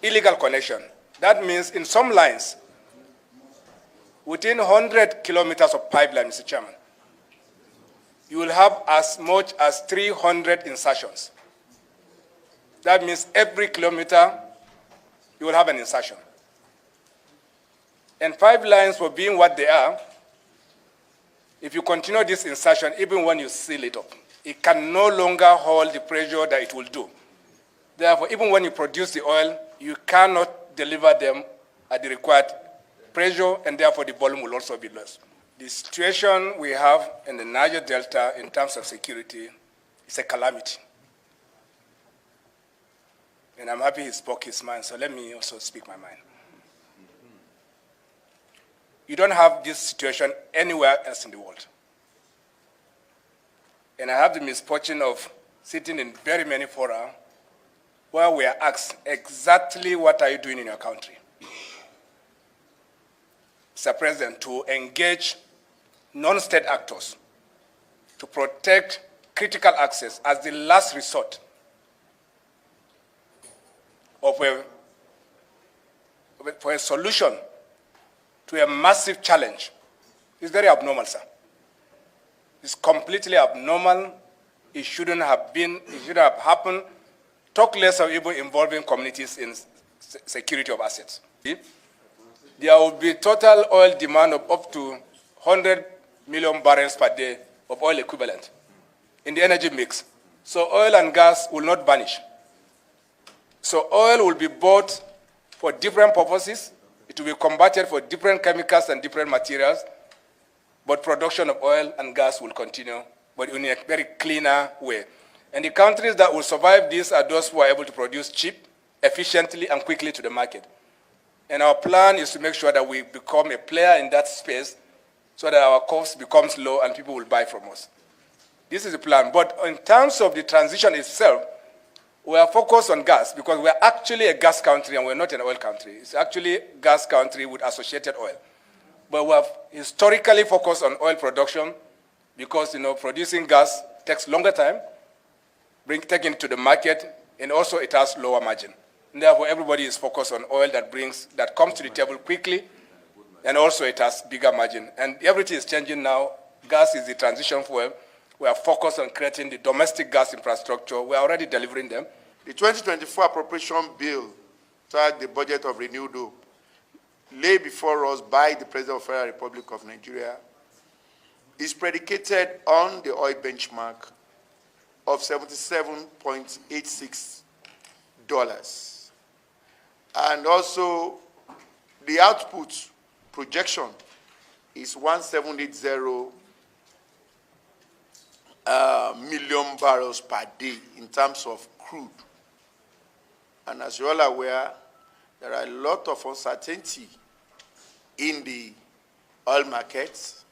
Illegal connection. That means in some lines, within 100 kilometers of pipeline, Mr. Chairman, you will have as much as 300 insertions. That means every kilometer, you will have an insertion. And pipelines, for being what they are, if you continue this insertion, even when you seal it up, it can no longer hold the pressure that it will do. Therefore, even when you produce the oil, you cannot deliver them at the required pressure, and therefore the volume will also be less. The situation we have in the Niger Delta in terms of security is a calamity. And I'm happy he spoke his mind, so let me also speak my mind. You don't have this situation anywhere else in the world. And I have the misfortune of sitting in very many fora where we are asked exactly what are you doing in your country. Mr. President, to engage non-state actors to protect critical access as the last resort for a solution to a massive challenge is very abnormal, sir. It's completely abnormal. It shouldn't have been, it should have happened. Talk less of even involving communities in security of assets. there will be total oil demand of up to 100 million barrels per day of oil equivalent in the energy mix. So oil and gas will not vanish. So oil will be bought for different purposes. It will be converted for different chemicals and different materials, but production of oil and gas will continue, but in a very cleaner way. And the countries that will survive this are those who are able to produce cheap, efficiently, and quickly to the market. And our plan is to make sure that we become a player in that space so that our cost becomes low and people will buy from us. This is the plan. But in terms of the transition itself, we are focused on gas because we are actually a gas country and we're not an oil country. It's actually a gas country with associated oil. But we have historically focused on oil production because, producing gas takes longer time, taking it to the market, and also it has lower margin. And therefore, everybody is focused on oil that comes to the table quickly, and also it has bigger margin. And everything is changing now. Gas is the transition fuel. We are focused on creating the domestic gas infrastructure. We are already delivering them. The 2024 appropriation bill, the budget of renewed hope, lay before us by the President of the Federal Republic of Nigeria, is predicated on the oil benchmark of $77.86. And also, the output projection is 1780 million barrels per day in terms of crude. And as you're all aware, there are a lot of uncertainty in the oil markets.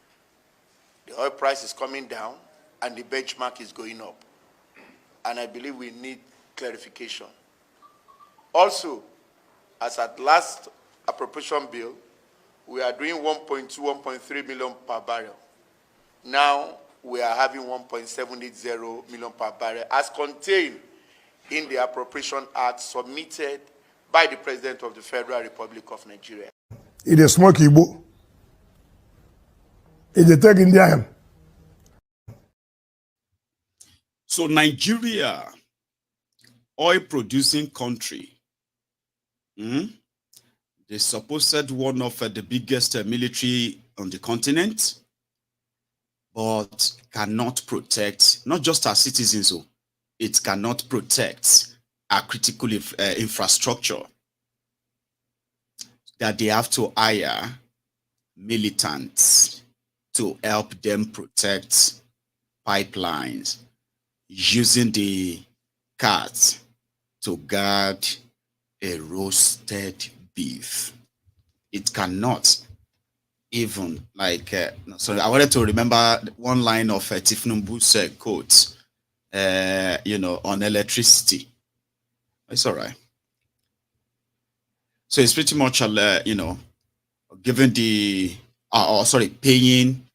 The oil price is coming down and the benchmark is going up. And I believe we need clarification. Also, as at last appropriation bill, we are doing 1.2, 1.3 million per barrel. Now, we are having 1.780 million per barrel as contained in the Appropriation Act submitted by the President of the Federal Republic of Nigeria. It is smoke Igbo. It is take Indian. So Nigeria, oil-producing country, the supposed one of the biggest military on the continent, but cannot protect, not just our citizens, it cannot protect our critical infrastructure, that they have to hire militants to help them protect pipelines, using the cats to guard a roasted beef. It cannot even, sorry, I wanted to remember one line of Tifnumbu's quote, on electricity. It's all right. So it's pretty much, given the, paying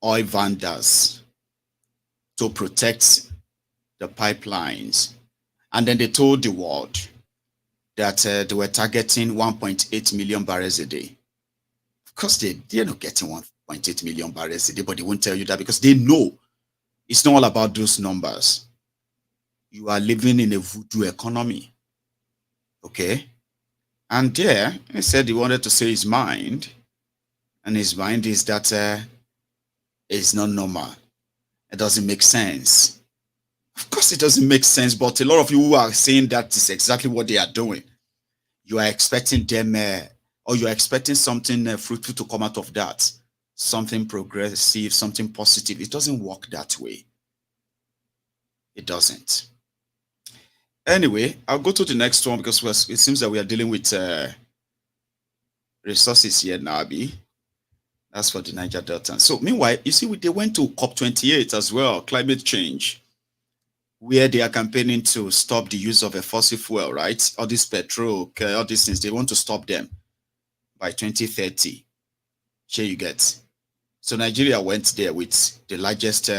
oil vendors to protect the pipelines. And then they told the world that they were targeting 1.8 million barrels a day. Of course, they're not getting 1.8 million barrels a day, but they won't tell you that because they know it's not all about those numbers. You are living in a voodoo economy. Okay? And there, he said he wanted to say his mind. And his mind is that it's not normal. It doesn't make sense. Of course, it doesn't make sense, but a lot of you who are saying that is exactly what they are doing. You are expecting them, or you are expecting something fruitful to come out of that. Something progressive, something positive. It doesn't work that way. It doesn't. Anyway, I'll go to the next one because it seems that we are dealing with resources here now, Abi. That's for the Niger Delta. So meanwhile, you see, they went to COP28 as well, climate change, where they are campaigning to stop the use of a fossil fuel, right? All this petrol, all these things, they want to stop them by 2030. Here you get. So Nigeria went there with the largest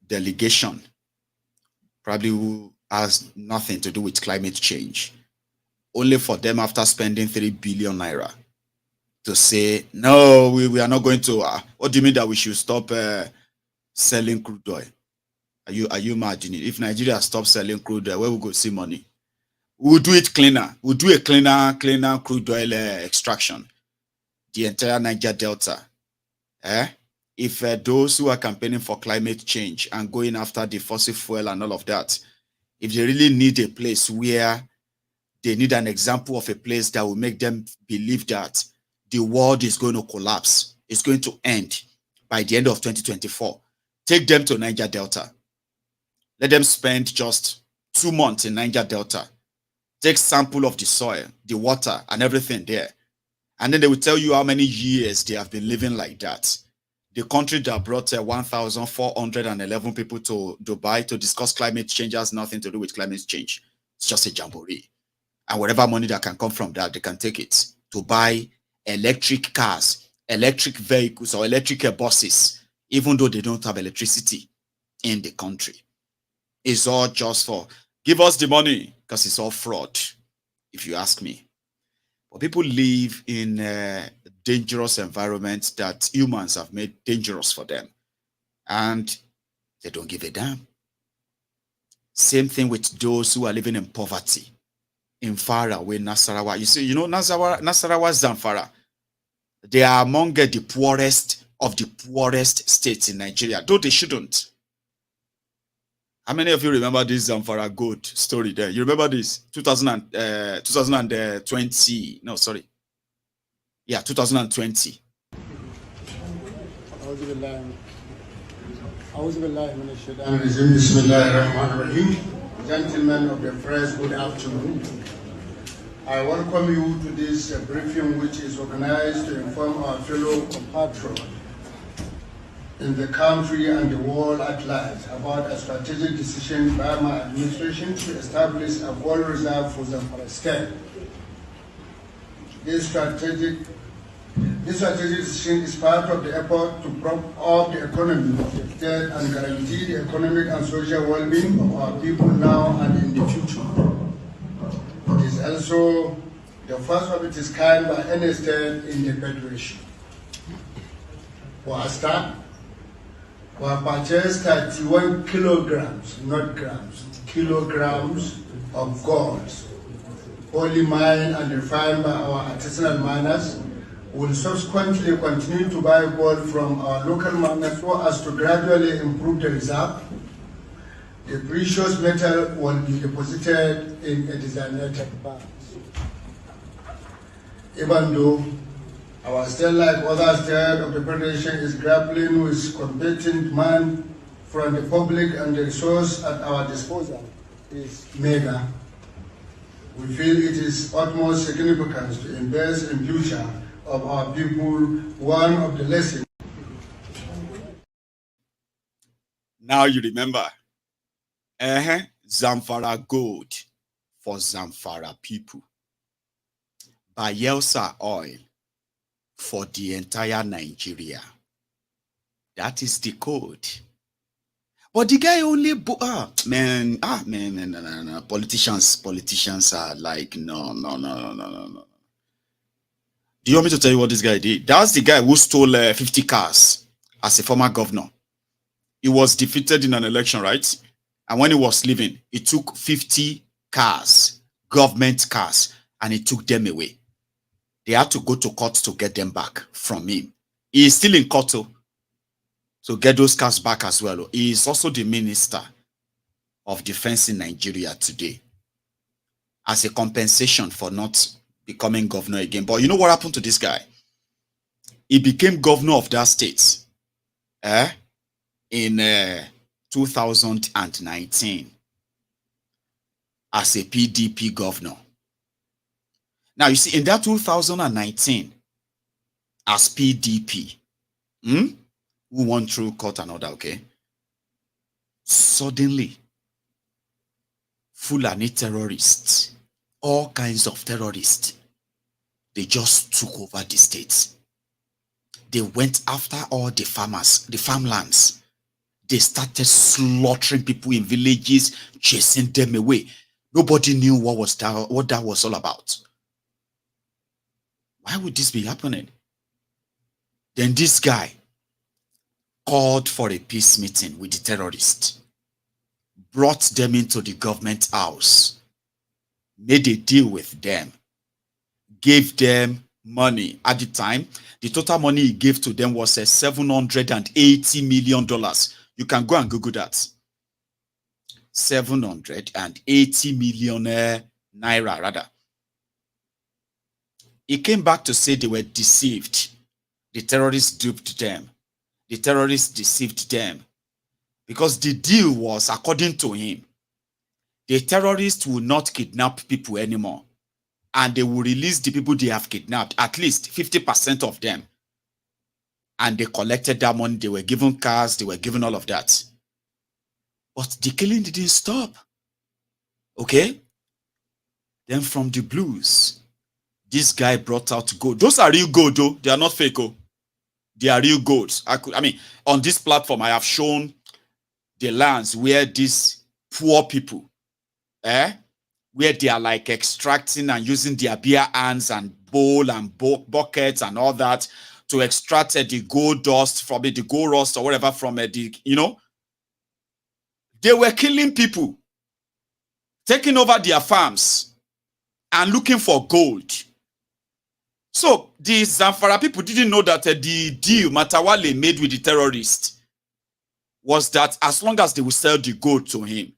delegation, probably who has nothing to do with climate change. Only for them, after spending 3 billion naira, to say, no, we are not going to, what do you mean that we should stop selling crude oil? Are you imagining? If Nigeria stops selling crude oil, where we go see money? We'll do it cleaner. We'll do a cleaner crude oil extraction. The entire Niger Delta. If those who are campaigning for climate change and going after the fossil fuel and all of that, if they really need a place where they need an example of a place that will make them believe that the world is going to collapse, it's going to end by the end of 2024, take them to Niger Delta. Let them spend just 2 months in Niger Delta. Take sample of the soil, the water, and everything there. And then they will tell you how many years they have been living like that. The country that brought 1,411 people to Dubai to discuss climate change has nothing to do with climate change. It's just a jamboree. And whatever money that can come from that, they can take it to buy electric cars, electric vehicles, or electric buses, even though they don't have electricity in the country. It's all just for, give us the money, because it's all fraud, if you ask me. But people live in dangerous environments that humans have made dangerous for them. And they don't give a damn. Same thing with those who are living in poverty. In far away Nasarawa. You see, you know, Nasarawa, Zamfara, they are among the poorest of the poorest states in Nigeria, though they shouldn't. How many of you remember this Zamfara gold story there? You remember this? 2020. No, sorry. Yeah, 2020. Gentlemen of the press, good afternoon. I welcome you to this briefing, which is organized to inform our fellow compatriots in the country and the world at large about a strategic decision by my administration to establish a gold reserve for Zamfara State. This strategic decision is part of the effort to prop up the economy of the state and guarantee the economic and social well-being of our people now and in the future. It is also the first of its kind by any state in the Federation. For a start, we have purchased 31 kilograms, not grams, kilograms of gold, wholly mined and refined by our artisanal miners. We will subsequently continue to buy gold from our local miners so as to gradually improve the reserve. The precious metal will be deposited in a designated bank. Even though our state, like other states of the Federation, is grappling with competing demand from the public and the resource at our disposal is mega, we feel it is utmost significance to invest in future of our people. One of the lessons. Now you remember. Zamfara gold for Zamfara people. Bayelsa oil for the entire Nigeria. That is the code. But the guy only man. Politicians are like, no. Do you want me to tell you what this guy did? That's the guy who stole 50 cars as a former governor. He was defeated in an election, right? And when he was leaving, he took 50 cars, government cars, and he took them away. They had to go to court to get them back from him. He is still in court to get those cars back as well. He is also the Minister of Defense in Nigeria today as a compensation for not becoming governor again. But you know what happened to this guy? He became governor of that state in 2019 as a PDP governor. Now, you see, in that 2019, as PDP, who won through court and order, okay? Suddenly, Fulani terrorists, all kinds of terrorists, they just took over the states. They went after all the farmers, the farmlands. They started slaughtering people in villages, chasing them away. Nobody knew what that was all about. Why would this be happening? Then this guy called for a peace meeting with the terrorists, brought them into the government house, made a deal with them, gave them money. At the time, the total money he gave to them was $780 million. You can go and Google that. 780 million naira, rather. He came back to say they were deceived. The terrorists duped them. The terrorists deceived them. Because the deal was, according to him, the terrorists will not kidnap people anymore. And they will release the people they have kidnapped, at least 50% of them. And they collected that money. They were given cars. They were given all of that. But the killing didn't stop. Okay? Then from the blues, this guy brought out gold. Those are real gold, though. They are not fake. Oh. They are real golds. I mean, on this platform, I have shown the lands where these poor people, where they are like extracting and using their bare hands and bowl and buckets and all that to extract the gold dust from it, the gold rust or whatever from it, you know. They were killing people, taking over their farms and looking for gold. So the Zamfara people didn't know that the deal Matawale made with the terrorists was that as long as they will sell the gold to him,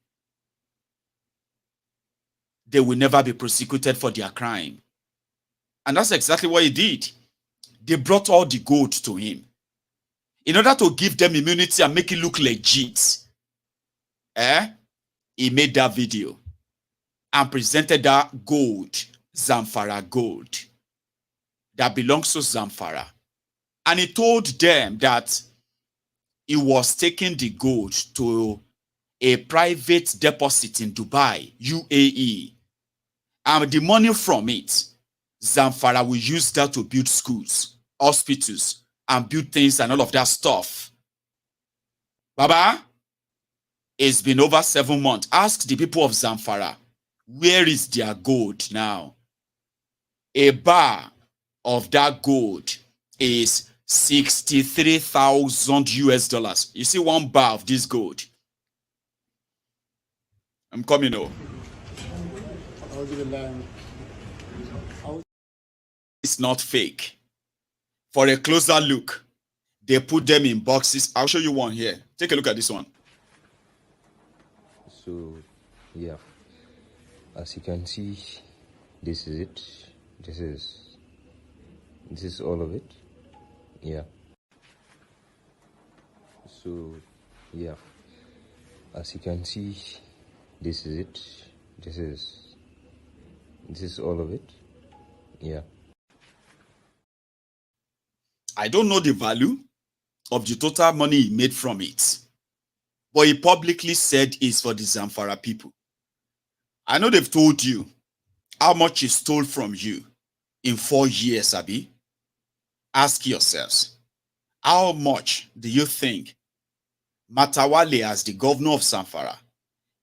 they will never be prosecuted for their crime. And that's exactly what he did. They brought all the gold to him in order to give them immunity and make it look legit. He made that video and presented that gold, Zamfara gold, that belongs to Zamfara. And he told them that he was taking the gold to a private deposit in Dubai, UAE. And the money from it, Zamfara will use that to build schools, hospitals, and build things and all of that stuff. Baba, it's been over 7 months. Ask the people of Zamfara, where is their gold now? A bar of that gold is 63,000 US dollars. You see one bar of this gold. I'm coming over. It's not fake. For a closer look, they put them in boxes. I'll show you one here. Take a look at this one. So, yeah, as you can see, this is it. This is all of it. Yeah. So, yeah, as you can see, this is it. This is all of it. Yeah. I don't know the value of the total money he made from it, but he publicly said it's for the Zamfara people. I know they've told you how much he stole from you in 4 years, Abi. Ask yourselves, how much do you think Matawale, as the governor of Zamfara,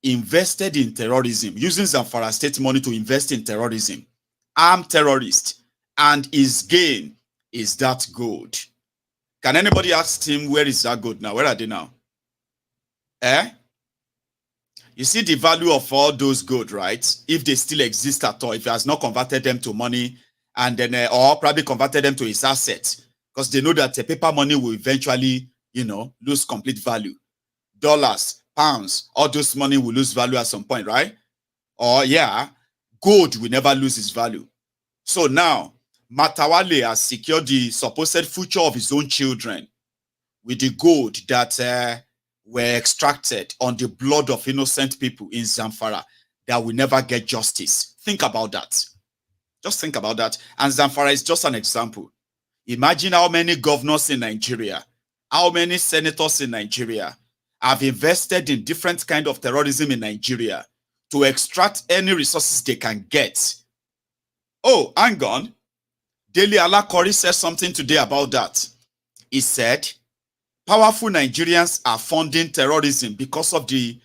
invested in terrorism, using Zamfara state money to invest in terrorism, armed terrorists, and his gain is that gold? Can anybody ask him, where is that gold now? Where are they now? You see the value of all those gold, right? If they still exist at all, if he has not converted them to money, and then or probably converted them to his assets, because they know that the paper money will eventually, you know, lose complete value. Dollars, pounds, all those money will lose value at some point, right? Or yeah, gold will never lose its value. So now, Matawale has secured the supposed future of his own children with the gold that were extracted on the blood of innocent people in Zamfara that will never get justice. Think about that. Just think about that. And Zamfara is just an example. Imagine how many governors in Nigeria, how many senators in Nigeria have invested in different kinds of terrorism in Nigeria to extract any resources they can get. Oh, hang on. Dele Alakori said something today about that. He said, powerful Nigerians are funding terrorism because of the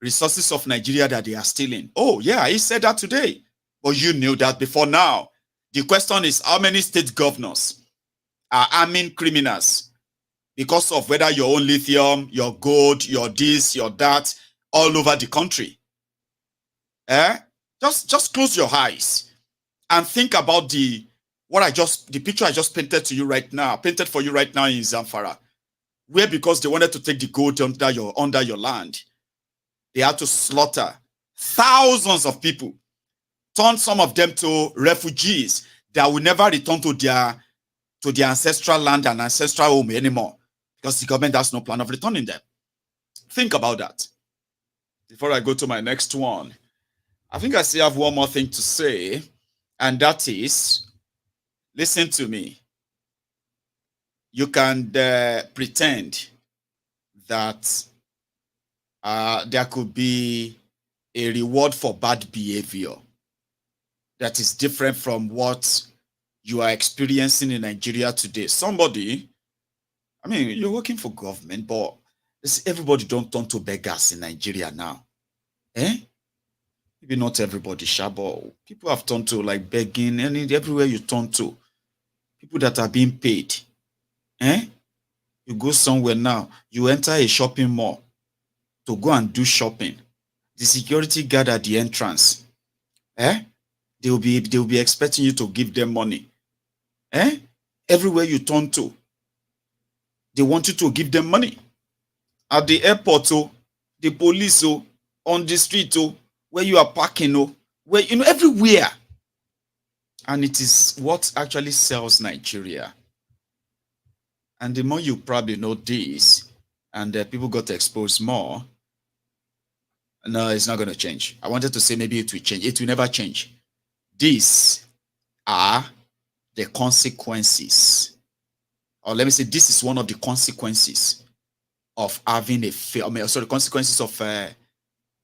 resources of Nigeria that they are stealing. Oh, yeah, he said that today. But you knew that before now. The question is, how many state governors are arming criminals because of whether your own lithium, your gold, your this, your that, all over the country? Just close your eyes and think about the picture I just painted to you right now, painted for you right now in Zamfara, where because they wanted to take the gold under your land, they had to slaughter thousands of people, turn some of them to refugees that will never return to their ancestral land and ancestral home anymore, because the government has no plan of returning them. Think about that. Before I go to my next one, I think I still have one more thing to say, and that is, listen to me. You can pretend that there could be a reward for bad behavior that is different from what you are experiencing in Nigeria today. Somebody, I mean, you're working for government, but everybody don't turn to beggars in Nigeria now. Maybe not everybody, but people have turned to like begging, and everywhere you turn to, people that are being paid. You go somewhere now, you enter a shopping mall to go and do shopping. The security guard at the entrance, they will be expecting you to give them money. Everywhere you turn to, they want you to give them money. At the airport, the police, on the street, where you are parking, where everywhere. And it is what actually sells Nigeria. And the more you probably know this, and people got exposed more, no, it's not going to change. I wanted to say maybe it will change. It will never change. These are the consequences. Or let me say, this is one of the consequences of having consequences of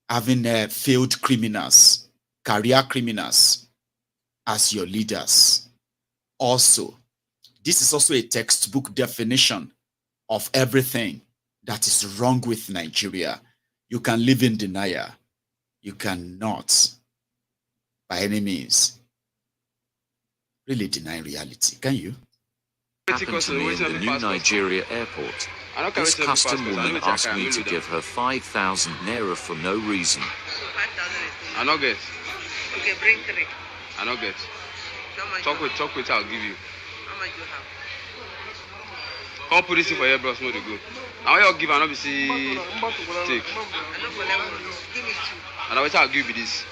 having failed criminals, career criminals as your leaders. Also, this is also a textbook definition of everything that is wrong with Nigeria. You can live in denial. You cannot, by any means, really deny reality. Can you? Happened to me in the new Nigeria airport. This custom woman asked me to give her 5,000 naira for no reason. 5,000. I not get. Okay, bring 3. I not get. Talk with her, I'll give you. How much you have? Come put this in for your bros, more to go. Now you give, I not be see. Take. I know for level. Give me 2. And I'll give you this.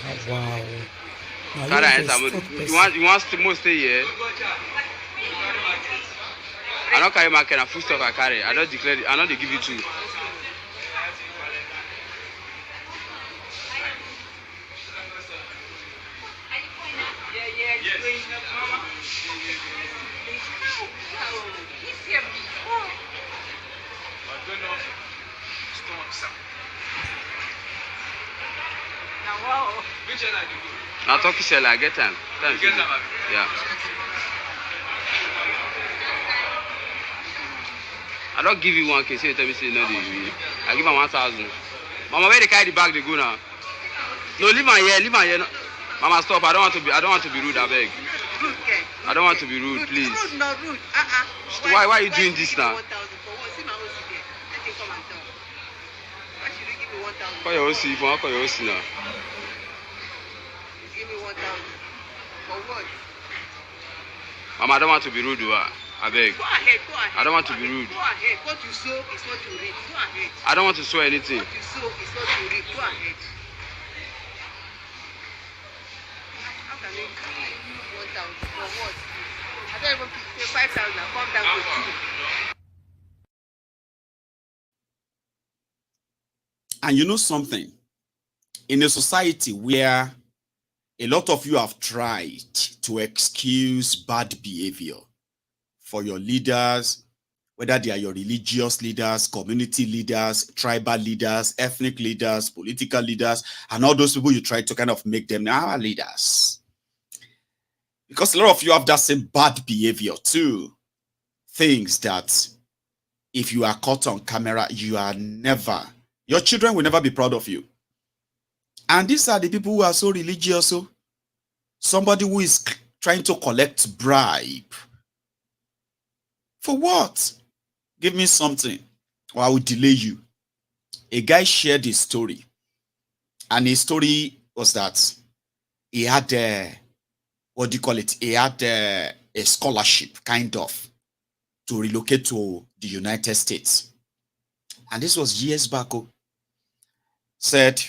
Oh, wow. You want to stay here? I don't carry my kind of food stuff I carry. I don't declare it. I know they give you 2. Now talk to Shella, I get time. Yeah. I don't give you 1K, so you tell me say no, I give her 1,000. Mama, where they carry the bag they go now? No, leave my here. No. Mama, stop. I don't want to be rude, I beg. I don't want to be rude, please. Rude, not rude. Why are you doing this now? Call your OC, if you want to call your OC now. Give me 1,000. For what? Mama, I don't want to be rude, I beg. Go ahead. I don't want to be rude. Go ahead. What you sow is what you reap. Go ahead. I don't want to sow anything. What you sow is what you reap. Go ahead. How can they give you 1,000 for what? I don't even pay 5,000. Come down to 2. And you know something? In a society where a lot of you have tried to excuse bad behavior for your leaders, whether they are your religious leaders, community leaders, tribal leaders, ethnic leaders, political leaders, and all those people you try to kind of make them our leaders. Because a lot of you have that same bad behavior too. Things that if you are caught on camera, your children will never be proud of you. And these are the people who are so religious. Somebody who is trying to collect bribe. For what? Give me something or I will delay you. A guy shared his story. And his story was that he had what do you call it? He had a scholarship, kind of, to relocate to the United States. And this was years back. Said,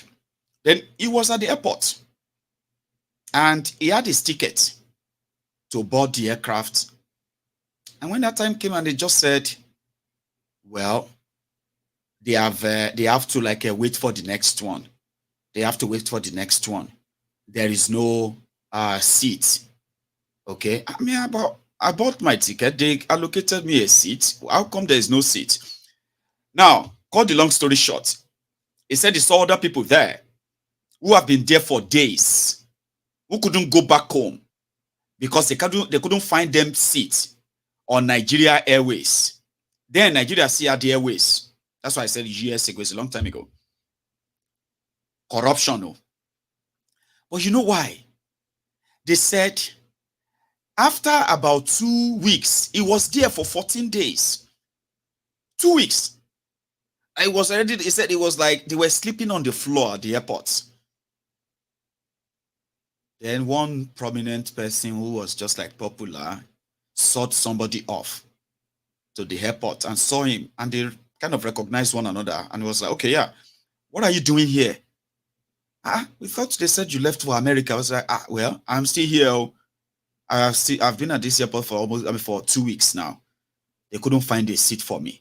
then he was at the airport and he had his ticket to board the aircraft. And when that time came and they just said, well, they have to like wait for the next one. They have to wait for the next one. There is no seat. Okay. I mean, I bought my ticket. They allocated me a seat. How come there is no seat? Now, cut the long story short, he said he saw other people there who have been there for days, who couldn't go back home because they couldn't find them seats on Nigeria Airways. Then Nigeria still had the airways. That's why I said years ago, it's a long time ago. Corruption, no. But you know why? They said after about 2 weeks, he was there for 14 days. 2 weeks. He said it was like they were sleeping on the floor at the airport. Then one prominent person who was just like popular sought somebody off to the airport and saw him, and they kind of recognized one another, and was like, okay, yeah, what are you doing here? We thought they said you left for America. I was like, well, I'm still here. I've been at this airport for 2 weeks now. They couldn't find a seat for me.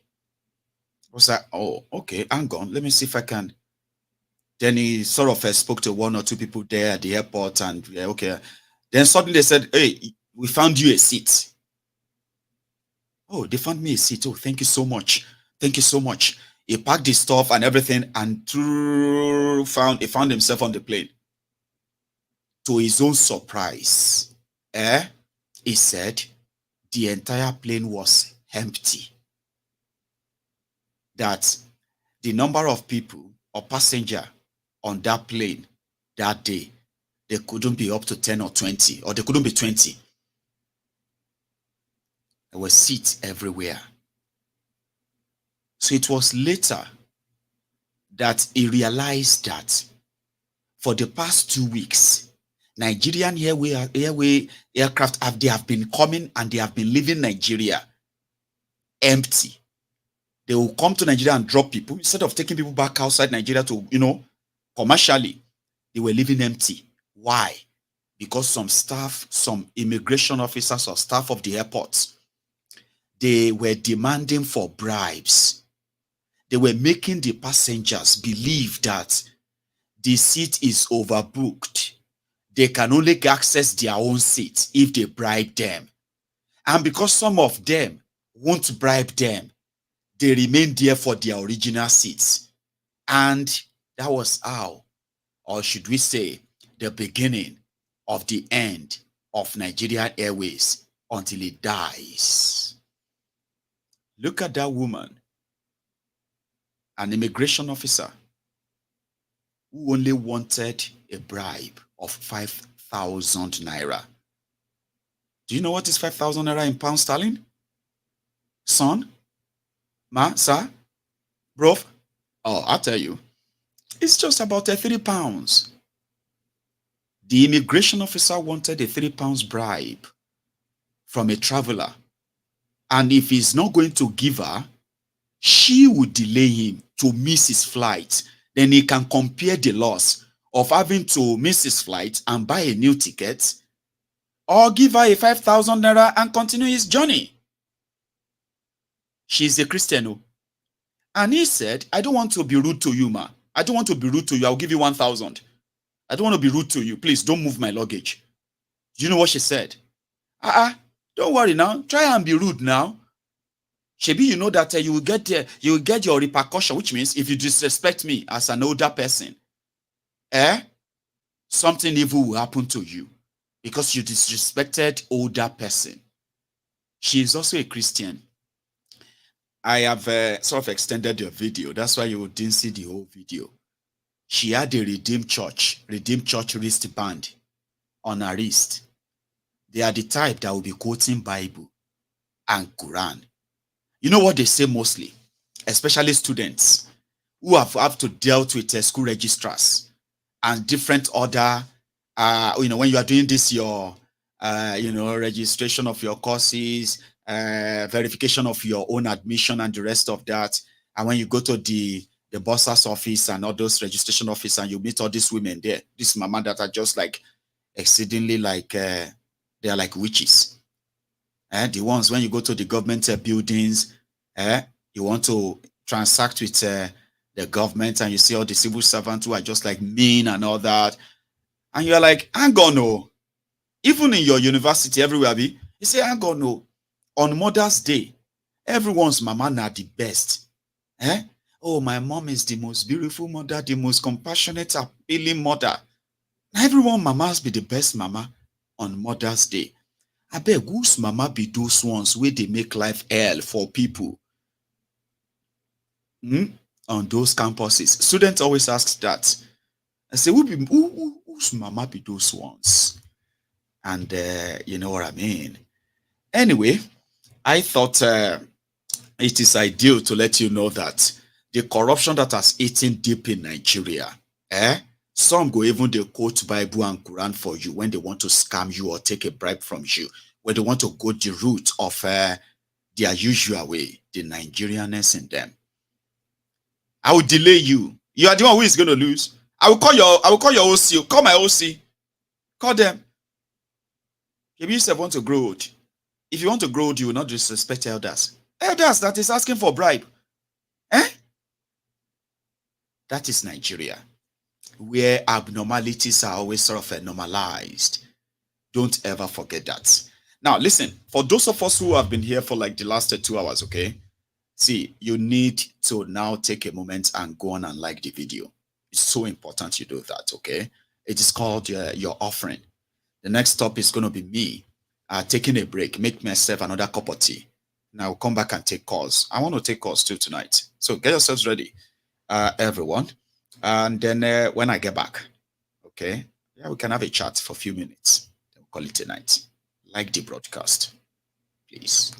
I was like, oh, okay, hang on. Let me see if I can. Then he sort of spoke to one or two people there at the airport, and yeah, okay. Then suddenly they said, hey, we found you a seat. Oh, they found me a seat. Oh, thank you so much. Thank you so much. He packed his stuff and everything and he found himself on the plane. To his own surprise, he said the entire plane was empty. That the number of people or passenger on that plane that day, they couldn't be up to 10 or 20, or they couldn't be 20. There were seats everywhere. So it was later that he realized that for the past 2 weeks, Nigerian aircraft they have been coming and they have been leaving Nigeria empty. They will come to Nigeria and drop people instead of taking people back outside Nigeria to, commercially. They were leaving empty. Why? Because some immigration officers or staff of the airports, they were demanding for bribes. They were making the passengers believe that the seat is overbooked. They can only access their own seat if they bribe them. And because some of them won't bribe them, they remain there for their original seats. And that was how, or should we say, the beginning of the end of Nigerian Airways until it dies. Look at that woman, an immigration officer who only wanted a bribe of 5,000 naira. Do you know what is 5,000 naira in pound sterling? Son? Ma? Sir? Bro? Oh, I'll tell you. It's just about 3 pounds. The immigration officer wanted a 3 pounds bribe from a traveler. And if he's not going to give her, she would delay him to miss his flight. Then he can compare the loss of having to miss his flight and buy a new ticket, or give her a 5,000 naira and continue his journey. She's a Christian. And he said, I don't want to be rude to you, ma. I don't want to be rude to you. I'll give you 1,000. I don't want to be rude to you. Please don't move my luggage. Do you know what she said? Don't worry now. Try and be rude now. Shebi, you know that you will get your repercussion, which means if you disrespect me as an older person, something evil will happen to you because you disrespected older person. She is also a Christian. I have sort of extended the video. That's why you didn't see the whole video. She had a Redeemed Church wristband on her wrist. They are the type that will be quoting Bible and Quran. You know what they say mostly, especially students who have to deal with school registrars. and different other, when you are doing this, your, registration of your courses, verification of your own admission and the rest of that. And when you go to the boss's office and all those registration office and you meet all these women there, this mama that are just like exceedingly like, they are like witches. The ones when you go to the government buildings, you want to transact with the government and you see all the civil servants who are just like mean and all that. And you're like, hang on, no. Even in your university, everywhere, you say, hang on, no. On Mother's Day, everyone's mama na the best. Oh, my mom is the most beautiful mother, the most compassionate, appealing mother. Everyone mamas be the best mama on Mother's Day. I beg, whose mama be those ones where they make life hell for people? On those campuses. Students always ask that. I say, whose mama be those ones? And you know what I mean? Anyway, I thought it is ideal to let you know that the corruption that has eaten deep in Nigeria, some go even they quote Bible and Quran for you when they want to scam you or take a bribe from you, when they want to go the route of their usual way, the Nigerianness in them. I will delay you. You are the one who is going to lose. I will call your OC. Call my OC. Call them. If you want to grow old, if you want to grow old, you will not disrespect elders. Elders that is asking for bribe. That is Nigeria, where abnormalities are always sort of normalized. Don't ever forget that. Now, listen, for those of us who have been here for like the last 2 hours, okay? See, you need to now take a moment and go on and like the video. It's so important you do that, okay? It is called your offering. The next stop is going to be me taking a break, make myself another cup of tea. Now I'll come back and take calls. I want to take calls too tonight. So get yourselves ready, everyone. And then when I get back, okay, we can have a chat for a few minutes. We'll call it a night. Like the broadcast, please.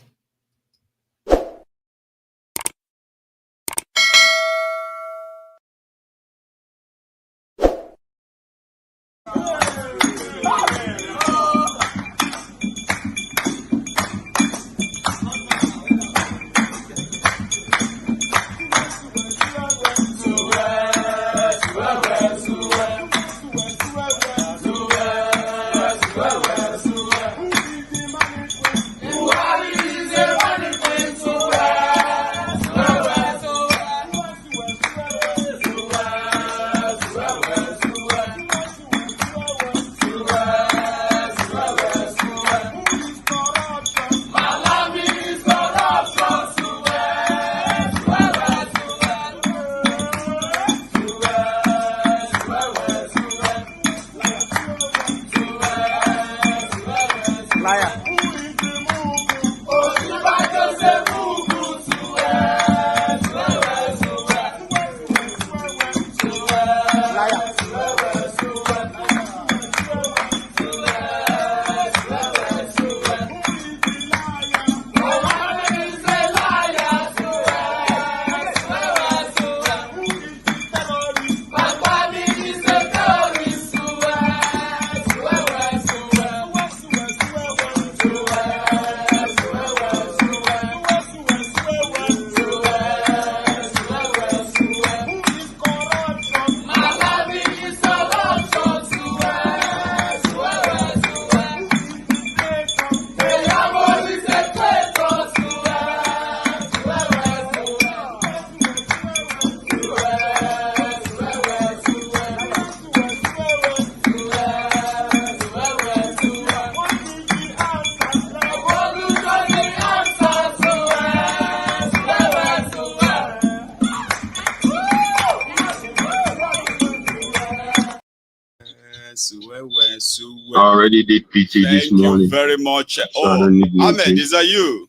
I already did PT this morning. Thank you very much. So Oh, Ahmed, is that you?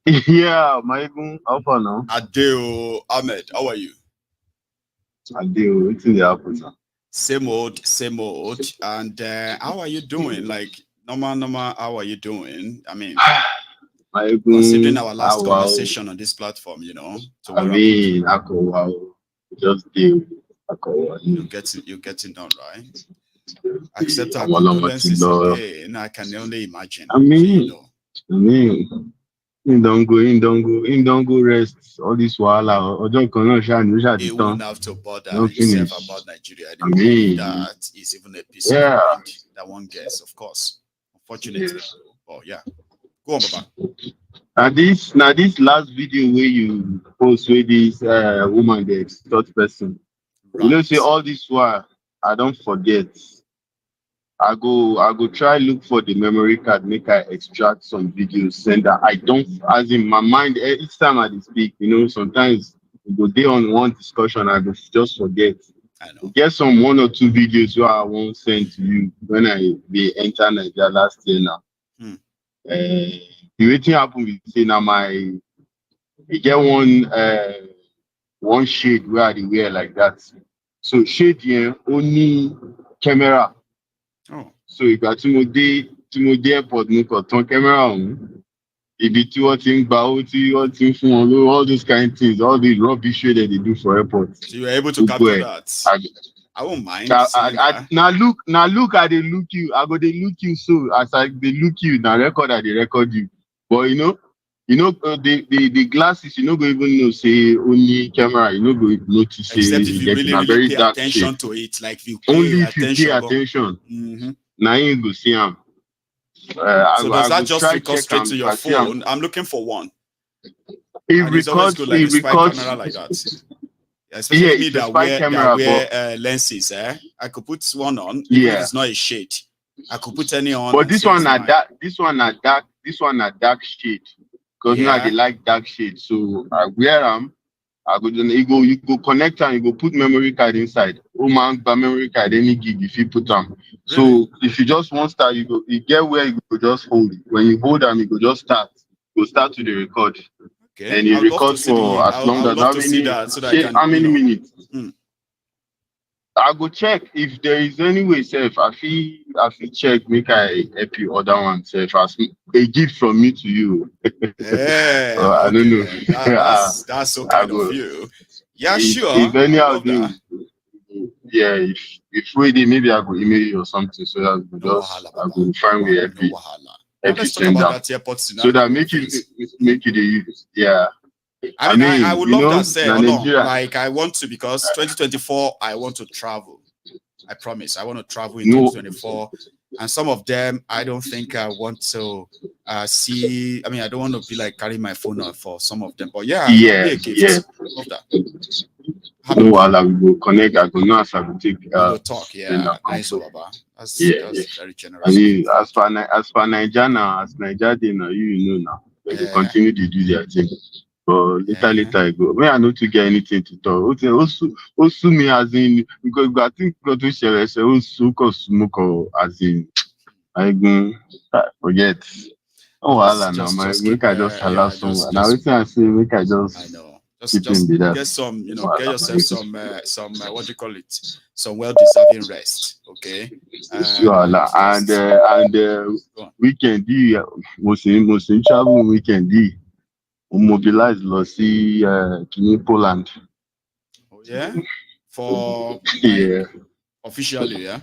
Yeah, Maiyegun, how far now? Adeo, Ahmed, how are you? Adeo, it's in the office. Same old. And how are you doing? Like, normal, how are you doing? I mean, considering our last conversation on this platform, you know. I mean, just deal. You're getting done, right? Accept our condolences again. I can only imagine. I mean, in don't go rest. All this wahala. He wouldn't have to bother himself about Nigeria anymore. That is even a piece of mind that one gets, of course. Unfortunately. But yeah. Go on, Baba. Now this last video where you post with this woman, the extort person. Right. You know, say all this while, I don't forget. I go try look for the memory card, make I extract some videos, send that. I don't, as in my mind, each time I speak, you know, sometimes we go there on one discussion, I go just forget. I know. Get some 1 or 2 videos where I won't send to you when they enter Nigeria last year now. The waiting happen with say now you get one shade where they wear like that. So shade here only camera. Oh. So you got to the airport no camera on. If it's what thing all those kind of things, all the rubbish that they do for airports. So you were able to capture that. I won't mind. Now look at they look you. I go they look you so as I they look you now record they record you. But you know the glasses you know go even know say only camera you know go notice. Except if you really pay attention to it, like if you pay attention. Now you go see them. So does that just record straight to your phone? I'm looking for one. It records camera like that. Especially me that wear lenses. I could put one on. Even if it's not a shade. I could put any on. But this one are dark. This one are dark shade. Because now they like dark shade. So I wear them. You go connect and you go put memory card inside. Oh man, the memory card any gig if you put them. Really? So if you just want start, you get where you go just hold it. When you hold them, you go just start. You go start to the record. Okay. And you record for as long as how many minutes. I go check if there is any way safe. I feel check make I help you other one safe as a gift from me to you. Yeah, I don't know. That's so kind of you. Yeah, sure. If any of them, if we did, maybe I go email you or something so that I go find way help you. Let's talk about that airport scenario. So that make it a use. Yeah. I mean, I would love that say, like I want to, because 2024 I want to travel. I promise I want to travel in 2024, and some of them I don't think I want to see. I mean, I don't want to be like carrying my phone on for some of them, but love that. No, I will connect. I will know as I will take. Talk, nice, Baba. That's very generous. I mean, as for Niger now, as Niger they know, you know now, they will continue to do their thing. But later I go. When I know to get anything to talk, also me as in because I think got to share also smoke as in I go forget. Oh, Allah now, make I just allow someone. Now I say make I just. I know. Just get some, get yourself some what do you call it? Some well-deserving rest, okay? And weekend D, most travel weekend D. Mobilize see Poland. Oh yeah, for officially, yeah.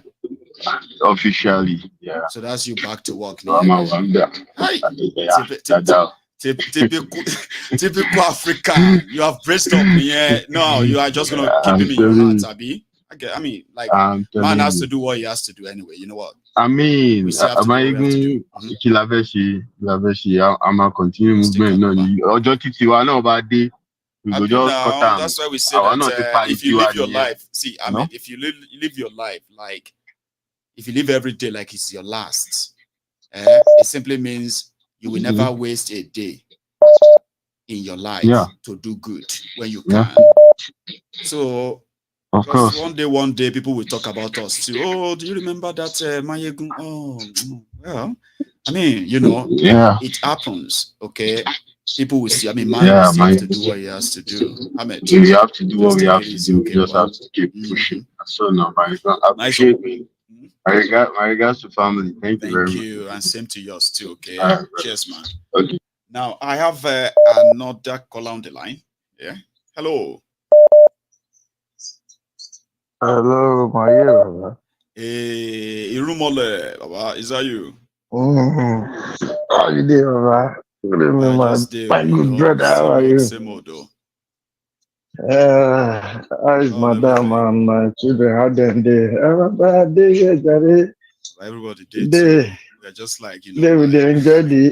Officially, yeah. So that's you back to work now. Typical African. You have braced up, yeah. No, you are just gonna keep him in your heart, Abby. Okay, I mean, like man has to do what he has to do anyway. You know what? I mean, Maiyegun I'm a continue movement. No, just about day. We go just cut down. That's why we say that if you live your life, see, I mean, if you live your life like, if you live every day like it's your last, it simply means you will never waste a day in your life to do good when you can. So. Of course. One day, people will talk about us too. Oh, do you remember that Maiyegun? Oh, well, I mean, it happens, okay? People will see. I mean, man has to do what he has to do. Ahmed, we have to do what we have to do. We just have to keep pushing. So now, Maiyegun, appreciate me. My regards to family. Thank you very much. Thank you, and same to yours too. Okay, cheers, man. Okay. Now I have another caller on the line. Yeah. Hello. Hello, my ear. Irumole, Baba, is that you? How you doing, Baba? Good evening, my good brother. How are you? Same old, though. How is madam and my children? How them they? Everybody did too. They're just like, They will enjoy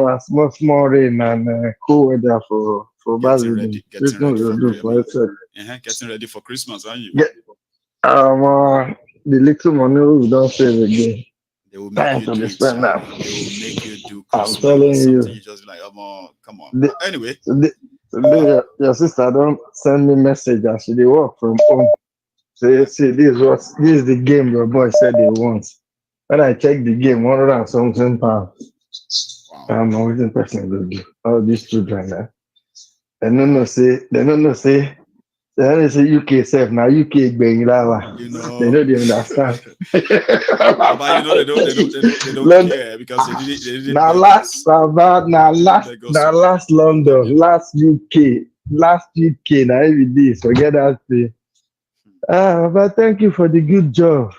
our small rain and cool weather for getting ready for getting ready for Christmas, aren't you? Yeah. The little money we don't save again. They will make you do it. They will make you do Christmas. I'm telling you. You just be like, come on. Anyway. Today your sister don't send me message as she work from home. Say, see, this is the game your boy said he wants. When I check the game, 100 and something pounds. Wow. I'm always in person to do all these children there. They don't say UK safe now. UK being lava. They don't even understand. But they don't care because they didn't now last London, last UK. Now every day. Forget that thing. But thank you for the good job.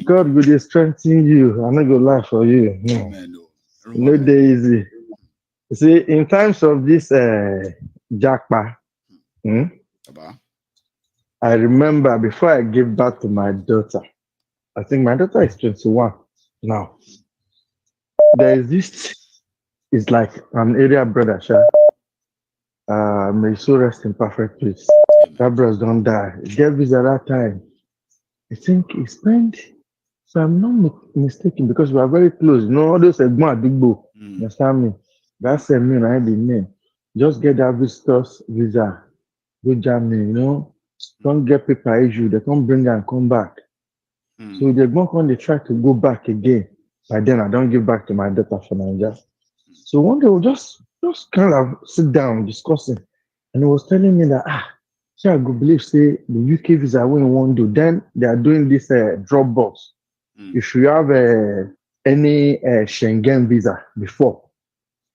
God will strengthen you. I'm not gonna lie for you. No day easy. See, in times of this jackpot, I remember before I gave birth to my daughter, I think my daughter is 21 now. There is this, it's like an area brother, may so rest in perfect peace. That brother don't die. He gave visa that time. I think he spent, so I'm not mistaken because we are very close. You know, all those Egma Digbo, understand me? That's a mean, I the name. Just get that visitor's visa. Go Germany, you know. Don't get paper issue. They can't bring and come back. So the Egma when they try to go back again. By then, I don't give back to my daughter for Nigeria. So one day we'll just kind of sit down discussing. And he was telling me that, so I go believe, say, the UK visa we won't do. Then they are doing this drop box. If you have any Schengen visa before,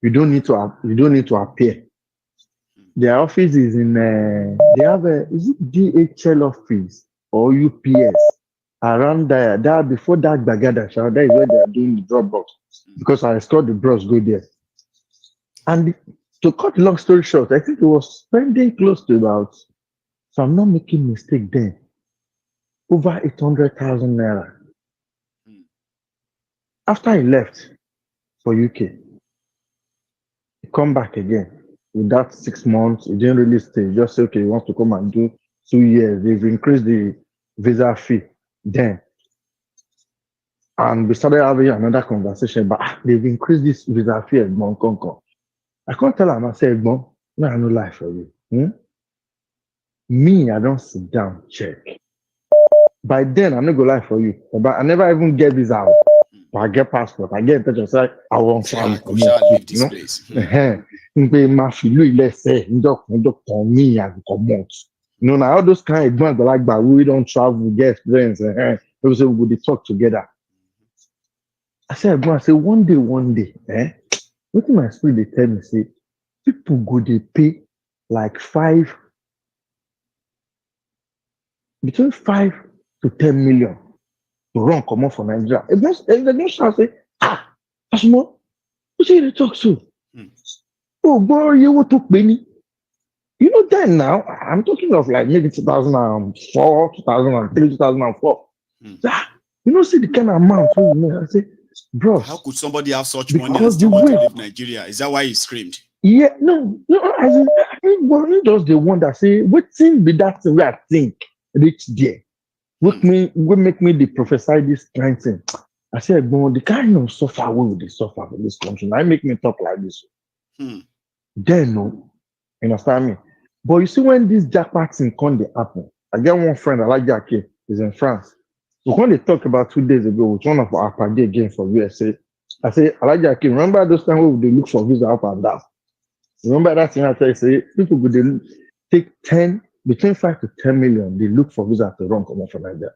you don't need to appear. Their office is in they have is it DHL office or UPS around there. That before that Bagada, that is where they are doing the drop box. Because I saw the bros go there. And to cut long story short, I think it was spending close to about, so I'm not making mistake then, over 800,000 naira. After he left for UK, he come back again. With that 6 months, he didn't really stay. He just say, okay, he wants to come and do 2 years. They've increased the visa fee then. And we started having another conversation, but they've increased this visa fee at Moncon. I can't tell him, I said, no, I have no life for you. Me, I don't sit down, check. By then, I'm not going to lie for you. But I never even get visa out. I get passport, I get in touch and say, I want to leave this place. You know, now all those kind of ones like, but we don't travel, get experience, we say we would talk together. I said, one day, what my spirit they tell me, say, people go they pay like between 5 to 10 million to run come off for Nigeria. If they don't say, that's more. What should they talk to? Oh, boy, you want to pay me? You know, then now, I'm talking of like maybe 2004, 2003, 2004. You know, see the kind of amount. I say, bro. How could somebody have such money and still want to leave Nigeria? Is that why he screamed? Yeah, no, as in, he does the one that say, what's in be that way I think reach there. What make me the prophesy this kind of thing? I said, well, the kind of suffer will they suffer for this country. I make me talk like this. Then no, you understand me? But you see, when this jackpot thing come they happen, I get one friend, I like Jackie, is in France. So when they talk about 2 days ago with one of our party again for USA, I say, I like Jackie, remember those times where they look for visa up and down? Remember that thing I tell you, say, people would take between 5 to 10 million, they look for visa to run come from Nigeria.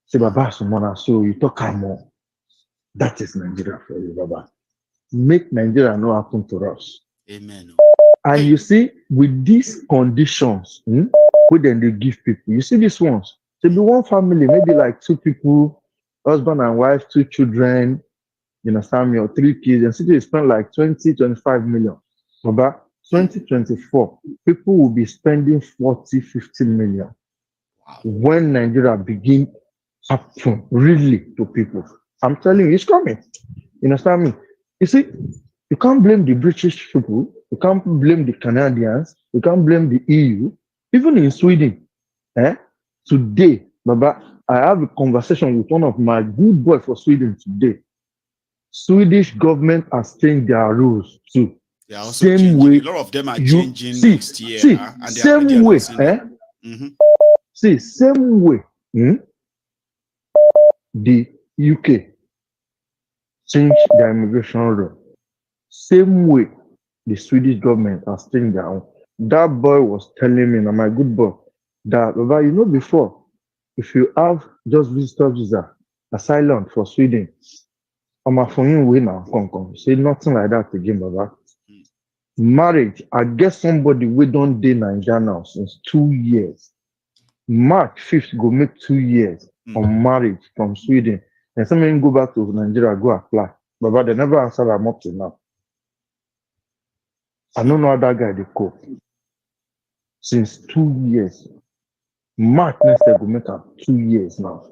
Say, Baba, so you talk more. That is Nigeria for you, Baba. Make Nigeria not happen to us. Amen. And you see, with these conditions, where then they give people. You see these ones. There be one family, maybe like 2 people, husband and wife, 2 children, you understand me, or 3 kids, and see they spend like 20, 25 million. About 2024, people will be spending 40, 50 million. When Nigeria begin happen really to people. I'm telling you, it's coming. You understand me? You see, you can't blame the British people, you can't blame the Canadians, you can't blame the EU, even in Sweden. Today, Baba, I have a conversation with one of my good boys for Sweden today. Swedish government has changed their rules too. They are also changing. A lot of them are changing next year. And they are already announcing it. See, same way the UK changed their immigration law. Same way the Swedish government has changed their own. That boy was telling me, and my good boy, that Baba, you know, before, if you have just visitor visa, asylum for Sweden, I'm a phone way now, come. Say nothing like that again, Baba. Marriage, I guess somebody we don't date Nigeria now since 2 years. March 5th go make 2 years on marriage from Sweden. And somebody go back to Nigeria, go apply. Baba, they never answer them up to now. I don't know how that guy they cope. Since 2 years. March next year go make 2 years now.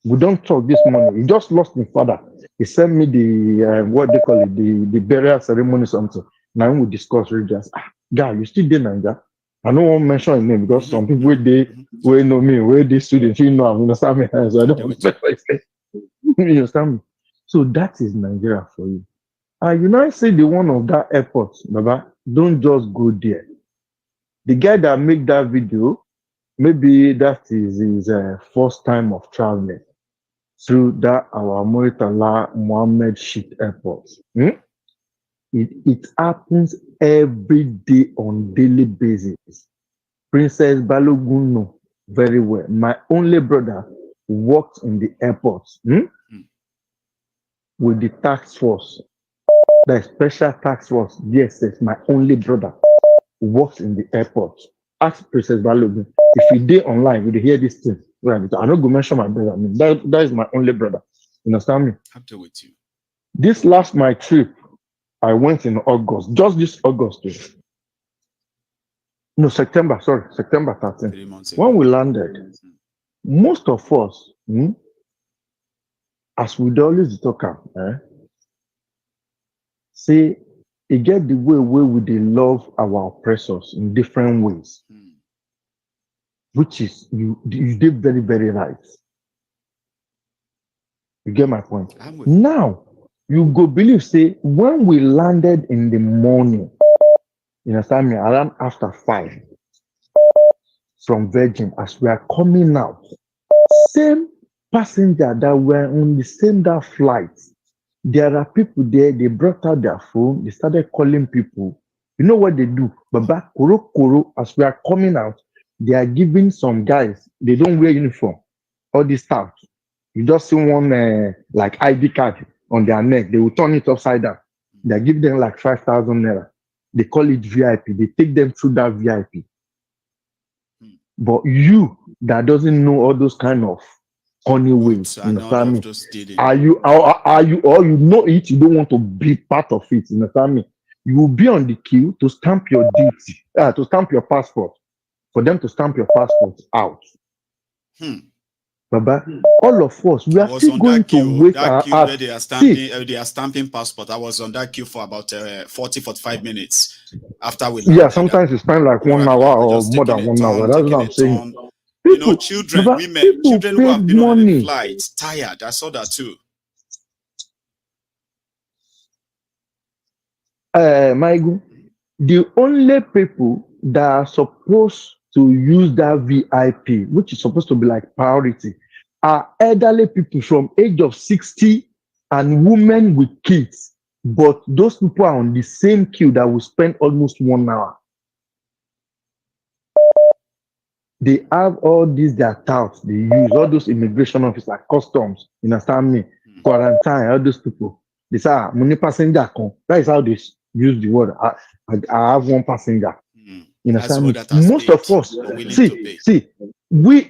We don't talk this morning. He just lost my father. He sent me the what they call it, the burial ceremony something. Now we discuss religions. Guy, you still there, Nigeria? I don't want to mention his name because some people will know me, where they students, you know, I'm understand me. So I don't want to say. You understand me? So that is Nigeria for you. You know, I say the one of that airport, Baba, don't just go there. The guy that make that video, maybe that is his first time of traveling through that our Muritala Mohammed Sheikh Airport. It happens every day on daily basis. Princess Balogun know very well. My only brother worked in the airport with the tax force, the special tax force. DSS, my only brother works in the airport. Ask Princess Balogun. If you did online, you hear this thing. Right? I'm not gonna mention my brother. I mean, that is my only brother. You understand me? Happy with you. This last my trip, I went in August, just this August. No, September 13th. 3 months ago. When we landed, most of us, as we always talk, say, it get the way we they love our oppressors in different ways, which is you did very, very right. You get my point? Now, you go believe, say, when we landed in the morning, you understand me, around after 5 from Virgin, as we are coming out, same passenger that were on the same that flight, there are people there, they brought out their phone, they started calling people. You know what they do? Baba, koro, as we are coming out, they are giving some guys, they don't wear uniform, all this stuff. You just see one like ID card on their neck, they will turn it upside down. They give them like 5,000 naira. They call it VIP. They take them through that VIP. But you that doesn't know all those kind of funny ways, you understand me? Are you or you know it, you don't want to be part of it, you understand me? You will be on the queue to stamp your duty, to stamp your passport, for them to stamp your passport out. Baba, all of us, we are still going to wait. That queue where they are stamping passport. I was on that queue for about 40-45 minutes after we landed. Yeah, sometimes you spend like 1 hour or more than 1 hour. That's what I'm saying. You know, children, Baba, women, children who have been on a flight, tired. I saw that too. Maiyegun, the only people that are supposed to use that VIP, which is supposed to be like priority, are elderly people from age of 60 and women with kids. But those people are on the same queue that will spend almost 1 hour. They have all these their touts, they use all those immigration officers like customs, you understand me? Quarantine, all those people. They say, money passenger come. That is how they use the word. I have one passenger. You That's understand what me? that has Most paid of us, or willing to pay. we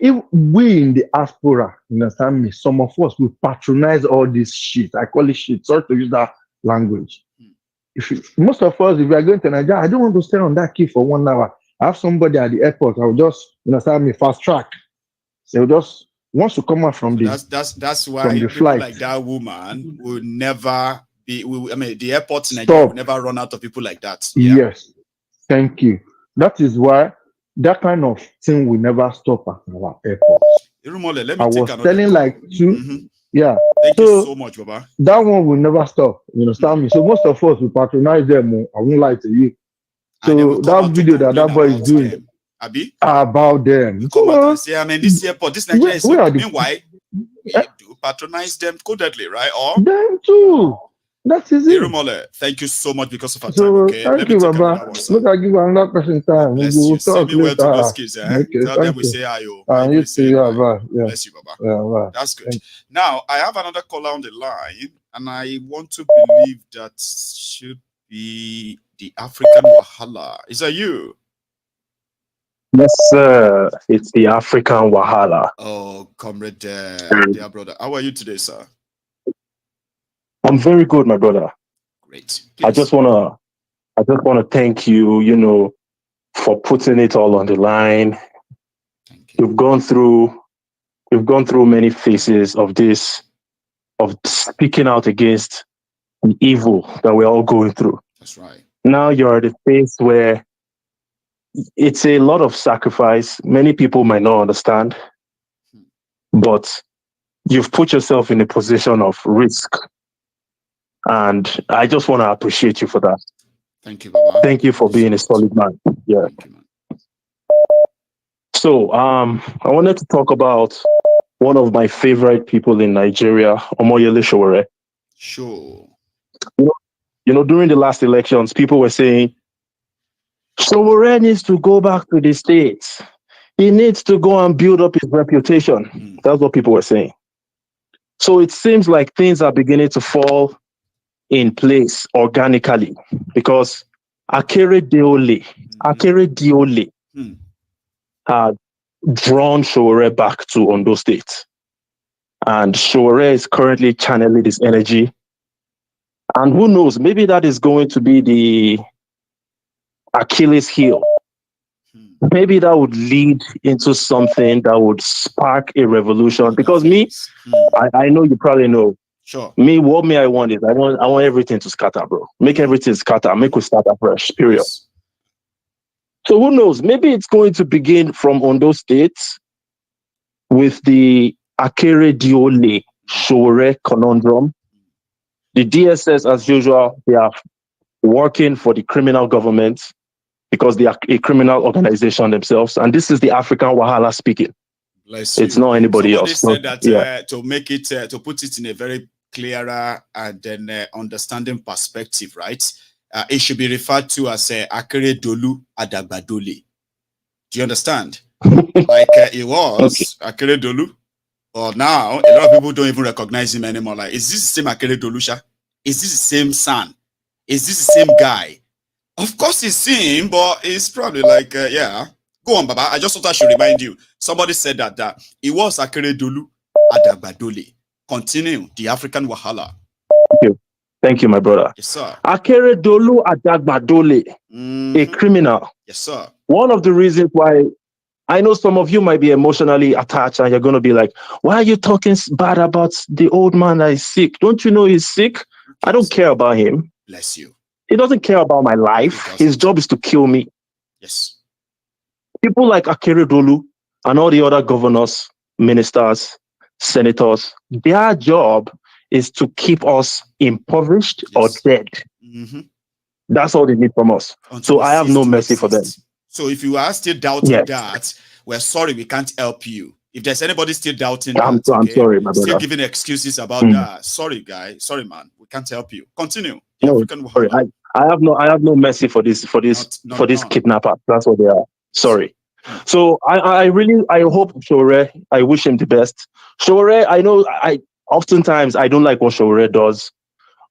in the diaspora, you understand me? Some of us will patronize all this shit. I call it shit. Sorry to use that language. Most of us, if we are going to Nigeria, I don't want to stay on that key for 1 hour. I have somebody at the airport. I'll just, you understand me, fast track. They'll just once you come out from So that's why the people flight. like that woman will never be. I mean, the airports in Nigeria Stop. will never run out of people like that. Yeah. Yes, thank you. That is why that kind of thing will never stop at our airport. Irumole, let me I take was another telling call. like two, yeah. Thank you so much, Baba. That one will never stop. You understand me? So most of us will patronize them. I won't lie to you. And then we So come that out to video that complain boy is about doing them. Abi? about them. We come out and say, I mean, this airport, this Nigeria is where so. are the- Meanwhile, we do patronize them codedly, right? Or them too. That is it. Irumole, thank you so much because of our time. So Okay, thank let me you, take Baba. another one, sir. Look, I give another person time. We Bless will you. Send talk me well to later. those kids, eh? Okay, Tell them thank we you. say hi, yo. You too, yeah, bye. Yeah. Bless you, Baba. Yeah, bye. That's good. Now, I have another caller on the line, and I want to believe that should be the African Wahala. Is that you? Yes, sir. It's the African Wahala. Oh, comrade, dear brother. How are you today, sir? I'm very good, my brother. Great. I just wanna thank you, for putting it all on the line. You've gone through many phases of this, of speaking out against the evil that we're all going through. That's right. Now you're at a phase where it's a lot of sacrifice. Many people might not understand, but you've put yourself in a position of risk. And I just want to appreciate you for that. Thank you, Baba. Thank you for being a solid man. Yeah. So, I wanted to talk about one of my favorite people in Nigeria, Omoyele Sowore. Sure. During the last elections, people were saying, Sowore needs to go back to the States. He needs to go and build up his reputation. That's what people were saying. So it seems like things are beginning to fall in place organically because Akeredolu had drawn Sowore back to Ondo State. And Sowore is currently channeling his energy. And who knows, maybe that is going to be the Achilles heel. Maybe that would lead into something that would spark a revolution. Because I know you probably know. Sure. What I want is I want everything to scatter, bro. Make everything scatter. Make us start afresh. Period. Yes. So who knows? Maybe it's going to begin from Ondo State with the Akeredolu Sowore conundrum. The DSS, as usual, they are working for the criminal government because they are a criminal organization themselves. And this is the African Wahala speaking. Bless it's you. not anybody Somebody else. said that Yeah. to make it, to put it in a very clearer and then understanding perspective, right? It should be referred to as Akeredolu Adagbadole. Do you understand? Like it was Akeredolu, but now a lot of people don't even recognize him anymore. Like, is this the same Akeredolu? Is this the same son? Is this the same guy? Of course it's him, but it's probably like, yeah. Go on, Baba. I just thought I should remind you. Somebody said that it was Akeredolu Adagbadole. Continue the African Wahala. Thank you, my brother. Yes, sir. Akeredolu Adagbadole, a criminal. Yes, sir. One of the reasons why I know some of you might be emotionally attached and you're going to be like, why are you talking bad about the old man that is sick? Don't you know he's sick? I don't care about him. Bless you. He doesn't care about my life. His job is to kill me. Yes. People like Akeredolu and all the other governors, ministers, senators, their job is to keep us impoverished or dead. That's all they need from us. So I have no mercy for them. So if you are still doubting that, we're sorry, we can't help you. If there's anybody still doubting I'm sorry, my brother. still giving excuses about that, sorry, guy, sorry, man, we can't help you. Continue. No, sorry, I have no mercy for this kidnapper. That's what they are. Sorry. So I really hope Sowore, I wish him the best. Sowore, I know oftentimes I don't like what Sowore does,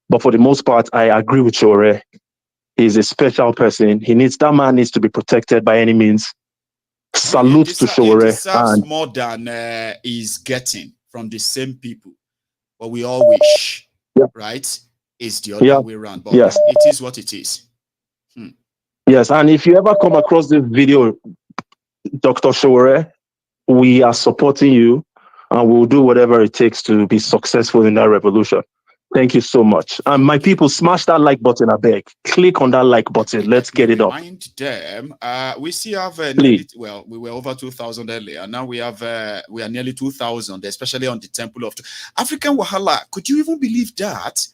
but for the most part, I agree with Sowore. He's a special person. That man needs to be protected by any means. Salute to Showore. He deserves more than he's getting from the same people. But we all wish, right? It's the other way around. But it is what it is. Yes, and if you ever come across this video, Dr. Showore, we are supporting you, and we'll do whatever it takes to be successful in that revolution. Thank you so much. And my people, smash that like button, I beg. Click on that like button. Let's get it up. Remind them, we still have nearly, well, we were over 2,000 earlier. Now we are nearly 2,000, especially on the Temple of African Wahala. Could you even believe that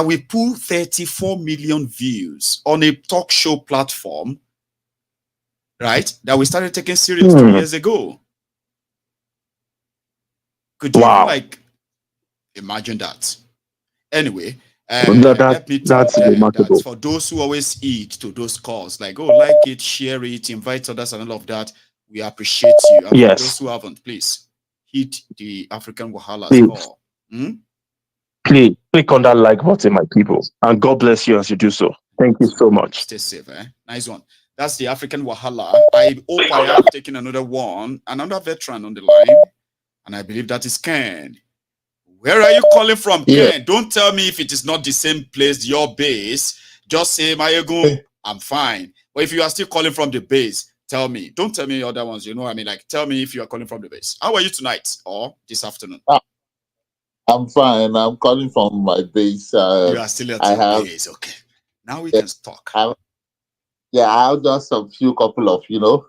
we pull 34 million views on a talk show platform, right? That we started taking serious 2 years ago. Could you even, imagine that? Anyway, let me tell them that for those who always eat to those calls, like, oh, like it, share it, invite others and all of that, we appreciate you. And for those who haven't, please hit the African Wahala call. Please click on that like button, my people. And God bless you as you do so. Thank you so much. Stay safe, Nice one. That's the African Wahala. I hope I have taken another veteran on the line. And I believe that is Ken. Where are you calling from, Ken? Don't tell me if it is not the same place, your base. Just say, Maiyegun, I'm fine. But if you are still calling from the base, tell me. Don't tell me other ones, you know what I mean? Like, tell me if you are calling from the base. How are you tonight or this afternoon? I'm fine. I'm calling from my base. You are still at your base. Okay. Now we can talk. I have just a few couple of, still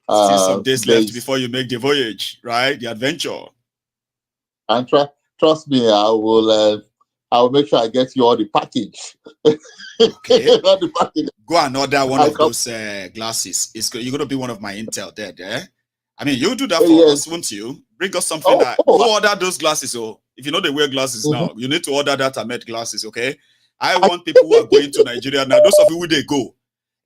some days left before you make the voyage, right? The adventure. And trust me, I will make sure I get you all the package. Okay. All the package. Go and order one of those glasses. You're going to be one of my intel there. I mean, you do that for us, won't you? Bring us something go order those glasses. Oh, if you know they wear glasses now, you need to order that Ahmed glasses, okay? I want people who are going to Nigeria now. Those of you who they go,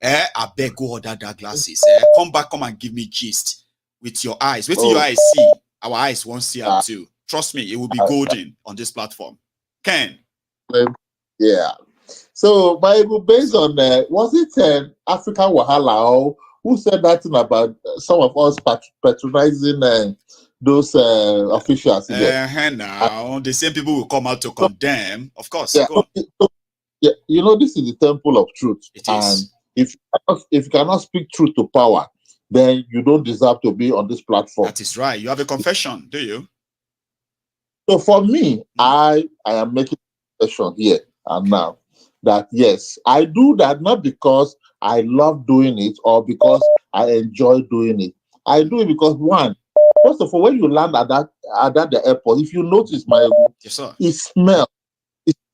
I beg go order that glasses. Come and give me gist with your eyes. Wait till your eyes see. Our eyes won't see them too. Trust me, it will be golden on this platform. Ken. Yeah. So, based on, was it African Wahala who said that thing about some of us patronizing those officials? Now, the same people will come out to condemn, of course. Yeah, this is the temple of truth. It is. And if you cannot speak truth to power, then you don't deserve to be on this platform. That is right. You have a confession, do you? So for me, I am making a confession here and now that yes, I do that not because I love doing it or because I enjoy doing it. I do it because first of all, when you land at the airport, if you notice, it smells.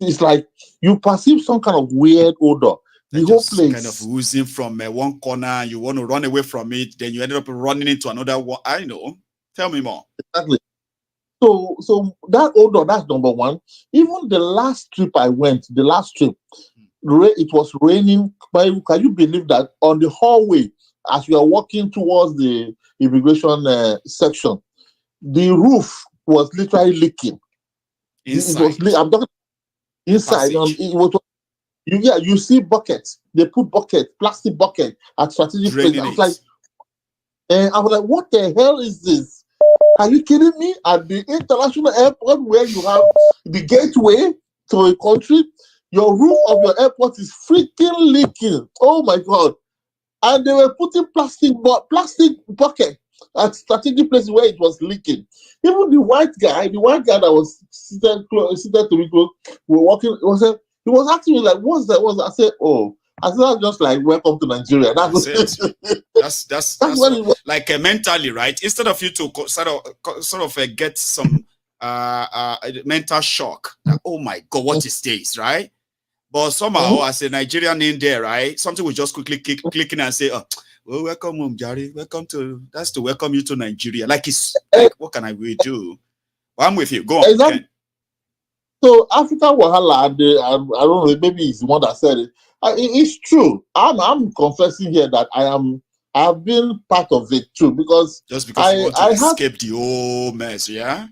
It's like you perceive some kind of weird odor. The whole place kind of oozing from one corner. You want to run away from it, then you ended up running into another one. I know. Tell me more. Exactly. So that odor, that's number one. Even the last trip I went, it was raining. Can you believe that on the hallway, as we are walking towards the immigration section, the roof was literally leaking. Inside. I'm talking inside. You see buckets. They put plastic bucket at strategic places. I was like, what the hell is this? Are you kidding me? At the international airport where you have the gateway to a country, your roof of your airport is freaking leaking. Oh my God. And they were putting plastic bucket at strategic places where it was leaking. Even the white guy that was seated to me, we were walking, he was asking me like, what's that? I said, that's just like welcome to Nigeria. That's it. That's what it was. Like mentally, right? Instead of you to sort of get some mental shock. Like, oh my God, what is this, right? But somehow, as a Nigerian in there, right? Something will just quickly click in and say, well, welcome home, Jari. That's to welcome you to Nigeria. Like, it's like, what can I really do? Well, I'm with you. Go on. Exactly. So African Wahala, I don't know, maybe it's the one that said it. It's true. I'm confessing here that I've been part of it too because you want to escape the whole mess, yeah.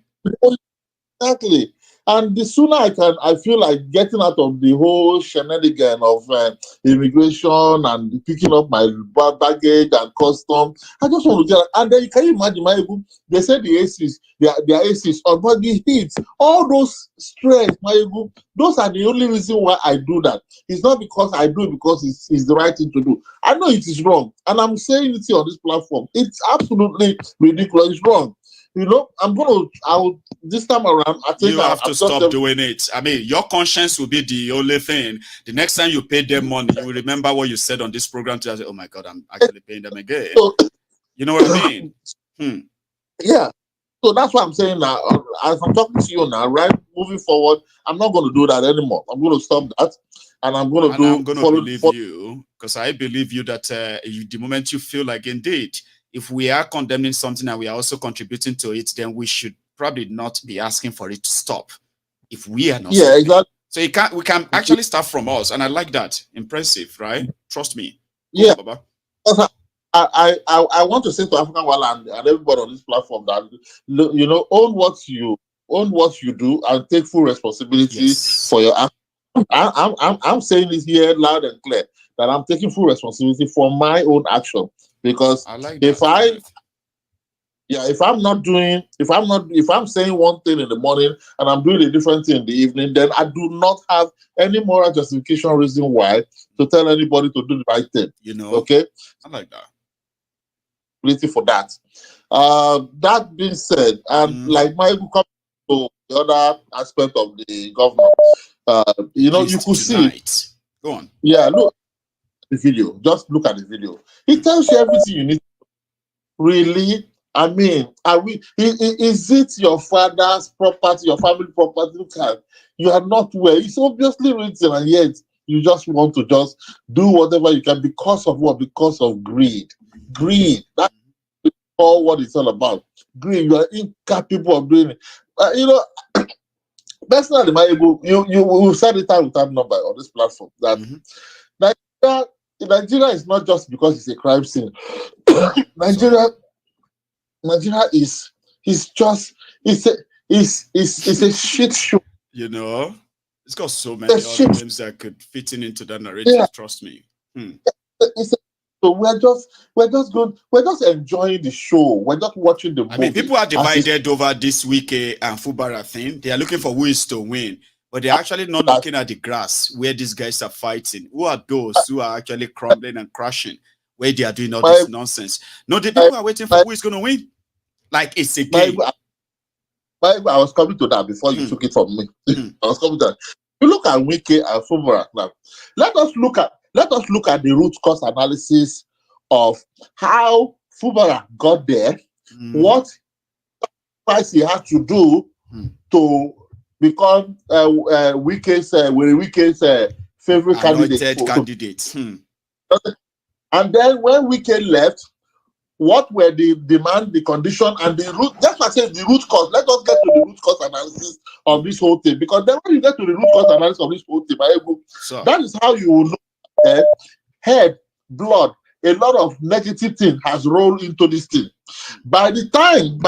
Exactly. And the sooner I feel like getting out of the whole shenanigan of immigration and picking up my baggage and custom, I just want to get. And then you can imagine, Maiyegun, they say the ACs, their ACs on body heat, all those stress, Maiyegun, those are the only reason why I do that. It's not because I do it because it's the right thing to do. I know it is wrong, and I'm saying it here on this platform. It's absolutely ridiculous. It's wrong. You know, this time around, I think you have to stop doing it. I mean, your conscience will be the only thing. The next time you pay them money, you will remember what you said on this program to say, oh my God, I'm actually paying them again. You know what I mean? Yeah. So that's what I'm saying now. As I'm talking to you now, right? Moving forward, I'm not going to do that anymore. I'm going to stop that. And I'm going to believe you, because I believe you that the moment you feel like, indeed, if we are condemning something and we are also contributing to it, then we should probably not be asking for it to stop. If we are not, exactly. So we can actually start from us, and I like that. Impressive, right? Trust me. Yeah. Baba. I want to say to African Wala and everybody on this platform that, you know, own what you do and take full responsibility for your action. I'm saying this here loud and clear that I'm taking full responsibility for my own action. Because if I'm saying one thing in the morning and I'm doing a different thing in the evening, then I do not have any moral justification reason why to tell anybody to do the right thing. You know, okay? I like that. For that. That being said, and like Maiyegun comes to the other aspect of the government, you know, you could see. Go on. Yeah, look. The video, just look at the video. It tells you everything you need. Really, I mean, is it your father's property, your family property? Look at, you are not well. It's obviously written, and yet you just want to just do whatever you can because of what? Because of greed. Greed. That's all what it's all about. Greed. You are incapable of doing it. You know, personally, you said it out without number on this platform that Nigeria is not just because it's a crime scene. Nigeria is a shit show. You know, it's got so many other names that could fit into that narrative. Yeah. Trust me. So we're just enjoying the show. We're just watching the movie. I mean, people are divided over this Wike and Fubara thing. They are looking for who is to win. But they're actually not looking at the grass where these guys are fighting. Who are those who are actually crumbling and crashing where they are doing all this nonsense? No, the people are waiting for who is going to win. Like it's a game. I was coming to that before you took it from me. I was coming to that. You look at Wike and Fubara now. Let us look at the root cause analysis of how Fubara got there, what price he had to do to become Wike's favorite candidate. And then when Wike left, what were the demand, the condition, and the root? That's why I say the root cause. Let us get to the root cause analysis of this whole thing. Because then when you get to the root cause analysis of this whole thing, that is how you will know head, blood, a lot of negative thing has rolled into this thing. By the time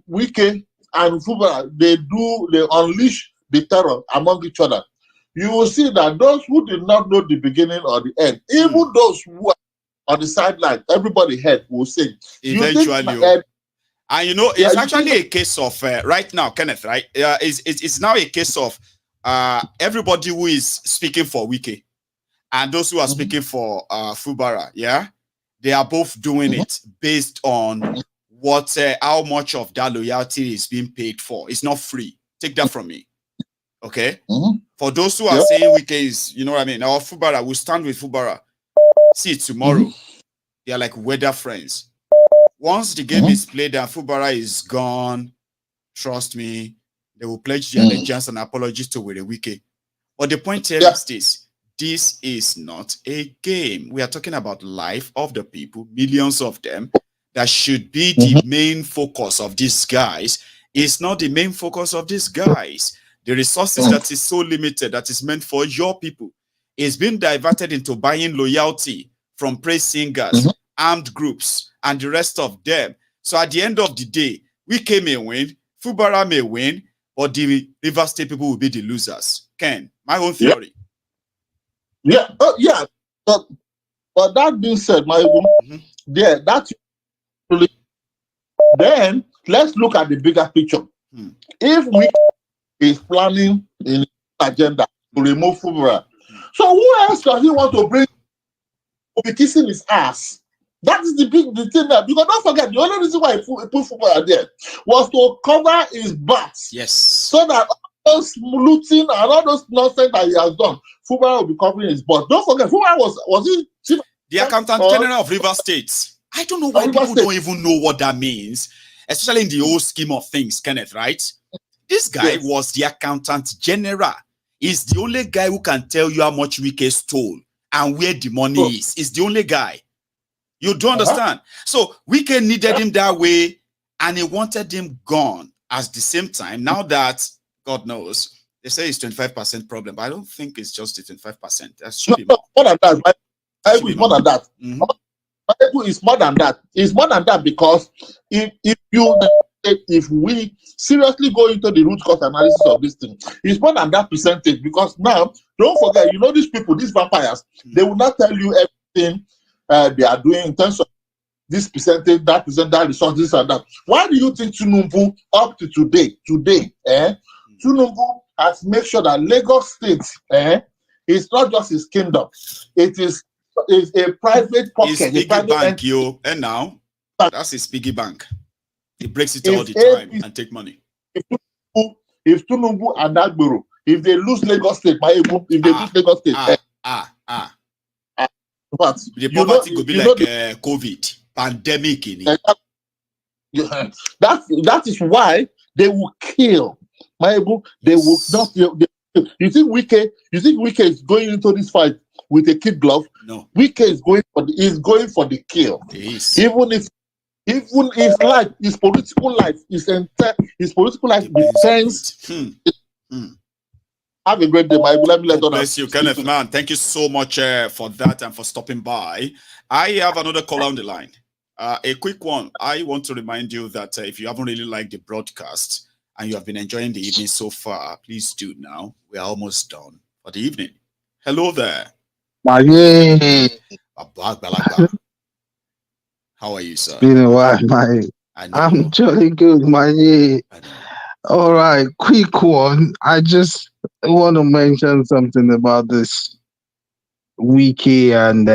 Wike and Fubara, they unleash the terror among each other, you will see that those who did not know the beginning or the end, even those who are on the sideline, everybody heard will sing. Eventually. And you know, it's actually a case of, right now, Kenneth, right? It's now a case of everybody who is speaking for Wike and those who are speaking for Fubara, yeah? They are both doing it based on what, how much of that loyalty is being paid for. It's not free. Take that from me. Okay? For those who are saying Wike is, you know what I mean? Our Fubara, will stand with Fubara. See, tomorrow, they are like weather friends. Once the game is played and Fubara is gone, trust me, they will pledge their allegiance and apologies to Wike. But the point here is this is not a game. We are talking about life of the people, millions of them, that should be the main focus of these guys. It's not the main focus of these guys. The resources that is so limited, that is meant for your people, is being diverted into buying loyalty from praise singers, armed groups, and the rest of them. So at the end of the day, Wike may win, Fubara may win, but the River State people will be the losers. Ken, my own theory. Yeah, but that being said, that's really. Then let's look at the bigger picture. If we is planning in agenda to remove Fubara, so who else does he want to bring to be kissing his ass? That is the thing that, because don't forget, the only reason why he put Fubara there was to cover his butts. Yes. So that all those looting and all those nonsense that he has done, Fubara will be covering his butt. Don't forget, Fubara was he the Accountant General of River State? I don't know why people don't even know what that means, especially in the old scheme of things, Kenneth, right? This guy was the Accountant General. He's the only guy who can tell you how much Wike stole and where the money is. He's the only guy. You don't understand? So Wike needed him that way, and he wanted him gone. At the same time, now that, God knows, they say it's 25% problem, but I don't think it's just the 25%. That should be more than that. It's more than that. It's more than that. It's more than that because if we seriously go into the root cause analysis of this thing, it's more than that percentage. Because now, don't forget, these people, these vampires, they will not tell you everything they are doing in terms of this percentage, that percent, that resource, this and that. Why do you think Tinubu up to today, Tinubu has made sure that Lagos State is not just his kingdom, it is a private pocket, his piggy bank, and now that's his piggy bank. He breaks it all the time and take money. If Tinubu and Agbero, if they lose Lagos State, if they lose Lagos State, but the poverty could be like COVID pandemic in it. That is why they will kill. They will not. You think Wike is going into this fight with a kid glove? No. Wike is going for the kill. Even if his political life, his political life depends. Have a great day, my bless you, Kenneth, man. Thank you so much for that and for stopping by. I have another caller on the line. A quick one. I want to remind you that if you haven't really liked the broadcast and you have been enjoying the evening so far, please do now. We are almost done for the evening. Hello there. How are you, sir? Been a while, I'm jolly good, All right, quick one. I just want to mention something about this Wike and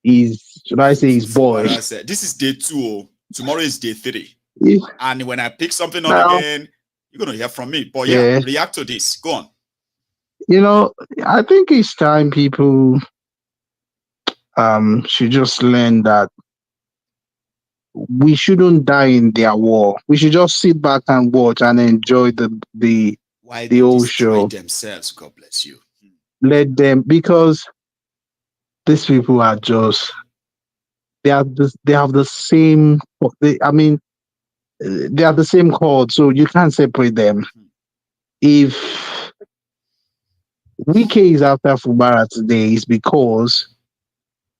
his boy. This is day 2. Tomorrow is day 3. Yeah. And when I pick something on again, you're going to hear from me. But react to this. Go on. I think it's time people should just learn that we shouldn't die in their war. We should just sit back and watch and enjoy the whole show. Themselves, God bless you. Let them, because these people are just they have the same. They are the same chord, so you can't separate them. If Wike is after Fubara today, it's because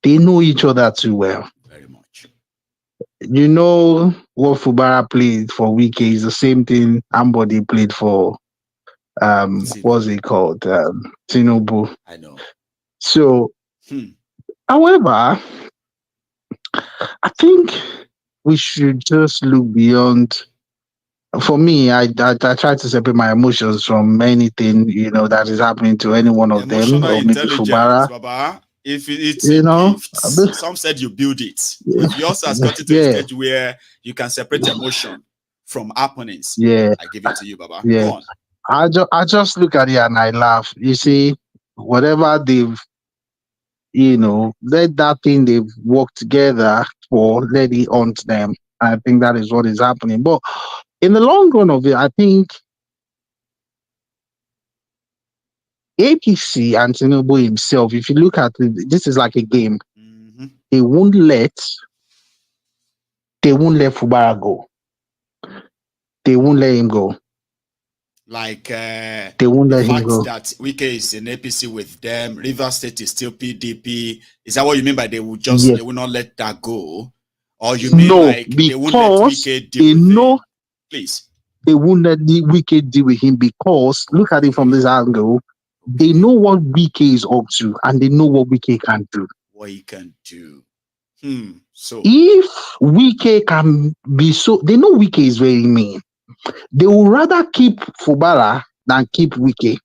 they know each other too well. Very much. You know what Fubara played for Wike is the same thing Ambody played for what's it called? Tinubu. I know. So however, I think we should just look beyond. For me, I try to separate my emotions from anything that is happening to any one of them, or maybe Fubara. Baba. If it's a gift, some said you build it. If yours has got to a stage where you can separate emotion from opponents, I give it to you, Baba. Yeah. Go on. I just look at it and I laugh. You see, whatever they've, let that thing they've worked together for, let it haunt them. I think that is what is happening. But in the long run of it, I think APC and Tinubu himself, if you look at it, this is like a game. They won't let Fubara go. They won't let him go. Like they won't let him go. That Wike is in APC with them, River State is still PDP. Is that what you mean by they will they will not let that go? Or you mean like they won't let Wike deal with it? Please. they won't let the Wike deal with him because look at it from this angle. They know what Wike is up to and they know what Wike can do. What he can do. So if Wike can be so, they know Wike is very mean. They will rather keep Fubara than keep Wike.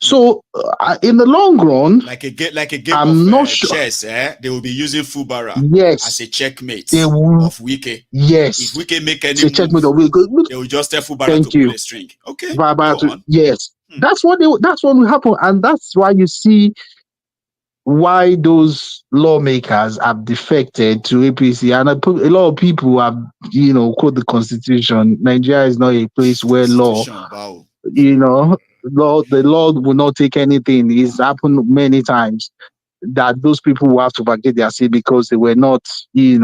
So in the long run, like a game of chess, they will be using Fubara as a checkmate of Wike. Yes. If Wike make any move, they will just tell Fubara to pull a string. Okay. Yes. That's what will happen. And that's why you see why those lawmakers have defected to APC. And a lot of people have, quote the constitution. Nigeria is not a place where law, the law will not take anything. It's happened many times that those people will have to vacate their seat because they were not, they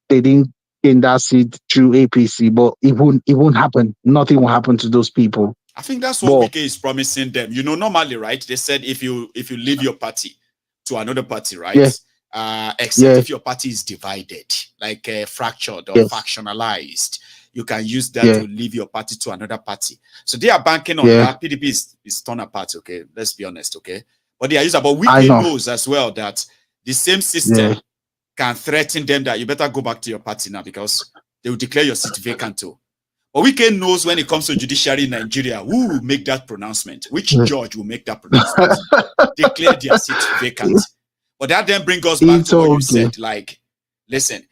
didn't gain that seat through APC. But it won't happen. Nothing will happen to those people. I think that's what Wike is promising them. Normally, right? They said if you leave your party to another party, right? Except if your party is divided, like fractured or factionalized, you can use that to leave your party to another party. So they are banking on that. PDP is torn apart, okay? Let's be honest, okay? But they are using. But Wike knows as well that the same system can threaten them that you better go back to your party now because they will declare your seat vacant too. But Wike knows when it comes to judiciary in Nigeria, who will make that pronouncement? Which judge will make that pronouncement? Declare their seat vacant. But that then brings us back to what you said. Like, listen,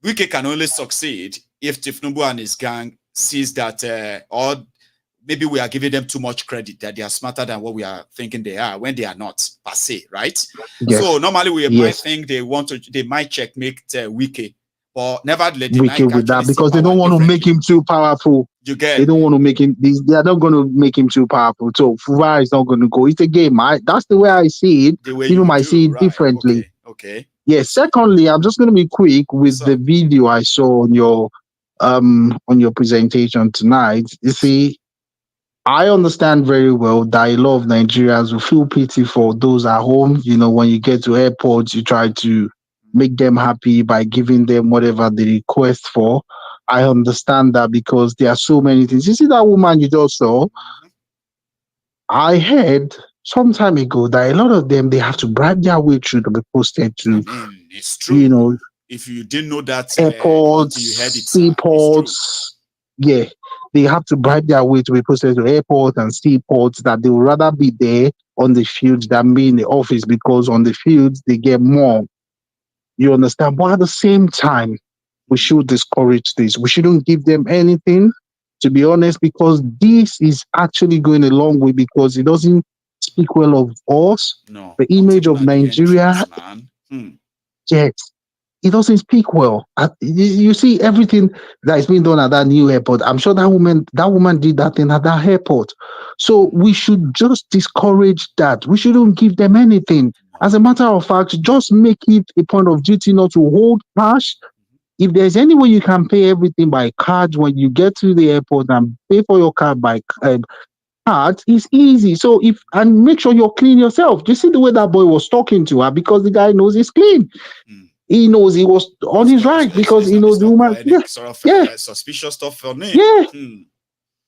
Wike can only succeed if Tifnubu and his gang sees that, or maybe we are giving them too much credit that they are smarter than what we are thinking they are when they are not per se, right? So normally we might think they might checkmate Wike. But nevertheless, Wike with that because they don't want to make him too powerful. They don't want to make him. They are not going to make him too powerful. So Fubara is not going to go. It's a game. That's the way I see it. People might see it differently. Okay. Yes. Secondly, I'm just going to be quick with the video I saw on your presentation tonight. You see, I understand very well that a lot of Nigerians will feel pity for those at home. When you get to airports, you try to make them happy by giving them whatever they request for. I understand that because there are so many things. You see that woman you just saw? I heard some time ago that a lot of them, they have to bribe their way through to be posted to. It's true. If you didn't know that, airports, you heard it, seaports, they have to bribe their way to be posted to airports and seaports, that they would rather be there on the field than be in the office because on the fields they get more. You understand? But at the same time, we should discourage this. We shouldn't give them anything, to be honest, because this is actually going a long way because it doesn't speak well of us. No, the image of Nigeria. Yes, it doesn't speak well. You see everything that is being done at that new airport. I'm sure that woman did that thing at that airport. So we should just discourage that. We shouldn't give them anything. As a matter of fact, just make it a point of duty not to hold cash. If there's any way you can pay everything by card when you get to the airport and pay for your card by card, it's easy. So and make sure you're clean yourself. Do you see the way that boy was talking to her? Because the guy knows he's clean. He knows he was on his right because he knows the woman. Suspicious stuff for me.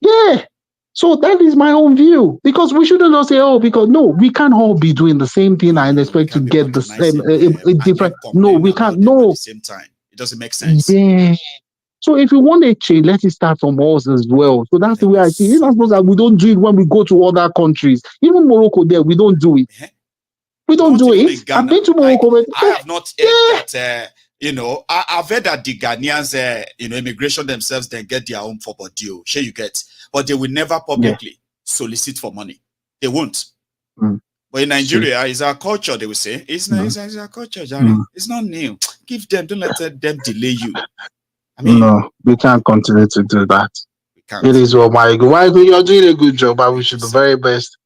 Yeah. So that is my own view, because we shouldn't just say, because no, we can't all be doing the same thing and expect to get the same different. No, we can't. No, at the same time, it doesn't make sense. Yeah. So if you want a change, let it start from us as well. So that's the way I see it. It's not supposed that we don't do it when we go to other countries. Even Morocco, there we don't do it. We don't do it. I've been to Morocco. I have not heard that. I've heard that the Ghanaians, immigration themselves, then get their own for deal. Sure, you get. But they will never publicly solicit for money. They won't. But in Nigeria, it's our culture, they will say. It's our culture, Jerry. It's not new. Give them, don't let them delay you. No, we can't continue to do that. It is what Maiyegun, you're doing a good job. I wish you the very best.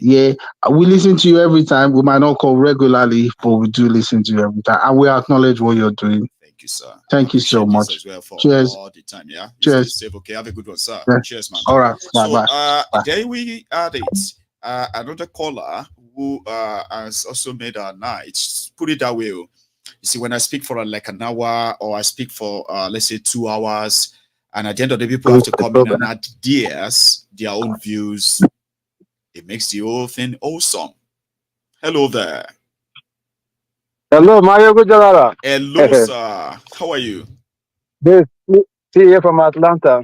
Yeah, we listen to you every time. We might not call regularly, but we do listen to you every time. And we acknowledge what you're doing. Thank you, sir. Thank you so much. As well for Cheers. all the time, yeah? Cheers. Safe, okay, have a good one, sir. Yeah. Cheers, man. All right. Bye. There we had it. Another caller who has also made our night. Put it that way. You see, when I speak for like an hour or I speak for, let's say 2 hours, and at the end of the day, people have to come in and add their own views, it makes the whole thing awesome. Hello there. Hello, Maiyegun. Hello, sir. How are you? This CA from Atlanta.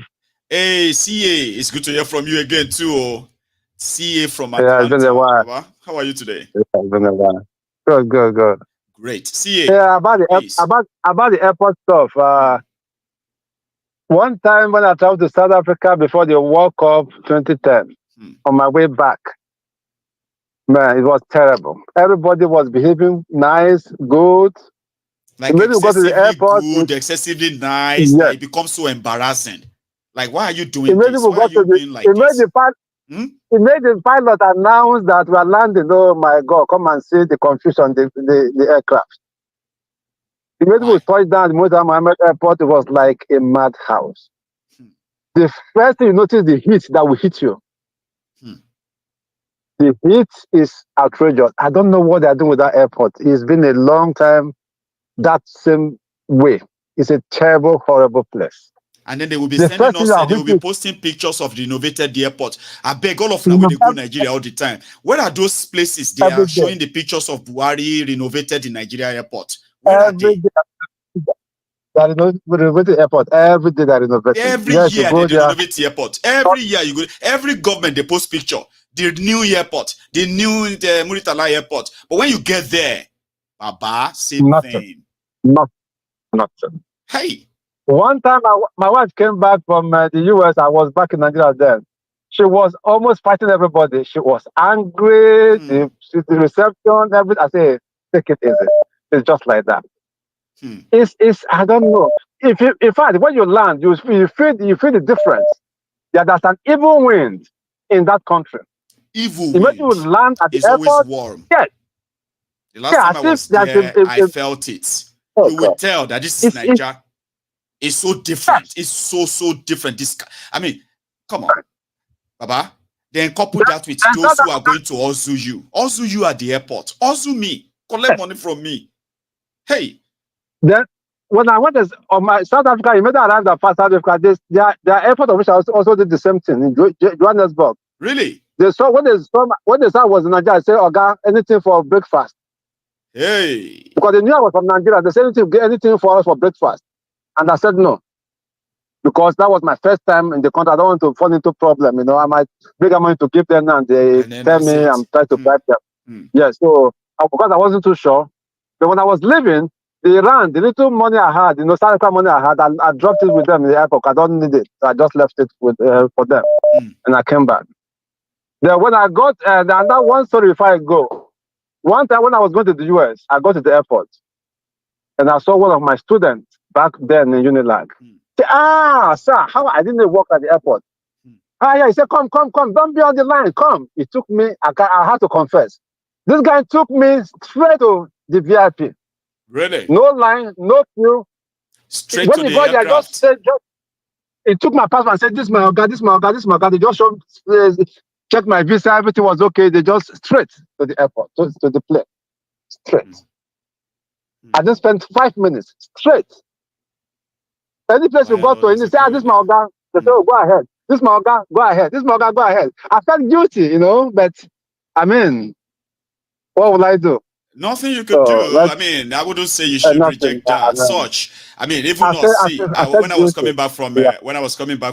Hey, CA, it's good to hear from you again too. Oh. CA from Atlanta. Yeah, it's been a while. Baba. How are you today? Yeah, it's been a while. Good. Great. CA. Yeah, about the airport stuff. One time when I traveled to South Africa before the World Cup 2010, on my way back, man, it was terrible. Everybody was behaving nice, good. Like excessively good, excessively nice. Yes. That it becomes so embarrassing. Like, why are you doing this? Why are you being like this? It made the pilot announce that we are landing. Oh my God, come and see the confusion, the aircraft. The minute we touched down at the Mohammed Airport, it was like a madhouse. The first thing you notice, the heat that will hit you. The heat is outrageous. I don't know what they're doing with that airport. It's been a long time that same way. It's a terrible, horrible place. And then they will be sending us, they will be posting pictures of the renovated airport. I beg all of them when they go to Nigeria all the time. Where are those places they are showing the pictures of Buhari renovated in Nigeria airport? Where are they? That renovated airport. Every day that renovated. Every year they renovate the airport. Every year you go. Every government they post picture. The new airport, the new Muritala airport. But when you get there, Baba, same thing. Nothing. Hey. One time my wife came back from the US. I was back in Nigeria then. She was almost fighting everybody. She was angry. The reception, everything. I say, take it easy. It's just like that. It's I don't know. In fact, when you land, you feel the difference. Yeah, there's an evil wind in that country. Evil wind. When you land at the airport, always warm. Yes. The last time I was there, I felt it. You will tell that this is Nigeria. It's so different. It's so different. I mean, come on, Baba. Then couple that with those who are going to Ozu you at the airport. Ozu me. Collect money from me. Hey. Then when I went on my South Africa, you made arrived at South Africa. Their airport officials also did the same thing in Johannesburg. Really? They saw when they saw I was in Nigeria, I said, "Oga, anything for breakfast." Hey. Because they knew I was from Nigeria. They said, anything for us for breakfast. And I said no. Because that was my first time in the country. I don't want to fall into problem. You know, I might bring money to give them and they tell me I'm trying to bribe them. Yeah, so because I wasn't too sure. But when I was leaving, they ran the little money I had, South Africa money I had, I dropped it with them in the airport. I don't need it. So I just left it with for them. And I came back. Then when I got, and that one story before I go, one time when I was going to the US, I got to the airport and I saw one of my students back then in Unilag. Say, sir, how I didn't work at the airport. Yeah, he said, come, don't be on the line, come. He took me, I had to confess. This guy took me straight to the VIP. Really? No line, no queue. Straight when to the aircraft. He took my passport and said, this is my Oga, this is my Oga, this is my Oga. They just showed, checked my visa, everything was okay. They just straight to the airport, to the plane. Straight. I just spent 5 minutes, straight. Any place you go to, and they say, this is my Oga. They say, go ahead. This is my Oga, go ahead. This is my Oga, go ahead. I felt guilty, but I mean, what will I do? Nothing you could do. I mean, I wouldn't say you should reject such. I mean, even when I was coming back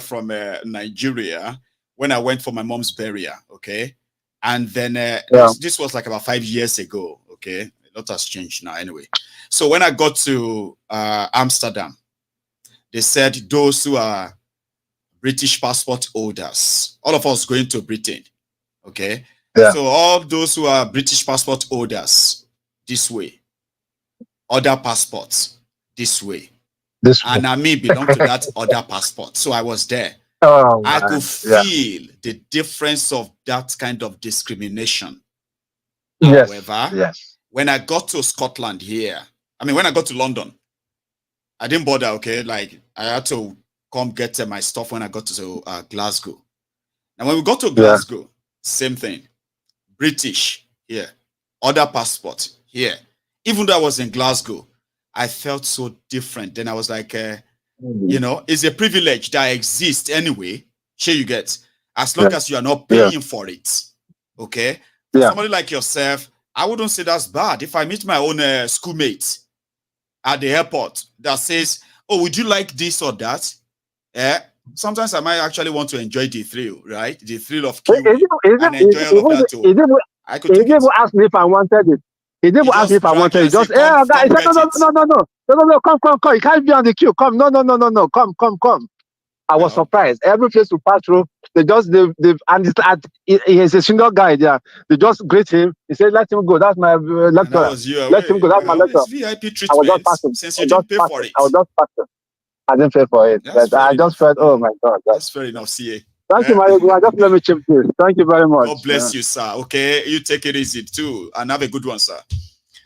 from Nigeria, when I went for my mom's burial, okay, and then this was like about 5 years ago, okay. A lot has changed now, anyway. So when I got to Amsterdam, they said those who are British passport holders, all of us going to Britain, okay. Yeah. So all those who are British passport holders, this way. Other passports, this way. And I may belong to that other passport. So I was there. I could feel the difference of that kind of discrimination. Yes. However, when I got to Scotland here, when I got to London, I didn't bother, okay? Like, I had to come get my stuff when I got to Glasgow. And when we got to Glasgow, same thing. British here, other passport here. Even though I was in Glasgow, I felt so different. Then I was like, you know, it's a privilege that exists anyway. Sure, you get, as long as you are not paying for it. Okay. For somebody like yourself, I wouldn't say that's bad. If I meet my own schoolmate at the airport that says, oh, would you like this or that? Sometimes I might actually want to enjoy the thrill, right? The thrill of queuing and enjoy all of that too. I could take it. Ask me if I wanted it. He didn't ask me if I wanted it. Just, come, guys, no, come. You can't be on the queue. Come, no, come. I was surprised. Every place we pass through, and he's a single guy there. They just greet him. He said, let him go. That's my lecturer. Let him go. That's my lecturer. VIP treatment. Since you didn't pay for it. I was just passing. I didn't pay for it. But I just felt, oh my God. That's fair enough, CA. Thank you, Maiyegun. Just let me chip this. Thank you very much. God bless you, sir. Okay, you take it easy too, and have a good one, sir.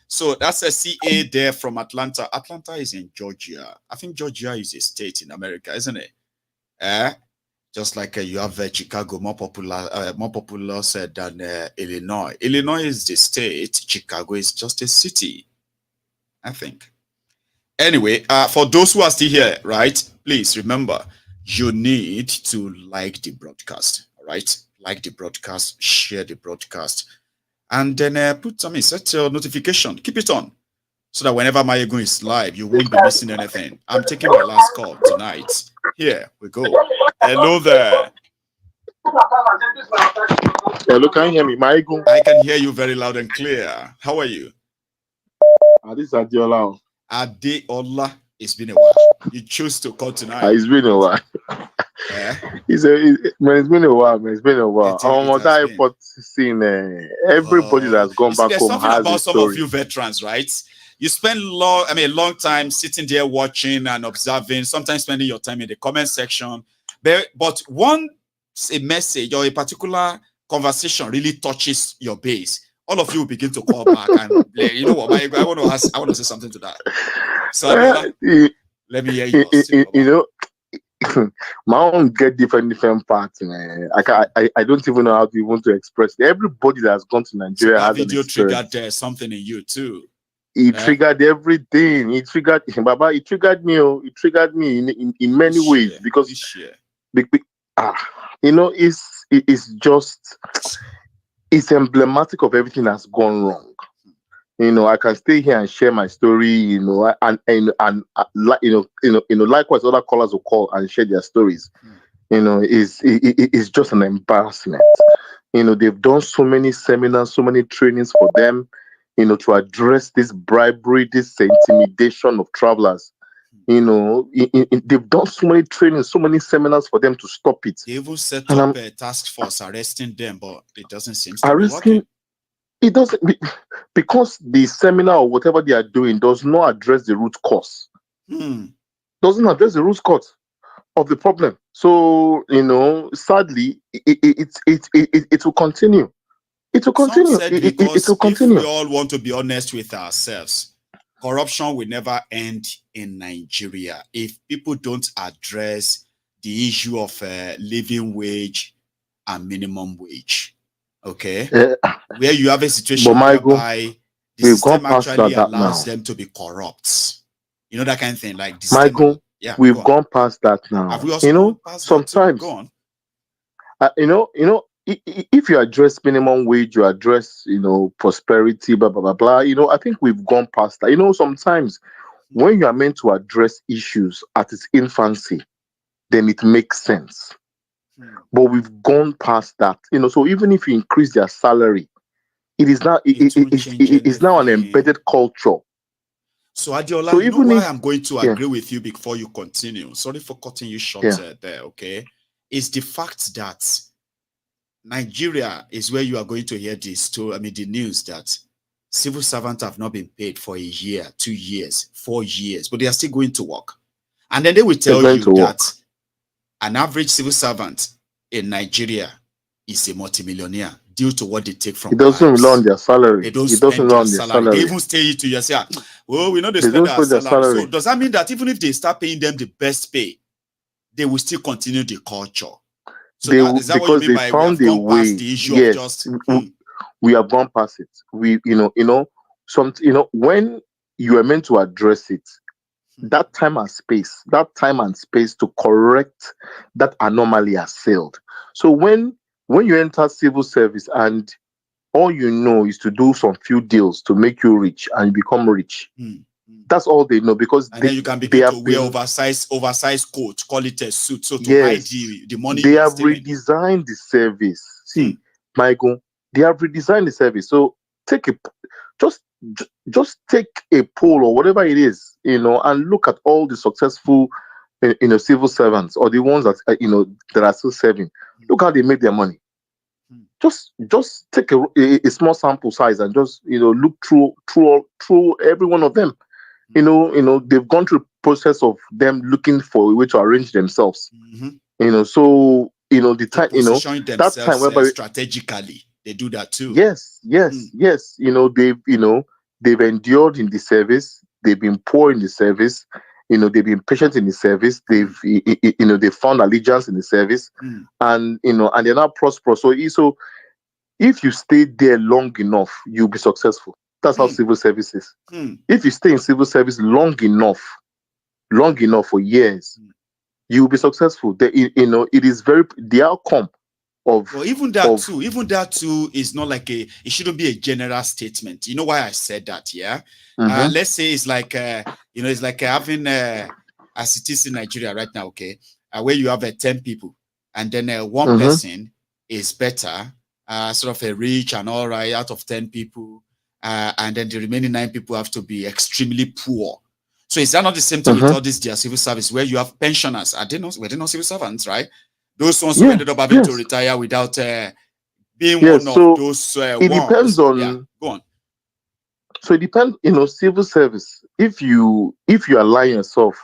So that's a CA there from Atlanta. Atlanta is in Georgia. I think Georgia is a state in America, isn't it? Just like you have Chicago, more popular said than Illinois. Illinois is the state. Chicago is just a city, I think. Anyway, for those who are still here, right? Please remember, you need to like the broadcast. All right, like the broadcast, share the broadcast, and then put set your notification. Keep it on, so that whenever Maiyegun is live, you won't be missing anything. I'm taking my last call tonight. Here we go. Hello there. Hello, can you hear me, Maiyegun? I can hear you very loud and clear. How are you? This is Adeola. Adeola, it's been a while. You chose to call tonight. It's been a while. It's been a while, man. It's been a while. On that airport scene, everybody that's gone back there's home something has about a some story. of you veterans, right? You spend a long time sitting there watching and observing, sometimes spending your time in the comment section. But once a message or a particular conversation really touches your base, all of you will begin to call back and you know what, I want to say something to that. So let me hear you. You know, my own get different parts, man. I don't even know how to even to express it. Everybody that's gone to Nigeria has video an experience. triggered something in you too. It triggered everything. It triggered Baba. It triggered me. It triggered me in many ways because you know, it's just emblematic of everything that's gone wrong. You know, I can stay here and share my story. You know, and likewise, other callers will call and share their stories. You know, it's just an embarrassment. You know, they've done so many seminars, so many trainings for them, you know, to address this bribery, this intimidation of travelers. You know, they've done so many trainings, so many seminars for them to stop it. They even set up a task force arresting them, but it doesn't seem to be working. It doesn't, because the seminar or whatever they are doing does not address the root cause. Doesn't address the root cause of the problem. So, you know, sadly, it will continue. It will continue. Some said It will continue. If we all want to be honest with ourselves, corruption will never end in Nigeria if people don't address the issue of living wage and minimum wage. Okay, where you have a situation whereby the system actually allows them to be corrupt. You know, that kind of thing. Like this. Michael, we've gone past that now. Have we also you know, sometimes, you know, if you address minimum wage, you address, you know, prosperity, blah blah blah blah. You know, I think we've gone past that. You know, sometimes when you are meant to address issues at its infancy, then it makes sense. But we've gone past that, you know. So even if you increase their salary, it is now it is now an embedded culture. So Adeola, you know why I'm going to agree with you before you continue. Sorry for cutting you short there. Okay, is the fact that Nigeria is where you are going to hear this story. I mean, the news that civil servants have not been paid for a year, 2 years, 4 years, but they are still going to work, and then they will tell you that an average civil servant in Nigeria is a multimillionaire due to what they take from. It doesn't rely on their salary. They don't spend their salary. They even stay to you and say, "Well, we know they spend their salary." So does that mean that even if they start paying them the best pay, they will still continue the culture? So is that what you mean by we have gone past the issue of just? We have gone past it. We, when you are meant to address it. That time and space to correct that anomaly has failed. So when you enter civil service and all you know is to do some few deals to make you rich and you become rich, that's all they know, because and then you can begin to wear oversized coat, call it a suit, so to hide the money they have stealing. redesigned the service. See, Maiyegun, they have redesigned the service. So take just take a poll or whatever it is, and look at all the successful civil servants, or the ones that that are still serving. Look how they make their money. Just take a small sample size and just look through every one of them. They've gone through the process of them looking for a way to arrange themselves. So the time position that time whereby strategically they do that too. Yes. They've endured in the service. They've been poor in the service. They've been patient in the service. They've they found allegiance in the service, and and they're now prosperous. So if you stay there long enough, you'll be successful. That's how civil service is. If you stay in civil service long enough for years, you'll be successful. It is the outcome of. Well, even that too is not like it shouldn't be a general statement. You know why I said that? Yeah. Let's say it's like it's like having as it is in Nigeria right now, okay, where you have 10 people, and then one person is better, sort of a rich and all right out of 10 people. And then the remaining 9 people have to be extremely poor. So is that not the same thing with all this their civil service, where you have pensioners? Were they not civil servants, right? Those ones who ended up having to retire without being one of those it depends on. Go on. So it depends, civil service. If you align yourself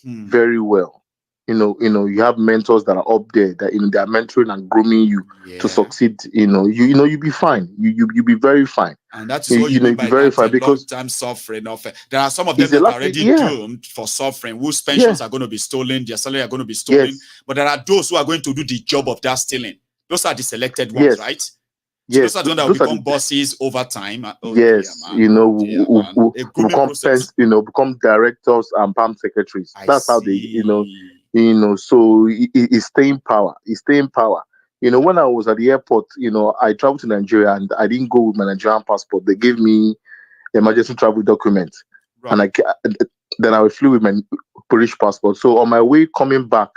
very well, you have mentors that are up there that they are mentoring and grooming you to succeed. You'll be fine. You'll be very fine. And that's what you mean by that long-term suffering. There are some of them that are already doomed for suffering, whose pensions are going to be stolen, their salary are going to be stolen. But there are those who are going to do the job of that stealing. Those are the selected ones, right? So those are the ones that will become bosses over time. Become directors and PAM secretaries. That's how they, so it's staying power. It's staying power. When I was at the airport, I traveled to Nigeria and I didn't go with my Nigerian passport. They gave me emergency travel document, and then I flew with my British passport. So on my way coming back,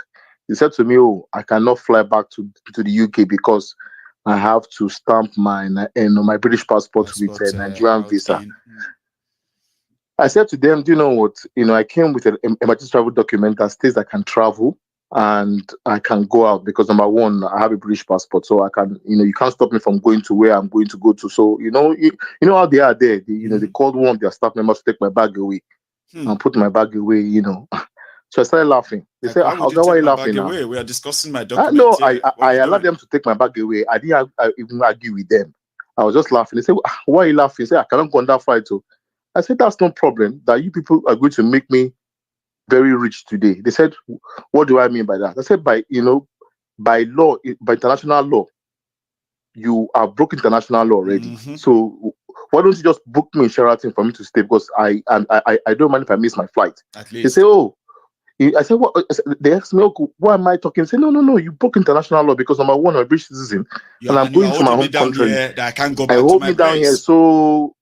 they said to me, "Oh, I cannot fly back to the UK because I have to stamp my British passport with a Nigerian visa." I said to them, "Do you know what? I came with an emergency travel document that states I can travel and I can go out because number one, I have a British passport, so I can, you can't stop me from going to where I'm going to go to. So you know how they are there. They called one of their staff members to take my bag away and put my bag away. So I started laughing. They said, "Why are you laughing now?" We are discussing my document. No, I allowed them to take my bag away. I didn't even argue with them. I was just laughing. They said, "Why are you laughing?" They said, "I cannot go on that flight too." I said, "That's no problem. That you people are going to make me very rich today." They said, "What do I mean by that?" I said, by law, by international law, you are broken international law already. So why don't you just book me in Sheraton for me to stay? Because I don't mind if I miss my flight. At least. They say, "Oh," I said, "What?" They asked me, "Oh, why am I talking?" I said, No, you broke international law because number one, I'm a British citizen, and I'm going to my home country. I can't go back. I hold me down here, so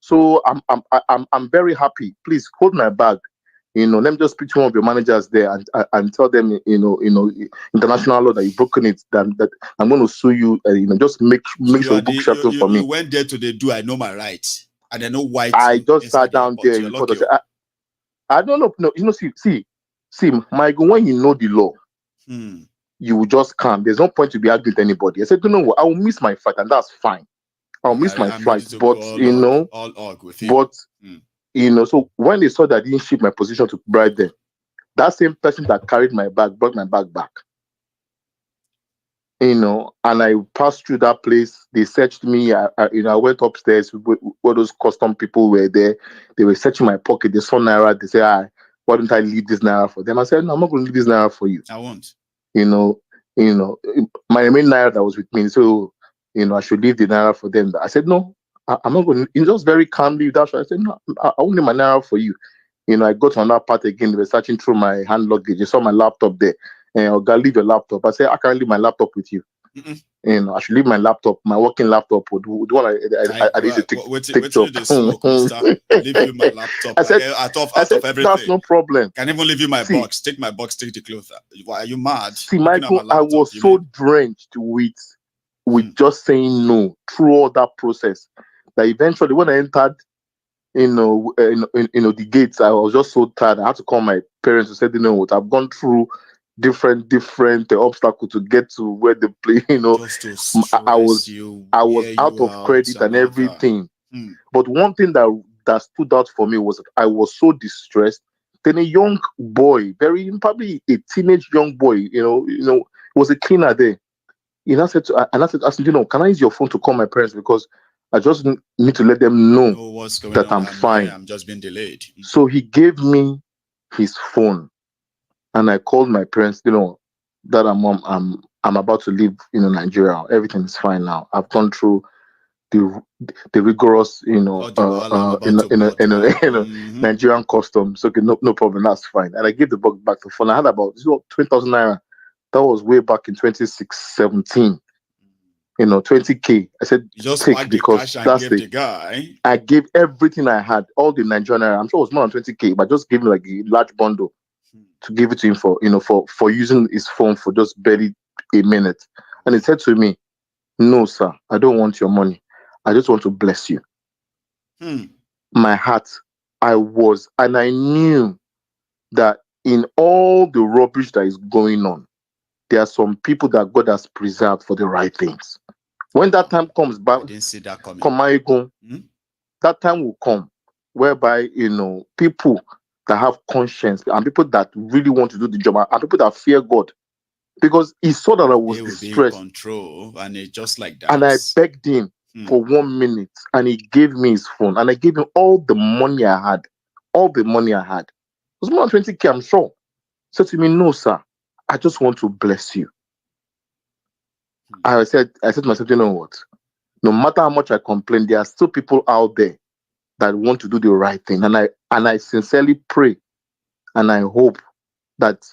I'm very happy. Please hold my bag. Let me just speak to one of your managers there and tell them, international law that you've broken it. That I'm going to sue you. Just make sure you book Sheraton for me. You went there to do. I know my rights, and I know why. I just sat down there. I don't know. No, see, Maiyegun, when you know the law, you will just calm. There's no point to be arguing with anybody. I said, "No, what? I will miss my flight, and that's fine. I'll miss my flight, but so when they saw that I didn't shift my position to bribe them, that same person that carried my bag brought my bag back. And I passed through that place. They searched me. I went upstairs where those custom people were there. They were searching my pocket. They saw Naira. They said, "Why don't I leave this Naira for them?" I said, "No, I'm not going to leave this Naira for you. I won't." My main Naira that was with me. So, I should leave the Naira for them. I said, "No, I'm not going. He just very calmly without. I said, no, I won't need my naira for you. I got on that part again. They were searching through my hand luggage. You saw my laptop there. And I'll leave your laptop. I said, I can't leave my laptop with you. I should leave my laptop, my working laptop, with the one I need to take job. Leave you my laptop. I said, out of everything. That's no problem. Can even leave you my box. Take my box, take the clothes. Why are you mad? See, Michael, I was so drenched with just saying no through all that process that eventually when I entered the gates, I was just so tired. I had to call my parents to say, you know what, I've gone through different obstacles to get to where they play. I was out of credit and everything. But one thing that stood out for me was that I was so distressed. Then a young boy, probably a teenage young boy, was a cleaner there. I said, can I use your phone to call my parents, because I just need to let them know that I'm fine. I'm just being delayed. So he gave me his phone, and I called my parents. Dad and Mom, I'm about to leave. Nigeria. Everything is fine now. I've gone through the rigorous, Nigerian customs. Okay, no problem. That's fine. And I gave the book back to phone. I had about 20,000 naira. That was way back in 2017. 20K. I said, take, because that's the guy. I gave everything I had, all the Nigerian naira. I'm sure it was more than 20K, but just gave me like a large bundle to give it to him for using his phone for just barely a minute. And he said to me, no, sir, I don't want your money. I just want to bless you. My heart, I knew that in all the rubbish that is going on, there are some people that God has preserved for the right things. When that time comes back, I didn't see that coming. Maiyegun, that time will come whereby, people that have conscience and people that really want to do the job and people that fear God. Because he saw that I was distressed. Control, and it's just like that. And I begged him for 1 minute, and he gave me his phone, and I gave him all the money I had. All the money I had. It was more than 20K, I'm sure. He said to me, no, sir, I just want to bless you. I said to myself, you know what? No matter how much I complain, there are still people out there that want to do the right thing. And I sincerely pray and I hope that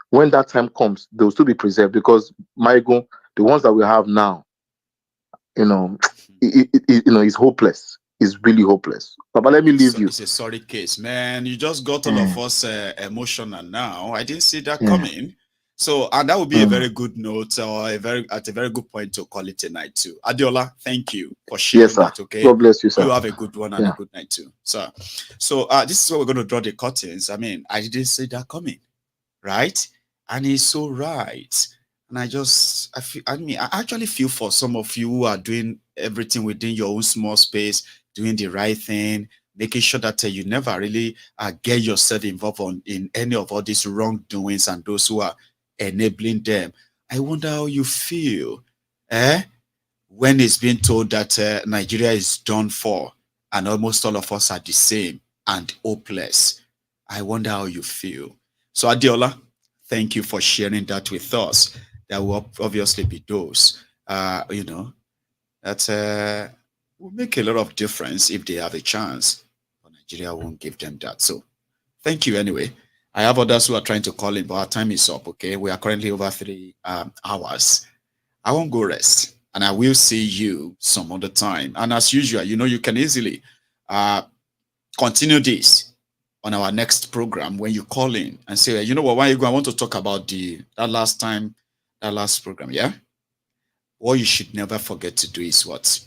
when that time comes, they will still be preserved, because Maiyegun, the ones that we have now, is hopeless. It's really hopeless. But let me leave you. It's a sorry case, man. You just got all of us emotional now. I didn't see that coming. So, and that would be a very good note, or a very good point to call it a night too. Adiola, thank you for sharing that. Okay, God bless you, sir. You have a good one and a good night too, sir. So, this is where we're going to draw the curtains. I mean, I didn't see that coming, right? And he's so right. And I actually feel for some of you who are doing everything within your own small space, doing the right thing, making sure that you never really get yourself involved in any of all these wrongdoings and those who are enabling them. I wonder how you feel when it's being told that Nigeria is done for and almost all of us are the same and hopeless. I wonder how you feel. So Adiola, thank you for sharing that with us. There will obviously be those, that will make a lot of difference if they have a chance. But Nigeria won't give them that. So thank you anyway. I have others who are trying to call in, but our time is up, okay? We are currently over 3 hours. I won't go rest, and I will see you some other time. And as usual, you can easily continue this on our next program when you call in and say, you know what, Maiyegun, I want to talk about that last program, yeah? What you should never forget to do is what?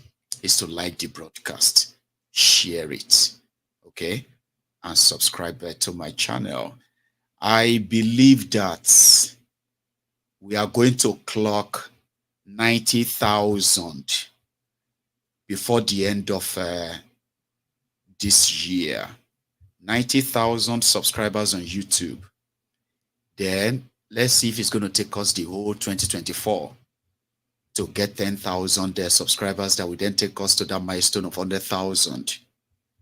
Is to like the broadcast, share it, okay? And subscribe to my channel. I believe that we are going to clock 90,000 before the end of this year. 90,000 subscribers on YouTube. Then let's see if it's going to take us the whole 2024 to get 10,000 subscribers. That will then take us to that milestone of 100,000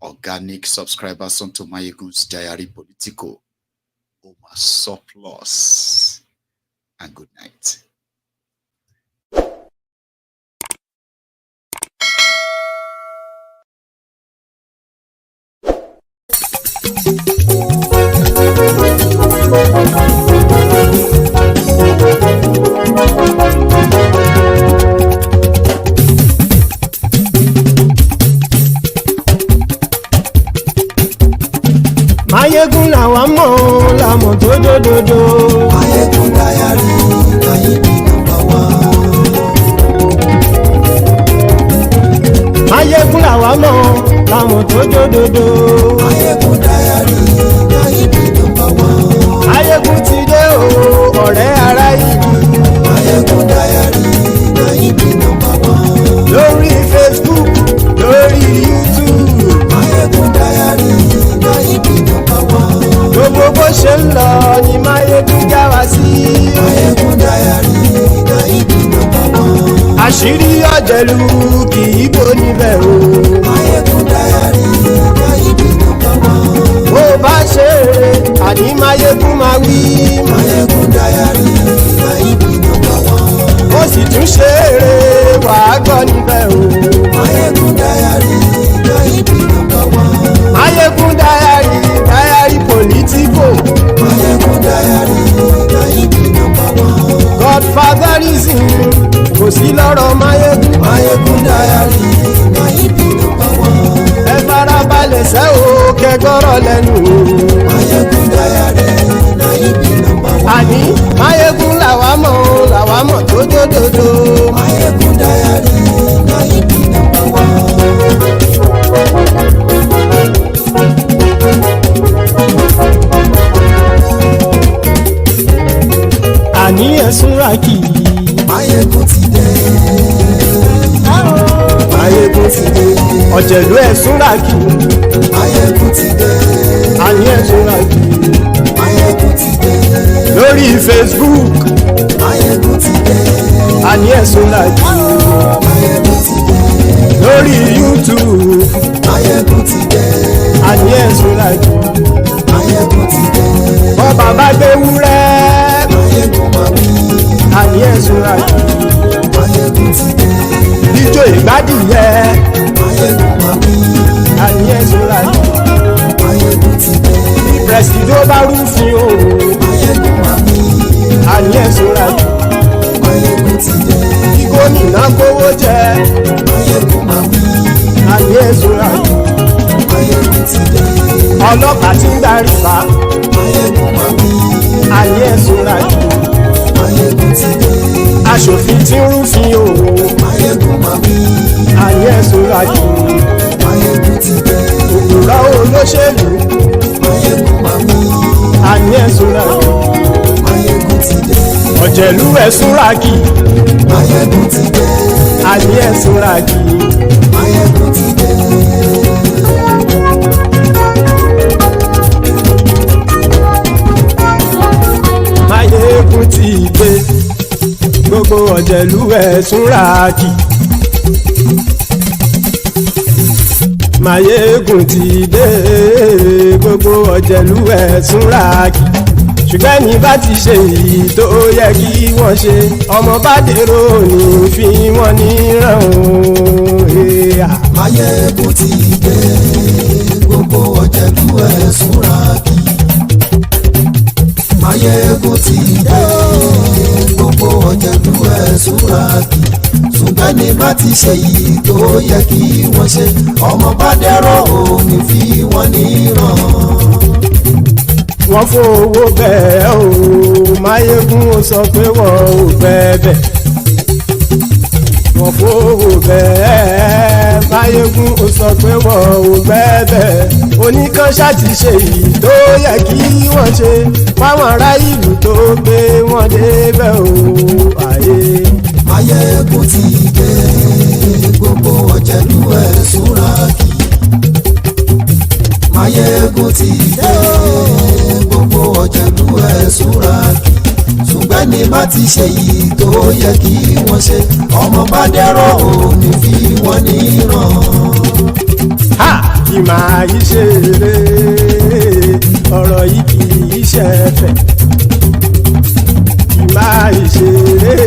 organic subscribers onto MaiyegunsDiary Politico. Surplus, and good night. Maiyegun làwa mọ̀ làmọ̀ tó dòdòdò. Maiyegun Diary láyé bí number one. Maiyegun làwa mọ̀ làmọ̀ tó dòdòdò. Maiyegun Diary láyé bí number one. Maiyegun ti dé o ọ̀rẹ́ ara yìí. Maiyegun Diary láyé bí number one. Lórí Facebook lórí YouTube. Maiyegun Diary láyé bí number one. Gbogbo bó ṣe ń lọ ni Maiyegun já wa sí. Maiyegun Diary láyé bí number one. Àṣírí ọ̀jẹ̀lú kì í bò níbẹ̀ o. Maiyegun Diary láyé bí number one. Bó bá ṣe eré àní Maiyegun máa wí. Maiyegun Diary láyé bí number one. Ó sì tún ṣe eré wàá gbọ́ níbẹ̀ o. Maiyegun Diary láyé bí number one. Maiyegun Diary Diary Politico. Maiyegun Diary láyé bí number one. Godfatherism kò sí lọ́rọ̀ Maiyegun. Maiyegun Diary láyé bí number one. Ẹ farabalẹ̀ sẹ́ o kẹgọ́rọ̀ lẹ́nu o. Maiyegun Diary láyé bí number one. Àní Maiyegun làwa mọ̀ tó dòdòdò. Maiyegun Diary láyé bí number one. Àní ẹ̀sùn rákì. Maiyegun ti dé. Maiyegun ti dé. Ọ̀jẹ̀lú ẹ̀sùn rákì. Maiyegun ti dé. Àní ẹ̀sùn rákì. Maiyegun ti dé. Lórí Facebook. Maiyegun ti dé. Àní ẹ̀sùn rákì. Maiyegun ti dé. Lórí YouTube. Maiyegun ti dé. Àní ẹ̀sùn rákì. Maiyegun ti dé. Bọ́ba bá gbé wúrẹ́. Maiyegun máa wí. Àní ẹ̀sùn rákì. Maiyegun ti dé. Ijó ìgbádìyẹ. Maiyegun máa wí. Àní ẹ̀sùn rákì. Maiyegun ti dé. Presido bá rúfin o. Maiyegun máa wí. Àní ẹ̀sùn rákì. Maiyegun ti dé. Kí gómìnà kówó jẹ. Maiyegun máa wí. Àní ẹ̀sùn rákì. Maiyegun ti dé. Ọlọ́pàá ti ń darí bá. Maiyegun máa wí. Àní ẹ̀sùn rákì. Maiyegun ti dé. Aṣòfin ti ń rúfin o. Maiyegun máa wí. Àní ẹ̀sùn rákì. Maiyegun ti dé. Òpùrọ́ olóṣèlú. Maiyegun máa wí. Àní ẹ̀sùn rákì. Maiyegun ti dé. Ọ̀jẹ̀lú ẹ̀sùn rákì. Maiyegun ti dé. Àní ẹ̀sùn rákì. Maiyegun ti dé. Maiyegun ti dé. Gbogbo ọ̀jẹ̀lú ẹ̀sùn rákì. Maiyegun ti dé. Gbogbo ọ̀jẹ̀lú ẹ̀sùn rákì. Ṣùgbọ́n ní bá ti ṣe èyí tó yẹ kí wọ́n ṣe, ọmọ bá dèrò ní fi wọ́n níran o. Maiyegun ti dé. Gbogbo ọ̀jẹ̀lú ẹ̀sùn rákì. Maiyegun ti dé. Gbogbo ọ̀jẹ̀lú ẹ̀sùn rákì. Ṣùgbọ́n ní bá ti ṣe èyí tó yẹ kí wọ́n ṣe, ọmọ bá dèrò ní fi wọ́n níran. Wọ́n fowó bẹ́ẹ̀ o, Maiyegun ó sọ pé wọ́n ò bẹ́ẹ̀. Wọ́n fowó bẹ́ẹ̀, Maiyegun ó sọ pé wọ́n ò bẹ́ẹ̀. Oníkan ṣáàtì ṣe èyí tó yẹ kí wọ́n ṣe, fáwọn ará ìlú tó gbé wọn débẹ̀ o. Maiyegun ti dé. Gbogbo ọ̀jẹ̀lú ẹ̀sùn rákì. Maiyegun ti dé. Gbogbo ọ̀jẹ̀lú ẹ̀sùn rákì. Ṣùgbọ́n ní bá ti ṣe yìí tó yẹ kí wọ́n ṣe, ọmọ bá dẹ́rọ̀ òní fi wọ́n níran. Kì máa yí ṣeré, ọ̀rọ̀ yìí kì í ṣẹ̀fẹ̀. Kì máa yí ṣeré,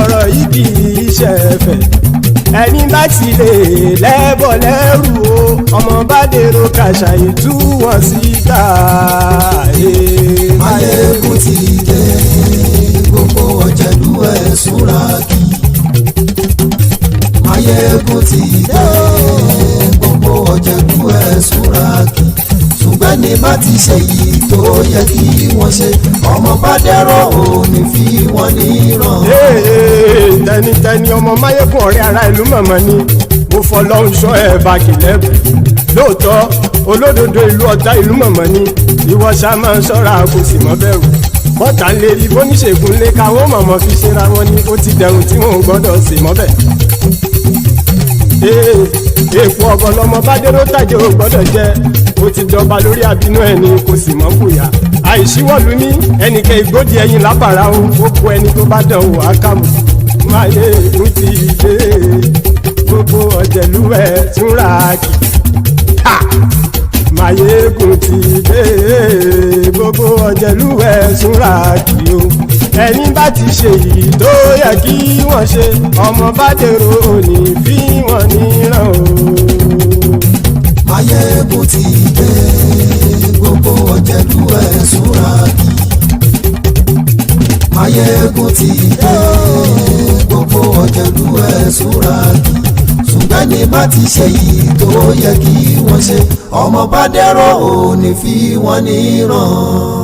ọ̀rọ̀ yìí kì í ṣẹ̀fẹ̀. Ẹni bá ti lè lẹ́bọ̀ lẹ́rù o, ọmọ bá dèrò kàṣàyè tú wọn síta. Maiyegun ti dé. Gbogbo ọ̀jẹ̀lú ẹ̀sùn rákì. Maiyegun ti dé. Gbogbo ọ̀jẹ̀lú ẹ̀sùn rákì. ní má ti ṣe yìí tó yẹ kí wọ́n ṣe ọmọ bá dẹ́rọ̀ ò ní fi wọ́n níran. tẹnitẹni ọmọ Máyégún ọ̀rẹ́ ara ìlú mọ̀mọ́ ni mo fọlọ́hún sọ ẹ̀ báàkì lẹ́bù lóòótọ́ olódodo ìlú ọ̀tá ìlú mọ̀mọ́ ni ìwọ ṣá máa ń ṣọ́ra kò sì mọ́ bẹ̀rù bọ́tà ń lè rí bóníṣègùn lé káwọ́ mọ̀mọ́ fi ṣera wọn ni ó ti dẹrùn tí wọn ò gbọ́dọ̀ sè mọ́bẹ̀. èèpo ọ̀bọ̀lọmọ bá dérò tàjẹ́ ò gbọ́dọ̀ jẹ́ ó ti jọba lórí àbínú ẹni kò sì mọ́ bùyà àìsíwọ́lu ní ẹnìkẹ́ ìgbódì ẹyin lábàrá o ó kó ẹni tó bá dán o àkàmù Máyégún ti dé gbogbo ọ̀jẹ̀lú ẹ̀ tún ra kì Máyégún ti dé gbogbo ọ̀jẹ̀lú ẹ̀ tún ra kì o ẹni bá ti ṣe yìí tó yẹ kí wọ́n ṣe ọmọ bá dèrò òní fi wọ́n níran o. Máyégún ti dé gbogbo ọ̀jẹ̀lú ẹ̀ súnra kí. Máyégún ti dé gbogbo ọ̀jẹ̀lú ẹ̀ súnra kí. ṣùgbọ́n ní bá ti ṣe yìí tó yẹ kí wọ́n ṣe ọmọ bá dẹ́rọ̀ ò ní fi wọ́n níran.